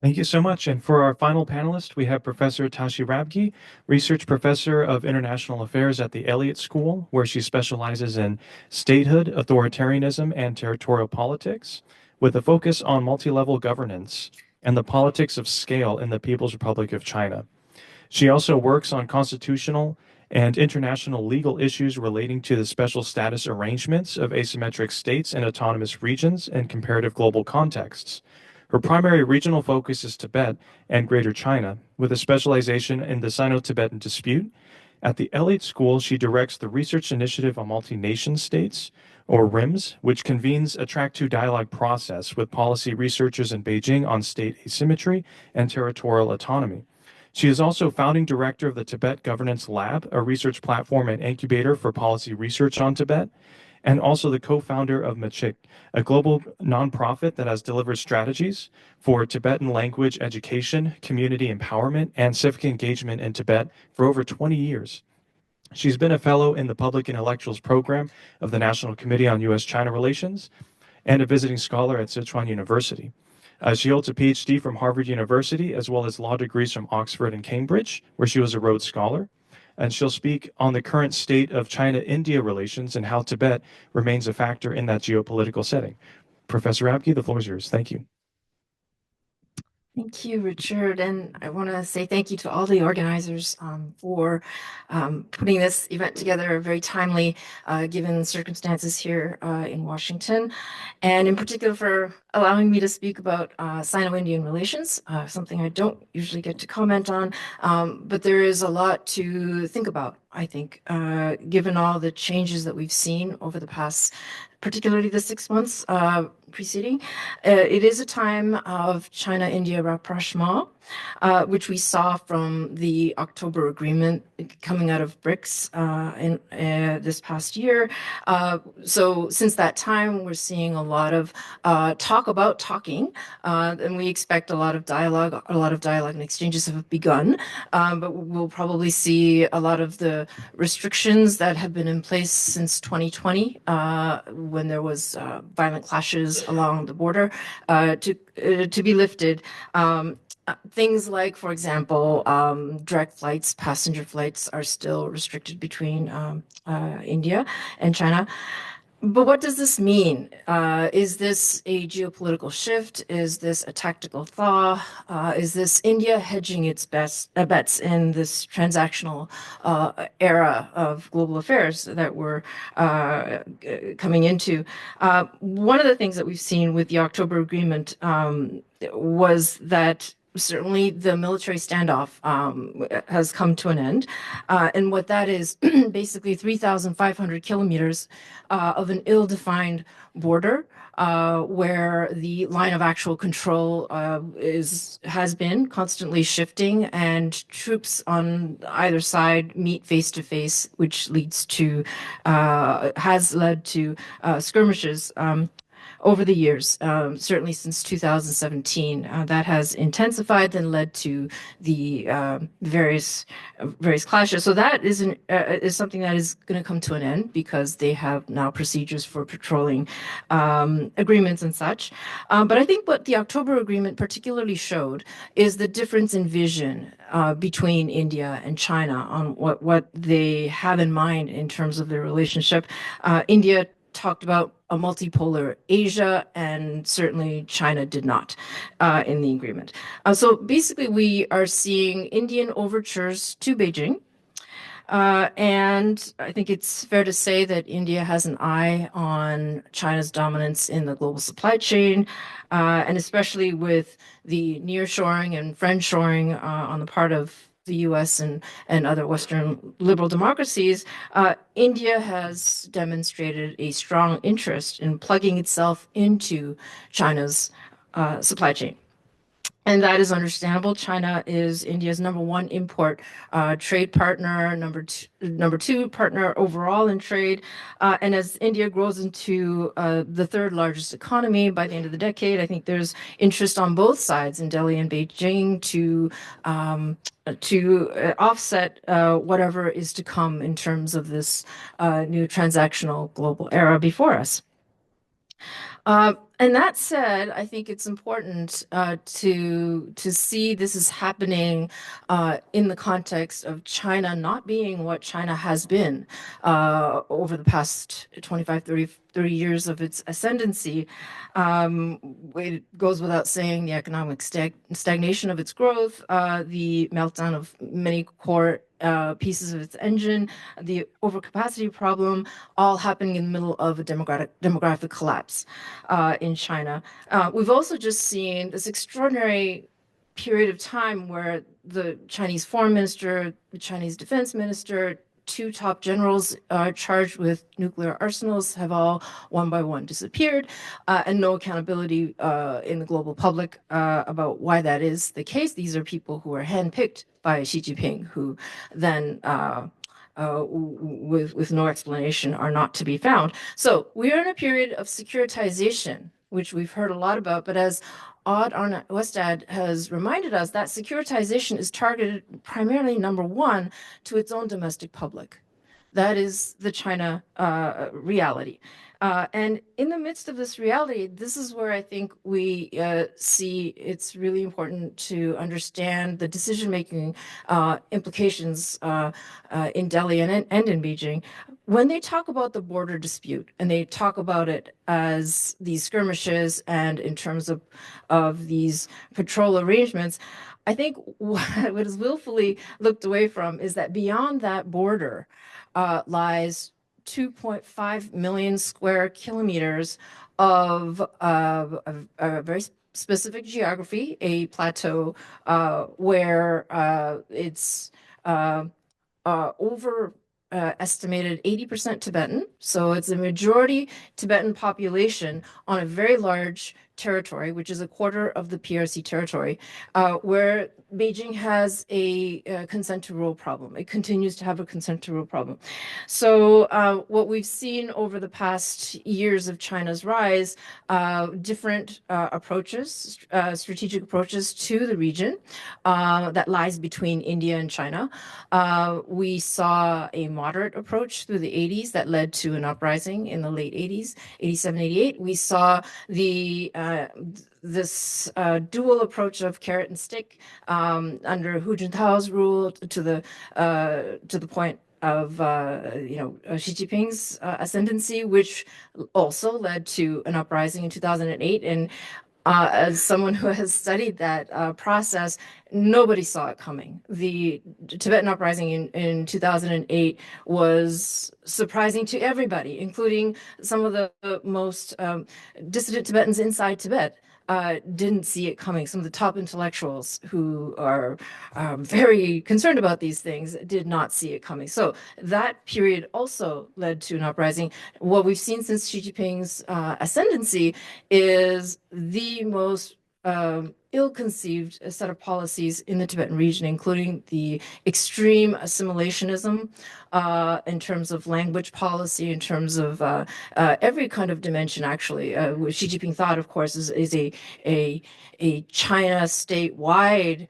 [SPEAKER 14] Thank you so much. And for our final panelist, we have Professor Tashi Rabgi, Research Professor of International Affairs at the Elliott School, where she specializes in statehood, authoritarianism, and territorial politics, with a focus on multi-level governance and the politics of scale in the People's Republic of China. She also works on constitutional and international legal issues relating to the special status arrangements of asymmetric states and autonomous regions in comparative global contexts. Her primary regional focus is Tibet and Greater China, with a specialization in the Sino-Tibetan dispute. At the Elliott School, she directs the Research Initiative on Multi-Nation States, or RIMS, which convenes a Track 2 dialogue process with policy researchers in Beijing on state asymmetry and territorial autonomy. She is also founding director of the Tibet Governance Lab, a research platform and incubator for policy research on Tibet, and also the co-founder of Machik, a global nonprofit that has delivered strategies for Tibetan language education, community empowerment, and civic engagement in Tibet for over 20 years. She's been a fellow in the Public Intellectuals Program of the National Committee on U.S.-China Relations and a visiting scholar at Sichuan University. She holds a PhD from Harvard University, as well as law degrees from Oxford and Cambridge, where she was a Rhodes Scholar. And she'll speak on the current state of China-India relations and how Tibet remains a factor in that geopolitical setting. Professor Rabgi, the floor is yours. Thank you.
[SPEAKER 17] Thank you, Richard. And I want to say thank you to all the organizers for putting this event together very timely, given the circumstances here in Washington, and in particular for allowing me to speak about Sino-Indian relations, something I don't usually get to comment on, but there is a lot to think about, I think, given all the changes that we've seen over the past, particularly the 6 months preceding. It is a time of China-India rapprochement, which we saw from the October agreement coming out of BRICS in this past year. So since that time, we're seeing a lot of talk about talking, and we expect a lot of dialogue and exchanges have begun, but we'll probably see a lot of the restrictions that have been in place since 2020, when there was violent clashes along the border, to be lifted. Things like, for example, direct flights, passenger flights are still restricted between India and China. But what does this mean? Is this a geopolitical shift? Is this a tactical thaw? Is this India hedging its bets in this transactional era of global affairs that we're coming into? One of the things that we've seen with the October agreement was that certainly the military standoff has come to an end. And what that is basically 3,500 kilometers of an ill-defined border where the line of actual control has been constantly shifting, and troops on either side meet face to face, which has led to skirmishes over the years, certainly since 2017. That has intensified and led to the various clashes. So that is something that is going to come to an end, because they have now procedures for patrolling agreements and such. But I think what the October agreement particularly showed is the difference in vision between India and China on what they have in mind in terms of their relationship. India talked about a multipolar Asia, and certainly China did not in the agreement. So basically, we are seeing Indian overtures to Beijing. And I think it's fair to say that India has an eye on China's dominance in the global supply chain, and especially with the nearshoring and friendshoring on the part of the US and other Western liberal democracies. India has demonstrated a strong interest in plugging itself into China's supply chain. And that is understandable. China is India's number one import trade partner, number two partner overall in trade. And as India grows into the third largest economy by the end of the decade, I think there's interest on both sides in Delhi and Beijing to offset whatever is to come in terms of this new transactional global era before us. And that said, I think it's important to see this is happening in the context of China not being what China has been over the past 25, 30 years of its ascendancy. It goes without saying the economic stagnation of its growth, the meltdown of many core pieces of its engine, the overcapacity problem, all happening in the middle of a demographic collapse in China. We've also just seen this extraordinary period of time where the Chinese foreign minister, the Chinese defense minister, two top generals charged with nuclear arsenals have all one by one disappeared, and no accountability in the global public about why that is the case. These are people who are handpicked by Xi Jinping, who then with no explanation are not to be found. So we are in a period of securitization, which we've heard a lot about, but as Odd Arne Westad has reminded us, that securitization is targeted primarily, number one, to its own domestic public. That is the China reality. And in the midst of this reality, this is where I think we see it's really important to understand the decision-making implications in Delhi and in Beijing. When they talk about the border dispute, and they talk about it as these skirmishes and in terms of these patrol arrangements, I think what is willfully looked away from is that beyond that border lies 2.5 million square kilometers of a very specific geography, a plateau where it's estimated 80% Tibetan. So it's a majority Tibetan population on a very large territory, which is a quarter of the PRC territory, where Beijing has a consent to rule problem. It continues to have a consent to rule problem. So what we've seen over the past years of China's rise, different approaches, strategic approaches to the region that lies between India and China. We saw a moderate approach through the 80s that led to an uprising in the late 80s, 87, 88. We saw this dual approach of carrot and stick under Hu Jintao's rule to the point of Xi Jinping's ascendancy, which also led to an uprising in 2008. And as someone who has studied that process, nobody saw it coming. The Tibetan uprising in 2008 was surprising to everybody, including some of the most dissident Tibetans inside Tibet. didn't see it coming. Some of the top intellectuals who are very concerned about these things did not see it coming. So that period also led to an uprising. What we've seen since Xi Jinping's ascendancy is the most ill-conceived set of policies in the Tibetan region, including the extreme assimilationism in terms of language policy, in terms of every kind of dimension, actually. What Xi Jinping thought, of course, is a China statewide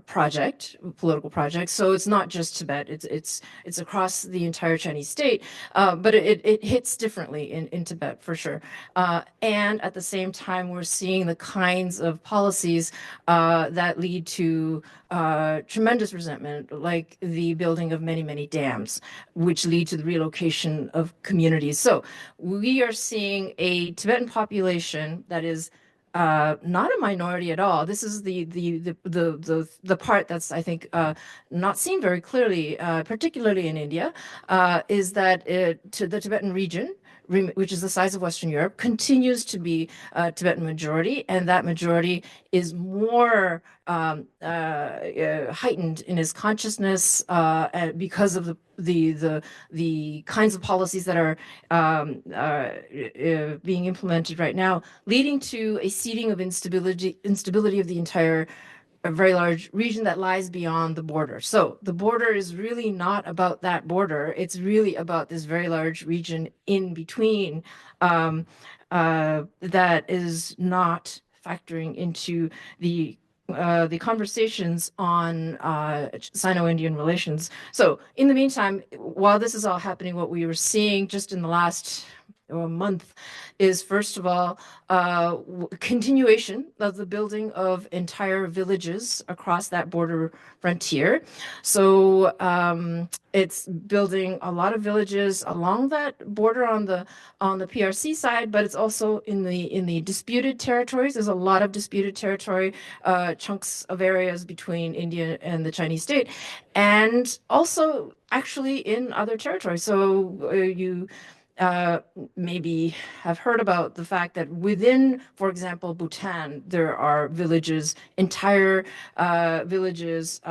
[SPEAKER 17] project, political project. So it's not just Tibet; it's across the entire Chinese state, but it hits differently in Tibet for sure. And at the same time, we're seeing the kinds of policies that lead to tremendous resentment, like the building of many dams, which lead to the relocation of communities. So we are seeing a Tibetan population that is not a minority at all. This is the part that's, I think, not seen very clearly, particularly in India, is that to the Tibetan region, which is the size of Western Europe, continues to be a Tibetan majority, and that majority is more heightened in his consciousness because of the kinds of policies that are being implemented right now, leading to a seeding of instability of the entire a very large region that lies beyond the border. So the border is really not about that border. It's really about this very large region in between that is not factoring into the conversations on Sino-Indian relations. So in the meantime, while this is all happening, what we were seeing just in the last month is, first of all, continuation of the building of entire villages across that border frontier. So it's building a lot of villages along that border on the PRC side, but it's also in the disputed territories. There's a lot of disputed territory, chunks of areas between India and the Chinese state, and also actually in other territories. So you maybe have heard about the fact that within, for example, Bhutan, there are villages, entire villages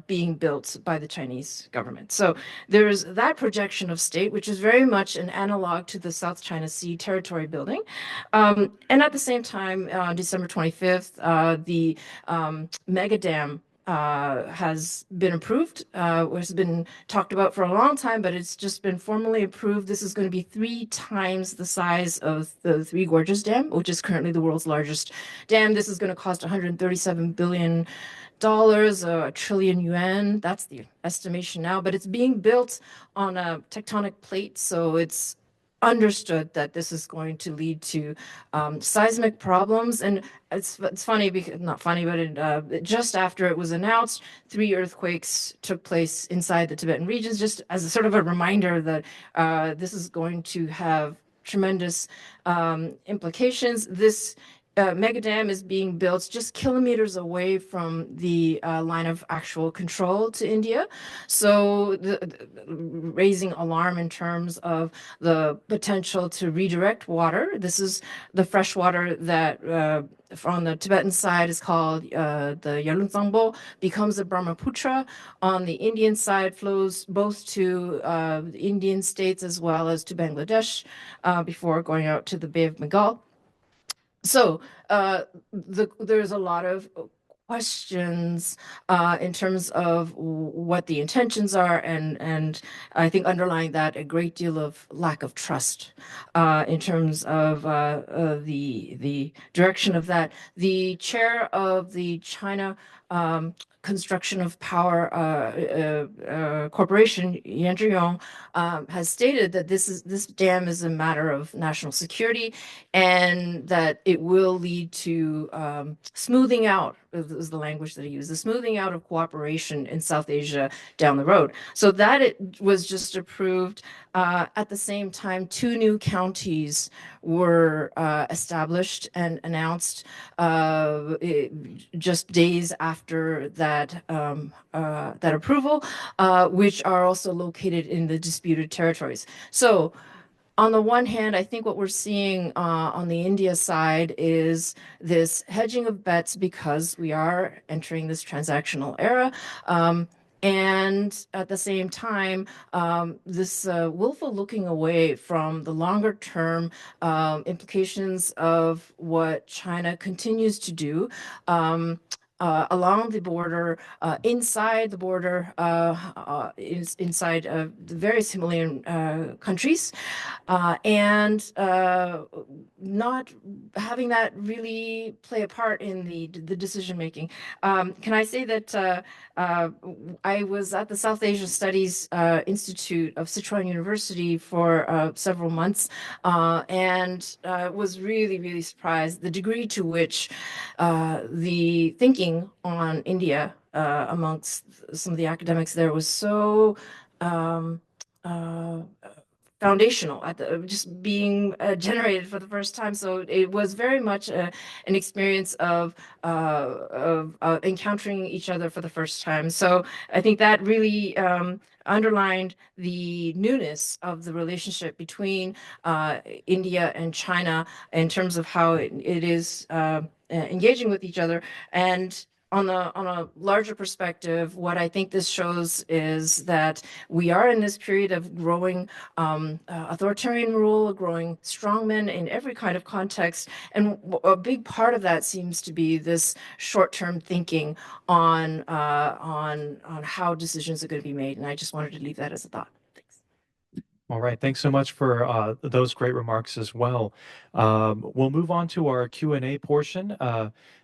[SPEAKER 17] being built by the Chinese government. So there's that projection of state, which is very much an analog to the South China Sea territory building. And at the same time, on December 25th, the mega dam has been approved, has been talked about for a long time, but it's just been formally approved. This is going to be 3 times the size of the Three Gorges Dam, which is currently the world's largest dam. This is going to cost $137 billion, a trillion yuan. That's the estimation now, but it's being built on a tectonic plate, so it's understood that this is going to lead to seismic problems. And it's funny, because not funny, but just after it was announced, 3 earthquakes took place inside the Tibetan regions, just as a sort of a reminder that this is going to have tremendous implications. This mega dam is being built just kilometers away from the line of actual control to India. So raising alarm in terms of the potential to redirect water. This is the fresh water that on the Tibetan side is called the Yarlunsangbo, becomes the Brahmaputra. On the Indian side, flows both to the Indian states as well as to Bangladesh before going out to the Bay of Bengal. So there's a lot of questions in terms of what the intentions are, and I think underlying that a great deal of lack of trust in terms of the direction of that. The chair of the China Construction of Power Corporation, Yan Zhiyong, has stated that this dam is a matter of national security, and that it will lead to smoothing out, is the language that he used, the smoothing out of cooperation in South Asia down the road. So that it was just approved. At the same time, 2 new counties were established and announced just days after that approval, which are also located in the disputed territories. So on the one hand, I think what we're seeing on the India side is this hedging of bets because we are entering this transactional era. And at the same time, this willful looking away from the longer term implications of what China continues to do along the border, inside the border, inside the various Himalayan countries, and not having that really play a part in the decision making. Can I say that I was at the South Asia Studies Institute of Sichuan University for several months, and was really, really surprised the degree to which the thinking on India amongst some of the academics there was so foundational at just being generated for the first time. So it was very much an experience of encountering each other for the first time. So I think that really underlined the newness of the relationship between India and China in terms of how it is engaging with each other. And on a larger perspective, what I think this shows is that we are in this period of growing authoritarian rule, growing strongmen in every kind of context, and a big part of that seems to be this short-term thinking on how decisions are going to be made. And I just wanted to leave that as a thought.
[SPEAKER 14] All right, thanks so much for those great remarks as well. We'll move on to our Q&A portion.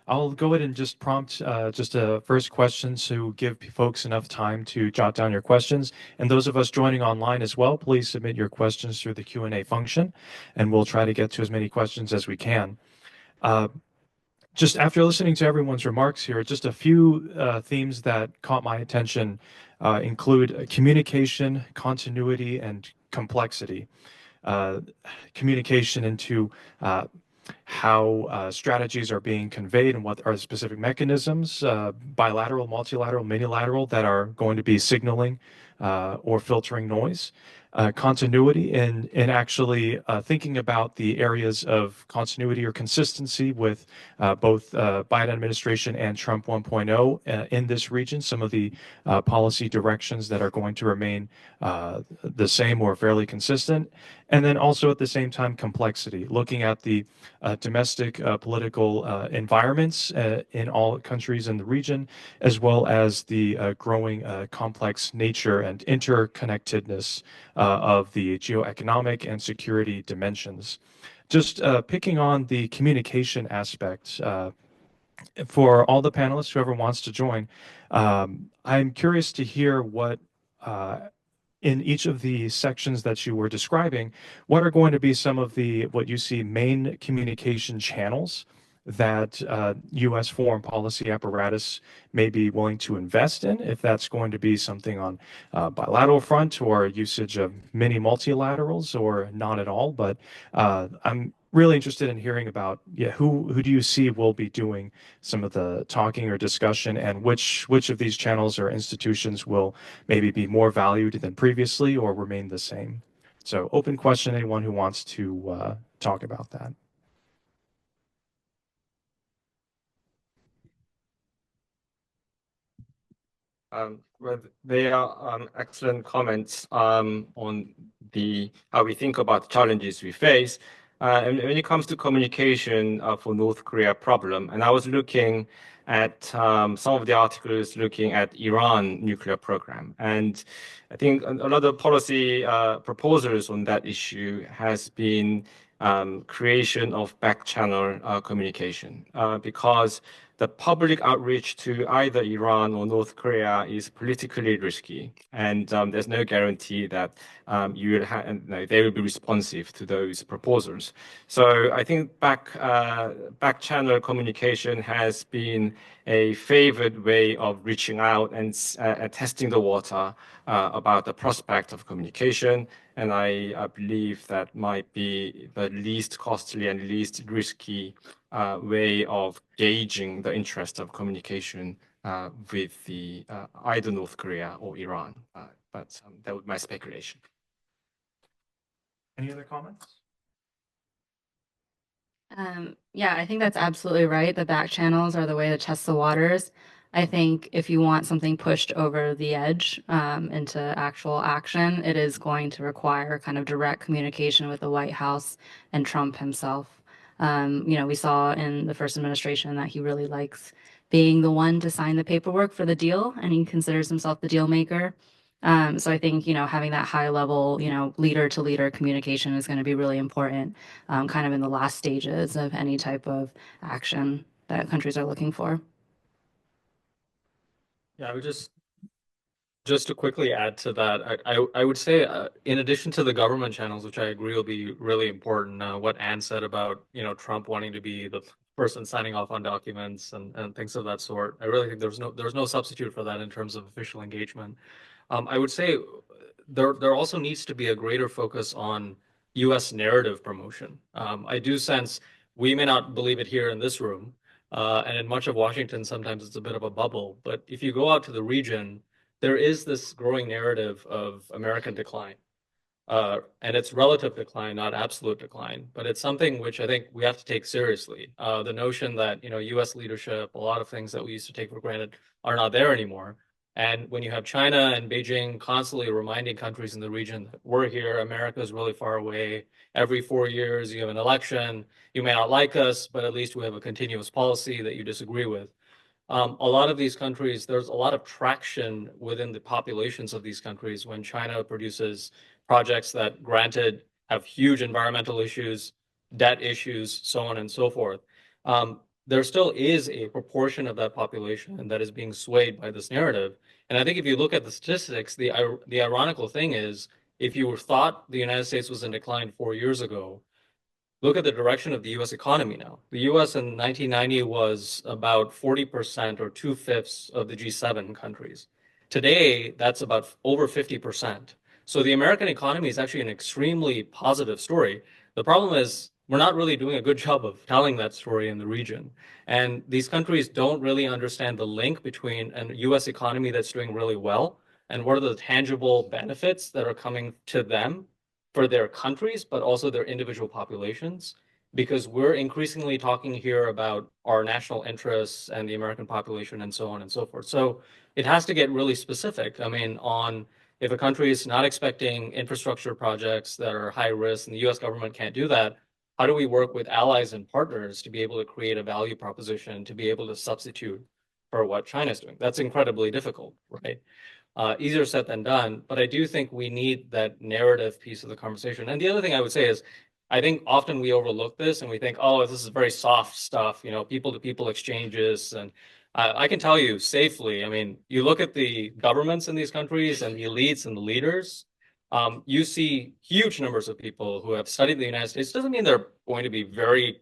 [SPEAKER 14] I'll go ahead and just prompt just a first question to give folks enough time to jot down your questions. And those of us joining online as well, please submit your questions through the Q&A function, and we'll try to get to as many questions as we can. Just after listening to everyone's remarks here, just a few themes that caught my attention include communication, continuity, and complexity. Communication into how strategies are being conveyed and what are the specific mechanisms, bilateral, multilateral, minilateral, that are going to be signaling or filtering noise. Continuity in actually thinking about the areas of continuity or consistency with both Biden administration and Trump 1.0 in this region, some of the policy directions that are going to remain the same or fairly consistent. And then also at the same time, complexity, looking at the domestic political environments in all countries in the region, as well as the growing complex nature and interconnectedness of the geoeconomic and security dimensions. Just picking on the communication aspect, for all the panelists, whoever wants to join, I'm curious to hear what in each of the sections that you were describing, what are going to be some of the, what you see, main communication channels that U.S. foreign policy apparatus may be willing to invest in, if that's going to be something on bilateral front or usage of mini multilaterals or not at all. But I'm really interested in hearing about, who do you see will be doing some of the talking or discussion, and which of these channels or institutions will maybe be more valued than previously or remain the same. So open question, anyone who wants to talk about that.
[SPEAKER 18] Well, they are excellent comments on how we think about the challenges we face. And when it comes to communication for North Korea problem, and I was looking at some of the articles looking at Iran nuclear program, and I think a lot of policy proposals on that issue has been creation of back channel communication because the public outreach to either Iran or North Korea is politically risky, and there's no guarantee that you will they will be responsive to those proposals. So I think back channel communication has been a favored way of reaching out and testing the water about the prospect of communication. And I believe that might be the least costly and least risky way of gauging the interest of communication with the either North Korea or Iran. But that would be my speculation.
[SPEAKER 14] Any other comments?
[SPEAKER 16] Yeah, I think that's absolutely right. The back channels are the way to test the waters. I think if you want something pushed over the edge into actual action, it is going to require kind of direct communication with the White House and Trump himself. We saw in the first administration that he really likes being the one to sign the paperwork for the deal, and he considers himself the deal maker. So I think, having that high level, leader to leader communication is going to be really important, kind of in the last stages of any type of action that countries are looking for.
[SPEAKER 15] Yeah, I would just to quickly add to that, I would say, in addition to the government channels, which I agree will be really important, what Anne said about, Trump wanting to be the person signing off on documents and things of that sort. I really think there's no substitute for that in terms of official engagement. I would say there also needs to be a greater focus on U.S. narrative promotion. I do sense we may not believe it here in this room, and in much of Washington, sometimes it's a bit of a bubble. But if you go out to the region, there is this growing narrative of American decline. And it's relative decline, not absolute decline, but it's something which I think we have to take seriously. The notion that, U.S. leadership, a lot of things that we used to take for granted are not there anymore. And when you have China and Beijing constantly reminding countries in the region that we're here, America is really far away. Every 4 years, you have an election. You may not like us, but at least we have a continuous policy that you disagree with. A lot of these countries, there's a lot of traction within the populations of these countries when China produces projects that, granted, have huge environmental issues, debt issues, so on and so forth. There still is a proportion of that population that is being swayed by this narrative. And I think if you look at the statistics, the ironical thing is, if you thought the United States was in decline 4 years ago, look at the direction of the U.S. economy now. The U.S. in 1990 was about 40% or 2/5 of the G7 countries. Today, that's about over 50%. So the American economy is actually an extremely positive story. The problem is we're not really doing a good job of telling that story in the region. And these countries don't really understand the link between a U.S. economy that's doing really well and what are the tangible benefits that are coming to them for their countries, but also their individual populations, because we're increasingly talking here about our national interests and the American population and so on and so forth. So it has to get really specific. I mean, if a country is not expecting infrastructure projects that are high risk and the US government can't do that, how do we work with allies and partners to be able to create a value proposition, to be able to substitute for what China's doing? That's incredibly difficult, right? Easier said than done, but I do think we need that narrative piece of the conversation. And the other thing I would say is, I think often we overlook this and we think, oh, this is very soft stuff, people-to-people exchanges. And I can tell you safely, I mean, you look at the governments in these countries and the elites and the leaders, you see huge numbers of people who have studied the United States. Doesn't mean they're going to be very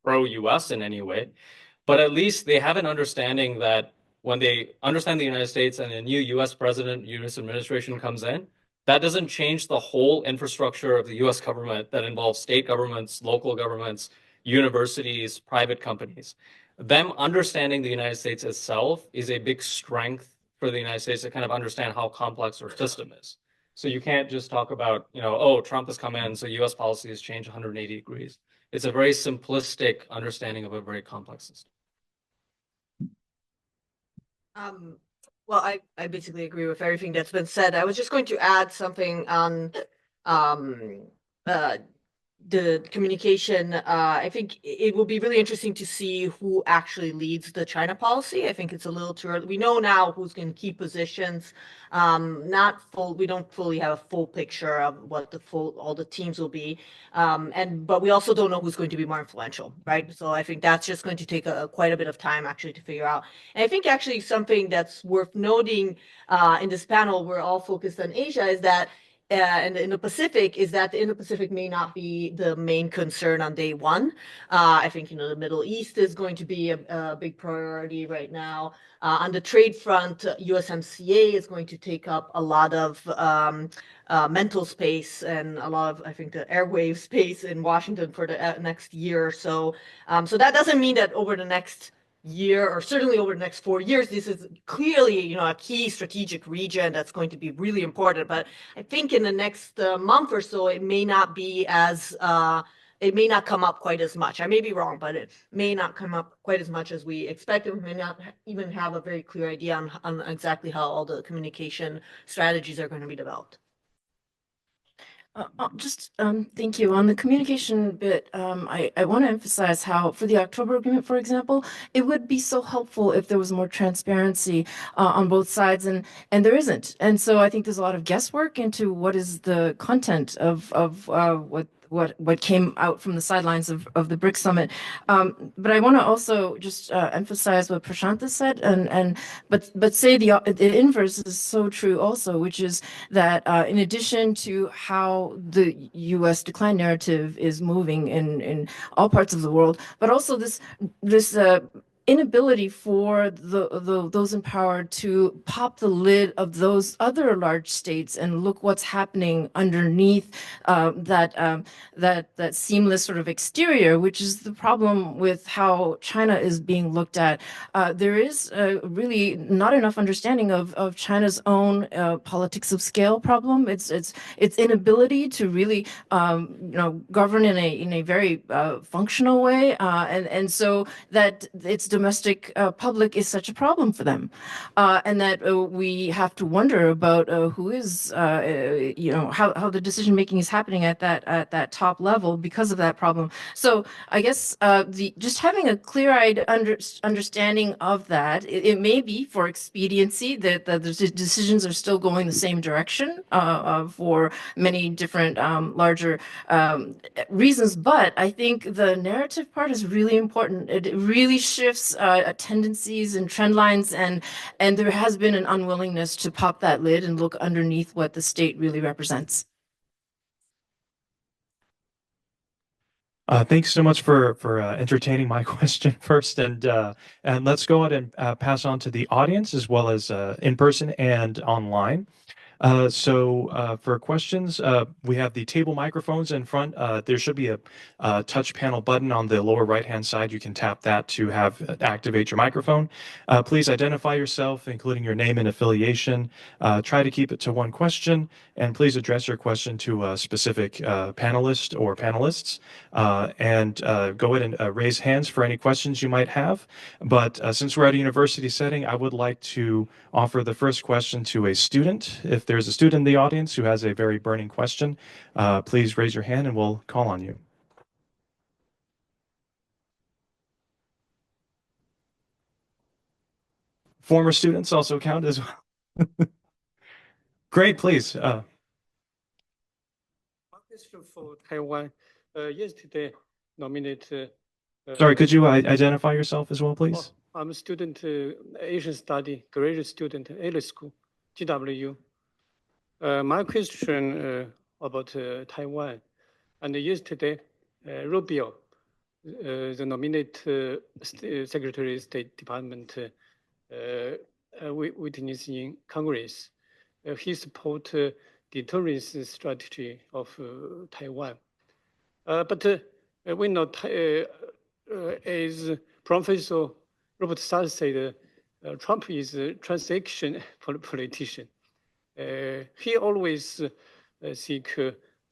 [SPEAKER 15] pro-US in any way, but at least they have an understanding that when they understand the United States and a new US president, US administration comes in, that doesn't change the whole infrastructure of the US government that involves state governments, local governments, universities, private companies. Them understanding the United States itself is a big strength for the United States to kind of understand how complex our system is. So you can't just talk about, oh, Trump has come in, so US policy has changed 180 degrees. It's a very simplistic understanding of a very complex system.
[SPEAKER 13] Well, I basically agree with everything that's been said. I was just going to add something on the communication. I think it will be really interesting to see who actually leads the China policy. I think it's a little too early. We know now who's going to key positions. We don't fully have a full picture of what all the teams will be. But we also don't know who's going to be more influential, right? So I think that's just going to take quite a bit of time actually to figure out. And I think actually something that's worth noting in this panel, we're all focused on Asia, is that and the Indo-Pacific is that the Indo-Pacific may not be the main concern on day one. I think, the Middle East is going to be a big priority right now. On the trade front, USMCA is going to take up a lot of mental space and a lot of, I think, the airwave space in Washington for the next year or so. So that doesn't mean that over the next year, or certainly over the next 4 years, this is clearly, a key strategic region that's going to be really important. But I think in the next month or so, it may not be as it may not come up quite as much. I may be wrong, but it may not come up quite as much as we expected. We may not even have a very clear idea on exactly how all the communication strategies are going to be developed.
[SPEAKER 17] Thank you. On the communication bit, I want to emphasize how for the October agreement, for example, it would be so helpful if there was more transparency on both sides, and there isn't. And so I think there's a lot of guesswork into what is the content of what came out from the sidelines of the BRICS summit. But I want to also just emphasize what Prashanta said, but say the inverse is so true also, which is that in addition to how the U.S. decline narrative is moving in all parts of the world, but also this inability for those in power to pop the lid of those other large states and look what's happening underneath that seamless sort of exterior, which is the problem with how China is being looked at. There is really not enough understanding of China's own politics of scale problem. Its inability to really govern in a very functional way, and so that its domestic public is such a problem for them, and that we have to wonder about who is, how the decision making is happening at that top level because of that problem. So I guess just having a clear-eyed understanding of that, it may be for expediency that the decisions are still going the same direction for many different larger reasons, but I think the narrative part is really important. It really shifts tendencies and trend lines, and there has been an unwillingness to pop that lid and look underneath what the state really represents.
[SPEAKER 14] Thanks so much for entertaining my question first, and let's go ahead and pass on to the audience as well as in person and online. So for questions, we have the table microphones in front. There should be a touch panel button on the lower right-hand side. You can tap that to activate your microphone. Please identify yourself, including your name and affiliation. Try to keep it to one question, and please address your question to a specific panelist or panelists. And go ahead and raise hands for any questions you might have. But since we're at a university setting, I would like to offer the first question to a student. If there's a student in the audience who has a very burning question, please raise your hand and we'll call on you. Former students also count as well. Great, please.
[SPEAKER 19] One question for Taiwan. Yesterday, nominated.
[SPEAKER 14] Sorry, could you identify yourself as well, please?
[SPEAKER 19] I'm a student, Asian study, graduate student, A school, GWU. My question about Taiwan. And yesterday, Rubio, the nominated Secretary of State Department, witness in Congress, he support deterrence strategy of Taiwan. But we know, as Professor Robert Starr said, Trump is a transaction politician. He always think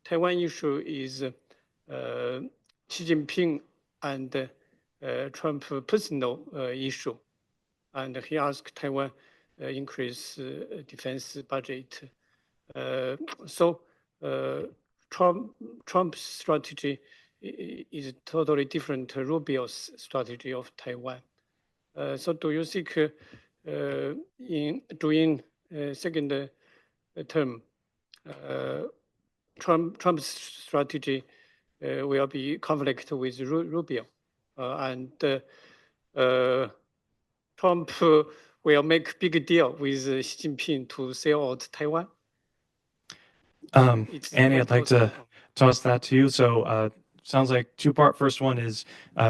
[SPEAKER 19] Taiwan issue is Xi Jinping and Trump personal issue, and he asked Taiwan increase defense budget. So Trump's strategy is totally different to Rubio's strategy of Taiwan. So do you think during second term, Trump's strategy will be conflict with Rubio, and Trump will make big deal with Xi Jinping to sell out Taiwan?
[SPEAKER 14] Annie, I'd like to toss that to you. So sounds like two-part. First one is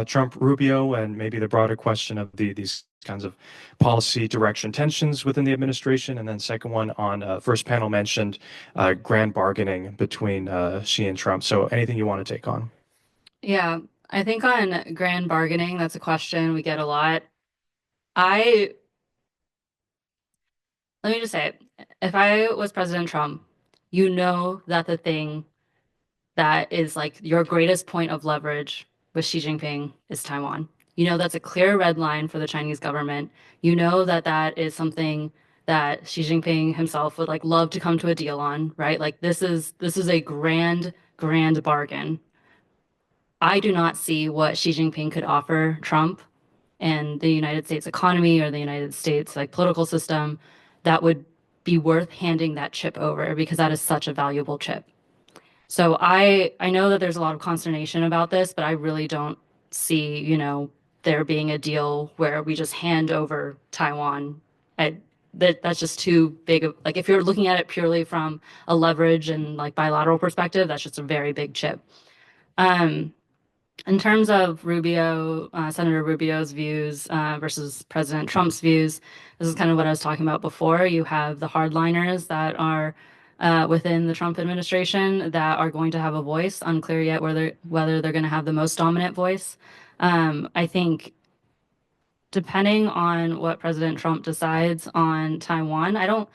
[SPEAKER 14] Trump, Rubio, and maybe the broader question of these kinds of policy direction tensions within the administration. And then second one on first panel mentioned grand bargaining between Xi and Trump. So anything you want to take on?
[SPEAKER 16] Yeah, I think on grand bargaining, that's a question we get a lot. Let me just say it. If I was President Trump, you know that the thing that is like your greatest point of leverage with Xi Jinping is Taiwan. You know that's a clear red line for the Chinese government. You know that that is something that Xi Jinping himself would like love to come to a deal on, right? Like this is a grand bargain. I do not see what Xi Jinping could offer Trump and the United States economy or the United States like political system that would be worth handing that chip over because that is such a valuable chip. So I know that there's a lot of consternation about this, but I really don't see, there being a deal where we just hand over Taiwan. That's just too big of like if you're looking at it purely from a leverage and like bilateral perspective, that's just a very big chip. In terms of Senator Rubio's views versus President Trump's views, this is kind of what I was talking about before. You have the hardliners that are within the Trump administration that are going to have a voice. Unclear yet whether they're going to have the most dominant voice. I think depending on what President Trump decides on Taiwan, I don't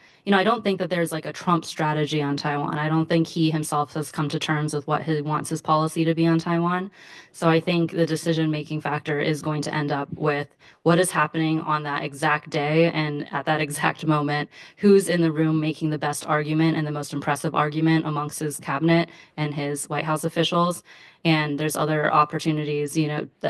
[SPEAKER 16] think that there's like a Trump strategy on Taiwan. I don't think he himself has come to terms with what he wants his policy to be on Taiwan. So I think the decision-making factor is going to end up with what is happening on that exact day and at that exact moment, who's in the room making the best argument and the most impressive argument amongst his cabinet and his White House officials. And there's other opportunities,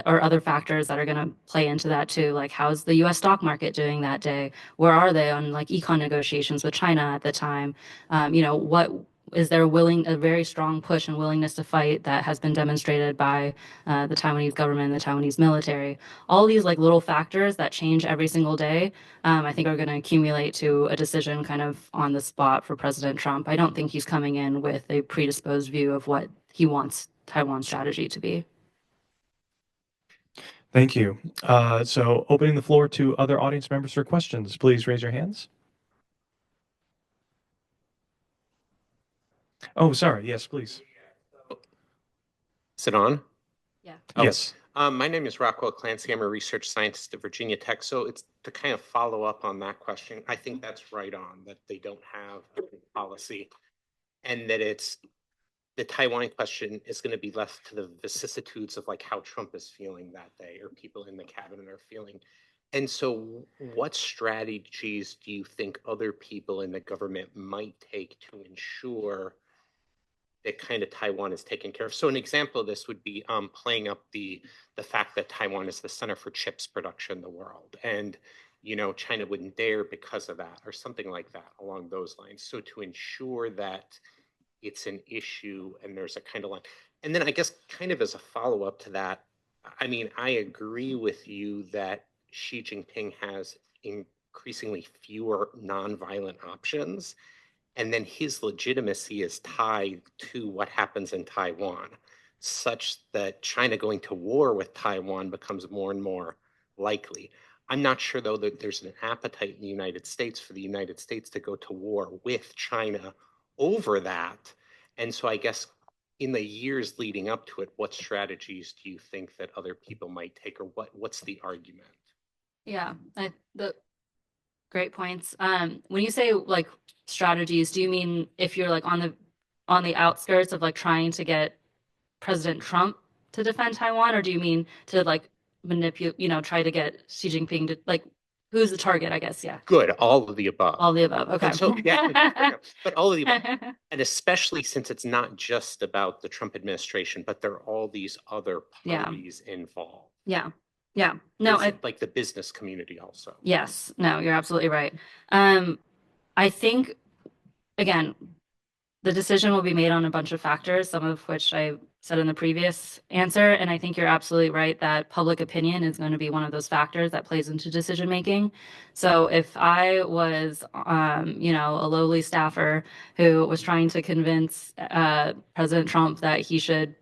[SPEAKER 16] or other factors that are going to play into that too. Like, how's the US stock market doing that day? Where are they on like econ negotiations with China at the time? What is there a very strong push and willingness to fight that has been demonstrated by the Taiwanese government, the Taiwanese military? All these like little factors that change every single day, I think are going to accumulate to a decision kind of on the spot for President Trump. I don't think he's coming in with a predisposed view of what he wants Taiwan's strategy to be.
[SPEAKER 14] Thank you. So opening the floor to other audience members for questions, please raise your hands. Oh, sorry. Yes, please.
[SPEAKER 20] Is it on?
[SPEAKER 16] Yeah.
[SPEAKER 20] Oh.
[SPEAKER 14] Yes.
[SPEAKER 20] My name is Rockwell Clancy. I'm a research scientist at Virginia Tech. So it's to kind of follow up on that question. I think that's right on, that they don't have a policy and that the Taiwan question is going to be left to the vicissitudes of like how Trump is feeling that day or people in the cabinet are feeling. And so what strategies do you think other people in the government might take to ensure that kind of Taiwan is taken care of? So an example of this would be playing up the fact that Taiwan is the center for chips production in the world. And, China wouldn't dare because of that or something like that along those lines. So to ensure that it's an issue and there's a kind of line. And then I guess kind of as a follow-up to that, I mean, I agree with you that Xi Jinping has increasingly fewer nonviolent options. And then his legitimacy is tied to what happens in Taiwan, such that China going to war with Taiwan becomes more and more likely. I'm not sure, though, that there's an appetite in the United States for the United States to go to war with China over that. And so I guess in the years leading up to it, what strategies do you think that other people might take, or what's the argument?
[SPEAKER 16] Yeah, great points. When you say like strategies, do you mean if you're like on the outskirts of like trying to get President Trump to defend Taiwan, or do you mean to like manipulate, try to get Xi Jinping to like, who's the target, I guess? Yeah.
[SPEAKER 20] Good. All of the above.
[SPEAKER 16] All the above. Okay.
[SPEAKER 20] And so, yeah, but all of the above. And especially since it's not just about the Trump administration, but there are all these other parties involved.
[SPEAKER 16] Yeah. Yeah. No,
[SPEAKER 20] like the business community also.
[SPEAKER 16] Yes. No, you're absolutely right. I think, again, the decision will be made on a bunch of factors, some of which I said in the previous answer. And I think you're absolutely right that public opinion is going to be one of those factors that plays into decision making. So if I was, a lowly staffer who was trying to convince President Trump that he should,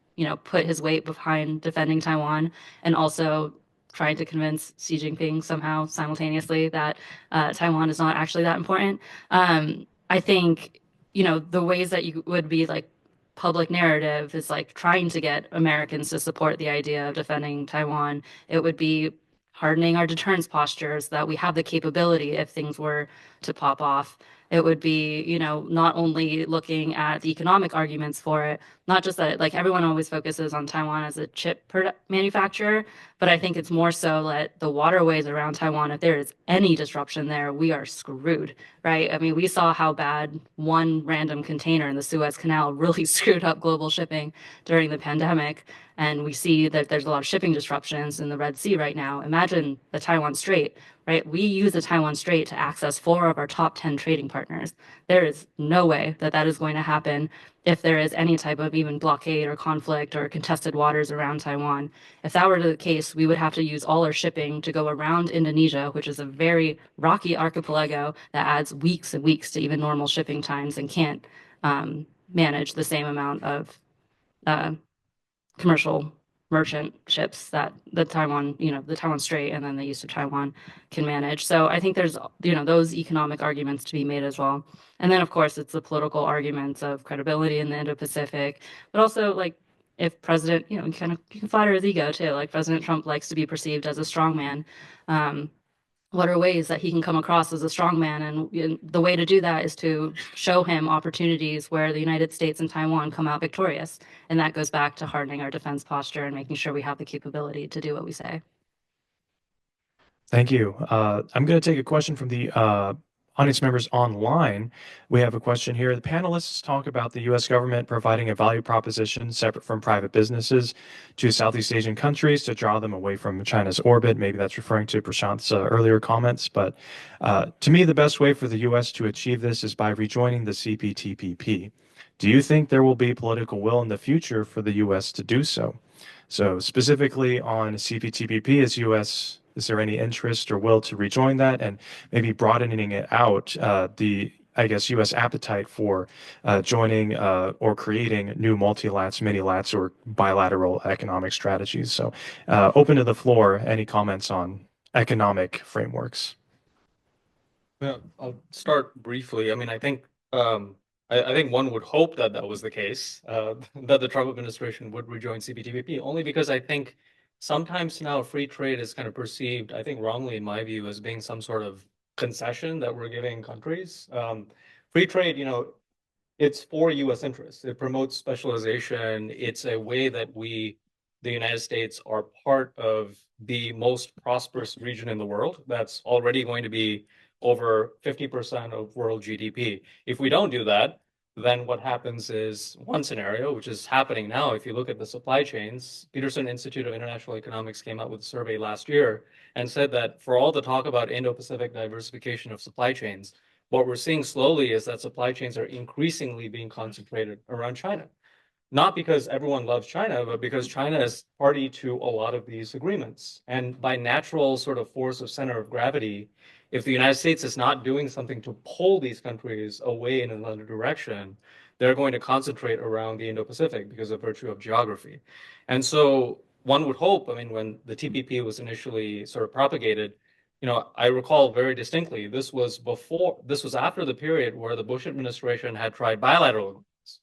[SPEAKER 16] put his weight behind defending Taiwan, and also trying to convince Xi Jinping somehow simultaneously that Taiwan is not actually that important, I think, the ways that you would be like public narrative is like trying to get Americans to support the idea of defending Taiwan. It would be hardening our deterrence postures, that we have the capability if things were to pop off. It would be, you know, not only looking at the economic arguments for it, not just that, like everyone always focuses on Taiwan as a chip manufacturer, but I think it's more so that the waterways around Taiwan, if there is any disruption there, we are screwed, right? I mean, we saw how bad one random container in the Suez Canal really screwed up global shipping during the pandemic. And we see that there's a lot of shipping disruptions in the Red Sea right now. Imagine the Taiwan Strait, right? We use the Taiwan Strait to access 4 of our top 10 trading partners. There is no way that that is going to happen if there is any type of even blockade or conflict or contested waters around Taiwan. If that were the case, we would have to use all our shipping to go around Indonesia, which is a very rocky archipelago that adds weeks and weeks to even normal shipping times and can't manage the same amount of commercial merchant ships that the Taiwan, you know, the Taiwan Strait and then the east of Taiwan can manage. So I think there's, you know, those economic arguments to be made as well. And then of course it's the political arguments of credibility in the Indo-Pacific, but also like if President, you know, you can flatter his ego too, like President Trump likes to be perceived as a strongman. What are ways that he can come across as a strongman? And the way to do that is to show him opportunities where the United States and Taiwan come out victorious. And that goes back to hardening our defense posture and making sure we have the capability to do what we say.
[SPEAKER 14] Thank you. I'm going to take a question from the audience members online. We have a question here. The panelists talk about the U.S. government providing a value proposition separate from private businesses to Southeast Asian countries to draw them away from China's orbit. Maybe that's referring to Prashant's earlier comments. But to me, the best way for the U.S. to achieve this is by rejoining the CPTPP. Do you think there will be political will in the future for the U.S. to do so? So specifically on CPTPP, is there any interest or will to rejoin that, and maybe broadening it out, I guess, U.S. appetite for joining or creating new multilats, mini-lats, or bilateral economic strategies? So open to the floor, any comments on economic frameworks?
[SPEAKER 15] Well, I'll start briefly. I mean, I think I think one would hope that that was the case, that the Trump administration would rejoin CPTPP, only because I think sometimes now free trade is kind of perceived, I think wrongly in my view, as being some sort of concession that we're giving countries. Free trade, you know, it's for U.S. interests. It promotes specialization. It's a way that we, the United States, are part of the most prosperous region in the world. That's already going to be over 50% of world GDP. If we don't do that, then what happens is one scenario, which is happening now. If you look at the supply chains, Peterson Institute of International Economics came out with a survey last year and said that for all the talk about Indo-Pacific diversification of supply chains, what we're seeing slowly is that supply chains are increasingly being concentrated around China. Not because everyone loves China, but because China is party to a lot of these agreements. And by natural sort of force of center of gravity, if the United States is not doing something to pull these countries away in another direction, they're going to concentrate around the Indo-Pacific because of virtue of geography. And so one would hope, I mean, when the TPP was initially sort of propagated, you know, I recall very distinctly, this was after the period where the Bush administration had tried bilateral agreements.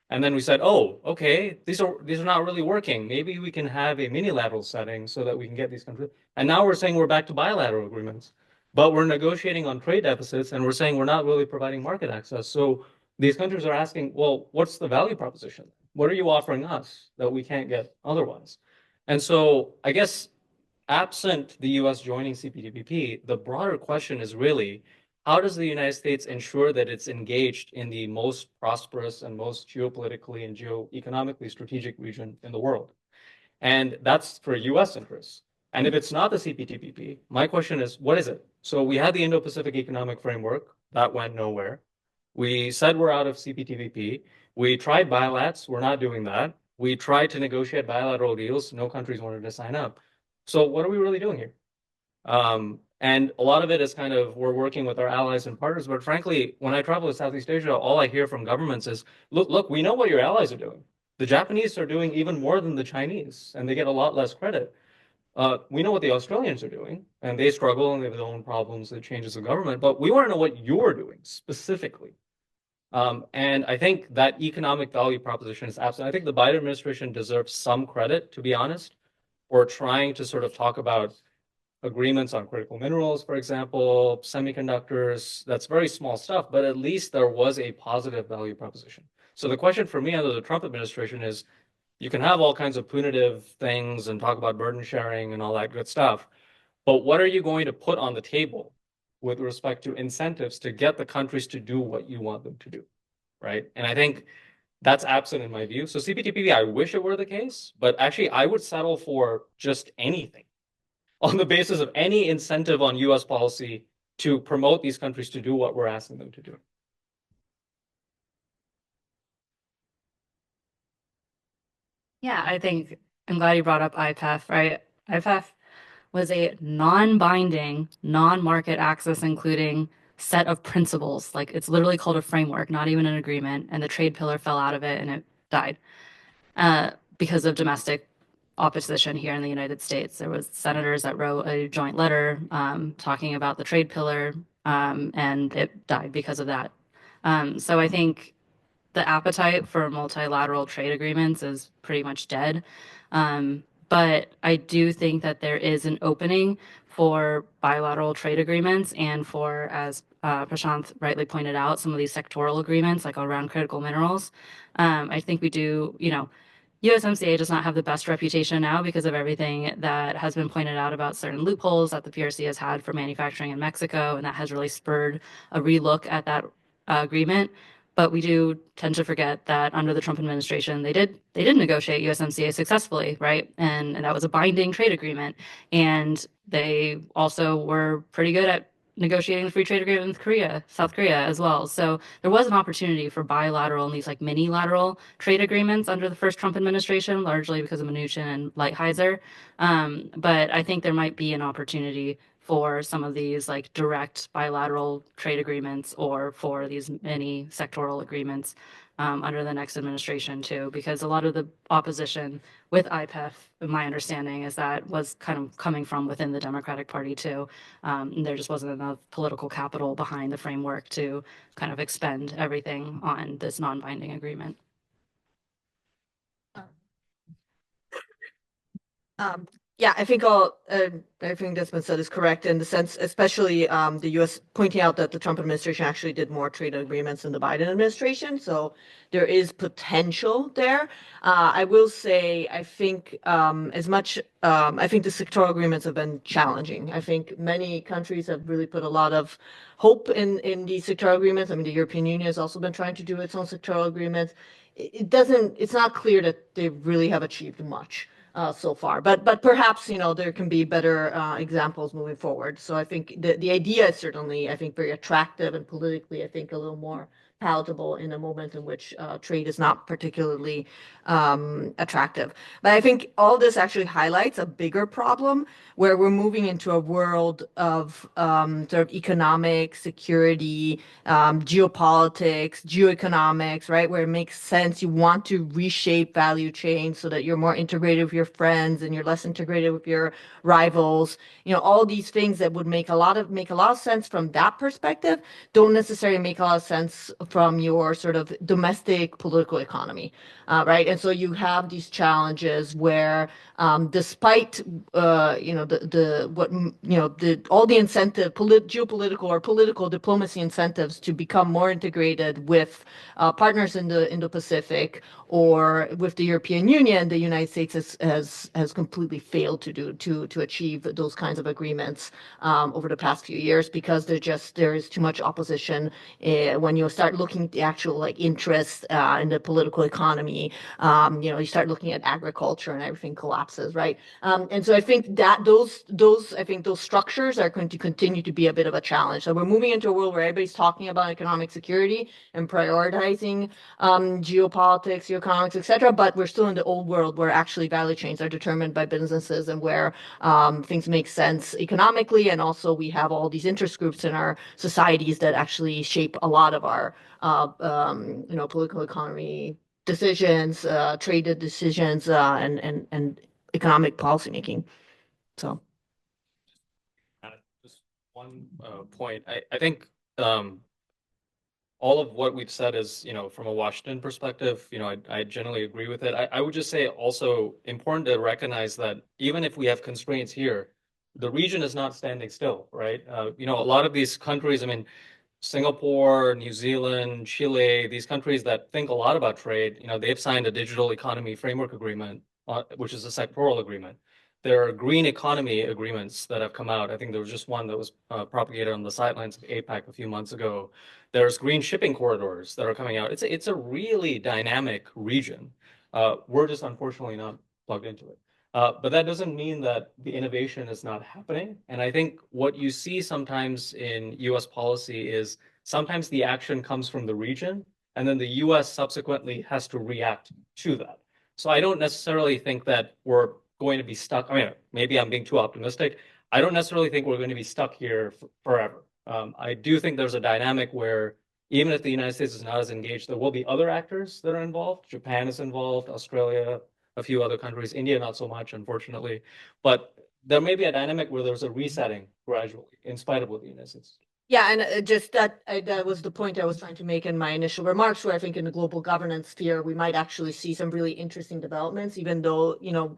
[SPEAKER 15] And then we said, oh, okay, these are not really working. Maybe we can have a minilateral setting so that we can get these countries. And now we're saying we're back to bilateral agreements. But we're negotiating on trade deficits, and we're saying we're not really providing market access. So these countries are asking, well, what's the value proposition? What are you offering us that we can't get otherwise? And so I guess absent the US joining CPTPP, the broader question is really, how does the United States ensure that it's engaged in the most prosperous and most geopolitically and geoeconomically strategic region in the world? And that's for US interests. And if it's not the CPTPP, my question is, what is it? So we had the Indo-Pacific Economic Framework. That went nowhere. We said we're out of CPTPP. We tried bilats. We're not doing that. We tried to negotiate bilateral deals. No countries wanted to sign up. So what are we really doing here? And a lot of it is kind of, we're working with our allies and partners. But frankly, when I travel to Southeast Asia, all I hear from governments is, look, we know what your allies are doing. The Japanese are doing even more than the Chinese, and they get a lot less credit. We know what the Australians are doing, and they struggle and they have their own problems, the changes of government, but we want to know what you're doing specifically. And I think that economic value proposition is absent. I think the Biden administration deserves some credit, to be honest, for trying to sort of talk about agreements on critical minerals, for example, semiconductors. That's very small stuff, but at least there was a positive value proposition. So the question for me under the Trump administration is, you can have all kinds of punitive things and talk about burden sharing and all that good stuff, but what are you going to put on the table with respect to incentives to get the countries to do what you want them to do, right? And I think that's absent in my view. So CPTPP, I wish it were the case, but actually I would settle for just anything on the basis of any incentive on US policy to promote these countries to do what we're asking them to do.
[SPEAKER 16] Yeah, I think I'm glad you brought up IPEF, right? IPEF was a non-binding, non-market access including set of principles. Like it's literally called a framework, not even an agreement. And the trade pillar fell out of it and it died because of domestic opposition here in the United States. There was senators that wrote a joint letter talking about the trade pillar and it died because of that. So I think the appetite for multilateral trade agreements is pretty much dead. But I do think that there is an opening for bilateral trade agreements and for, as Prashant rightly pointed out, some of these sectoral agreements, like around critical minerals. I think we do, USMCA does not have the best reputation now because of everything that has been pointed out about certain loopholes that the PRC has had for manufacturing in Mexico, and that has really spurred a relook at that agreement. But we do tend to forget that under the Trump administration, they did negotiate USMCA successfully, right? And that was a binding trade agreement. And they also were pretty good at negotiating the free trade agreement with Korea, South Korea as well. So there was an opportunity for bilateral and these like mini-lateral trade agreements under the first Trump administration, largely because of Mnuchin and Lighthizer. But I think there might be an opportunity for some of these like direct bilateral trade agreements or for these many sectoral agreements under the next administration too, because a lot of the opposition with IPEF, my understanding is that was kind of coming from within the Democratic Party too. And there just wasn't enough political capital behind the framework to kind of expend everything on this non-binding agreement.
[SPEAKER 13] Yeah, I think everything that's been said is correct in the sense, especially the U.S. pointing out that the Trump administration actually did more trade agreements than the Biden administration. So there is potential there. I will say, I think I think the sectoral agreements have been challenging. I think many countries have really put a lot of hope in the sectoral agreements. I mean, the European Union has also been trying to do its own sectoral agreements. It's not clear that they really have achieved much. So far, but perhaps there can be better examples moving forward. So I think the idea is certainly very attractive and politically I think a little more palatable in a moment in which trade is not particularly attractive. But I think all this actually highlights a bigger problem where we're moving into a world of sort of economic security, geopolitics, geoeconomics, right? Where it makes sense. You want to reshape value chains so that you're more integrated with your friends and you're less integrated with your rivals. All these things that would make a lot of sense from that perspective don't necessarily make a lot of sense from your sort of domestic political economy, right? And so you have these challenges where, despite all the incentive, geopolitical or political diplomacy incentives to become more integrated with partners in the Indo-Pacific or with the European Union, the United States has completely failed to achieve those kinds of agreements over the past few years because there is too much opposition when you start looking at the actual interest in the political economy. You start looking at agriculture and everything collapses, right? And so I think that those structures are going to continue to be a bit of a challenge. So we're moving into a world where everybody's talking about economic security and prioritizing geopolitics, geoeconomics, etc. But we're still in the old world where actually value chains are determined by businesses and where things make sense economically, and also we have all these interest groups in our societies that actually shape a lot of our political economy decisions, trade decisions, and economic policymaking. So,
[SPEAKER 15] just one point. I think all of what we've said is, from a Washington perspective, I generally agree with it. I would just say also important to recognize that even if we have constraints here, the region is not standing still, right? You know, a lot of these countries, I mean, Singapore, New Zealand, Chile, these countries that think a lot about trade, you know, they've signed a digital economy framework agreement, which is a sectoral agreement. There are green economy agreements that have come out. I think there was just one that was propagated on the sidelines of APAC a few months ago. There's green shipping corridors that are coming out. It's a really dynamic region. We're just unfortunately not plugged into it. But that doesn't mean that the innovation is not happening. And I think what you see sometimes in US policy is sometimes the action comes from the region, and then the US subsequently has to react to that. So I don't necessarily think that we're going to be stuck. I mean, maybe I'm being too optimistic. I don't necessarily think we're going to be stuck here forever. I do think there's a dynamic where even if the United States is not as engaged, there will be other actors that are involved. Japan is involved, Australia, a few other countries, India not so much, unfortunately. But there may be a dynamic where there's a resetting gradually, in spite of what the United States.
[SPEAKER 13] Yeah, and just that was the point I was trying to make in my initial remarks, where I think in the global governance sphere, we might actually see some really interesting developments, even though, you know,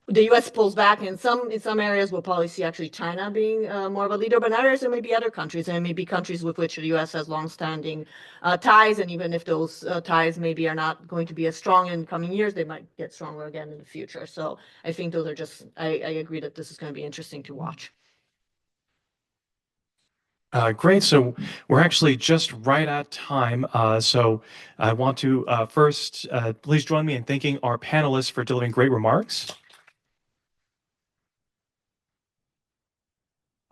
[SPEAKER 13] the US pulls back in some areas. We'll probably see actually China being more of a leader, but in others there may be other countries, and maybe countries with which the US has longstanding ties, and even if those ties maybe are not going to be as strong in coming years, they might get stronger again in the future. So I think those are just, I agree that this is going to be interesting to watch.
[SPEAKER 14] Great. So we're actually just right at time. So I want to first, please join me in thanking our panelists for delivering great remarks.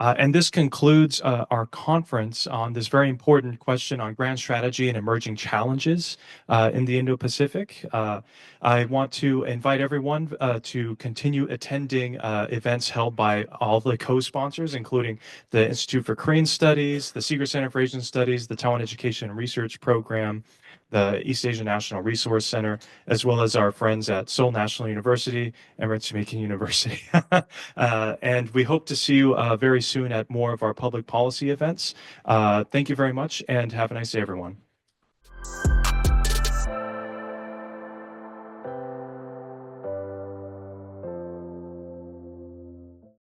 [SPEAKER 14] And this concludes our conference on this very important question on grand strategy and emerging challenges in the Indo-Pacific. I want to invite everyone to continue attending events held by all the co-sponsors, including the Institute for Korean Studies, the Sigur Center for Asian Studies, the Taiwan Education and Research Program, the East Asian National Resource Center, as well as our friends at Seoul National University and Ritsumeikan University. And we hope to see you very soon at more of our public policy events. Thank you very much, and have a nice day, everyone.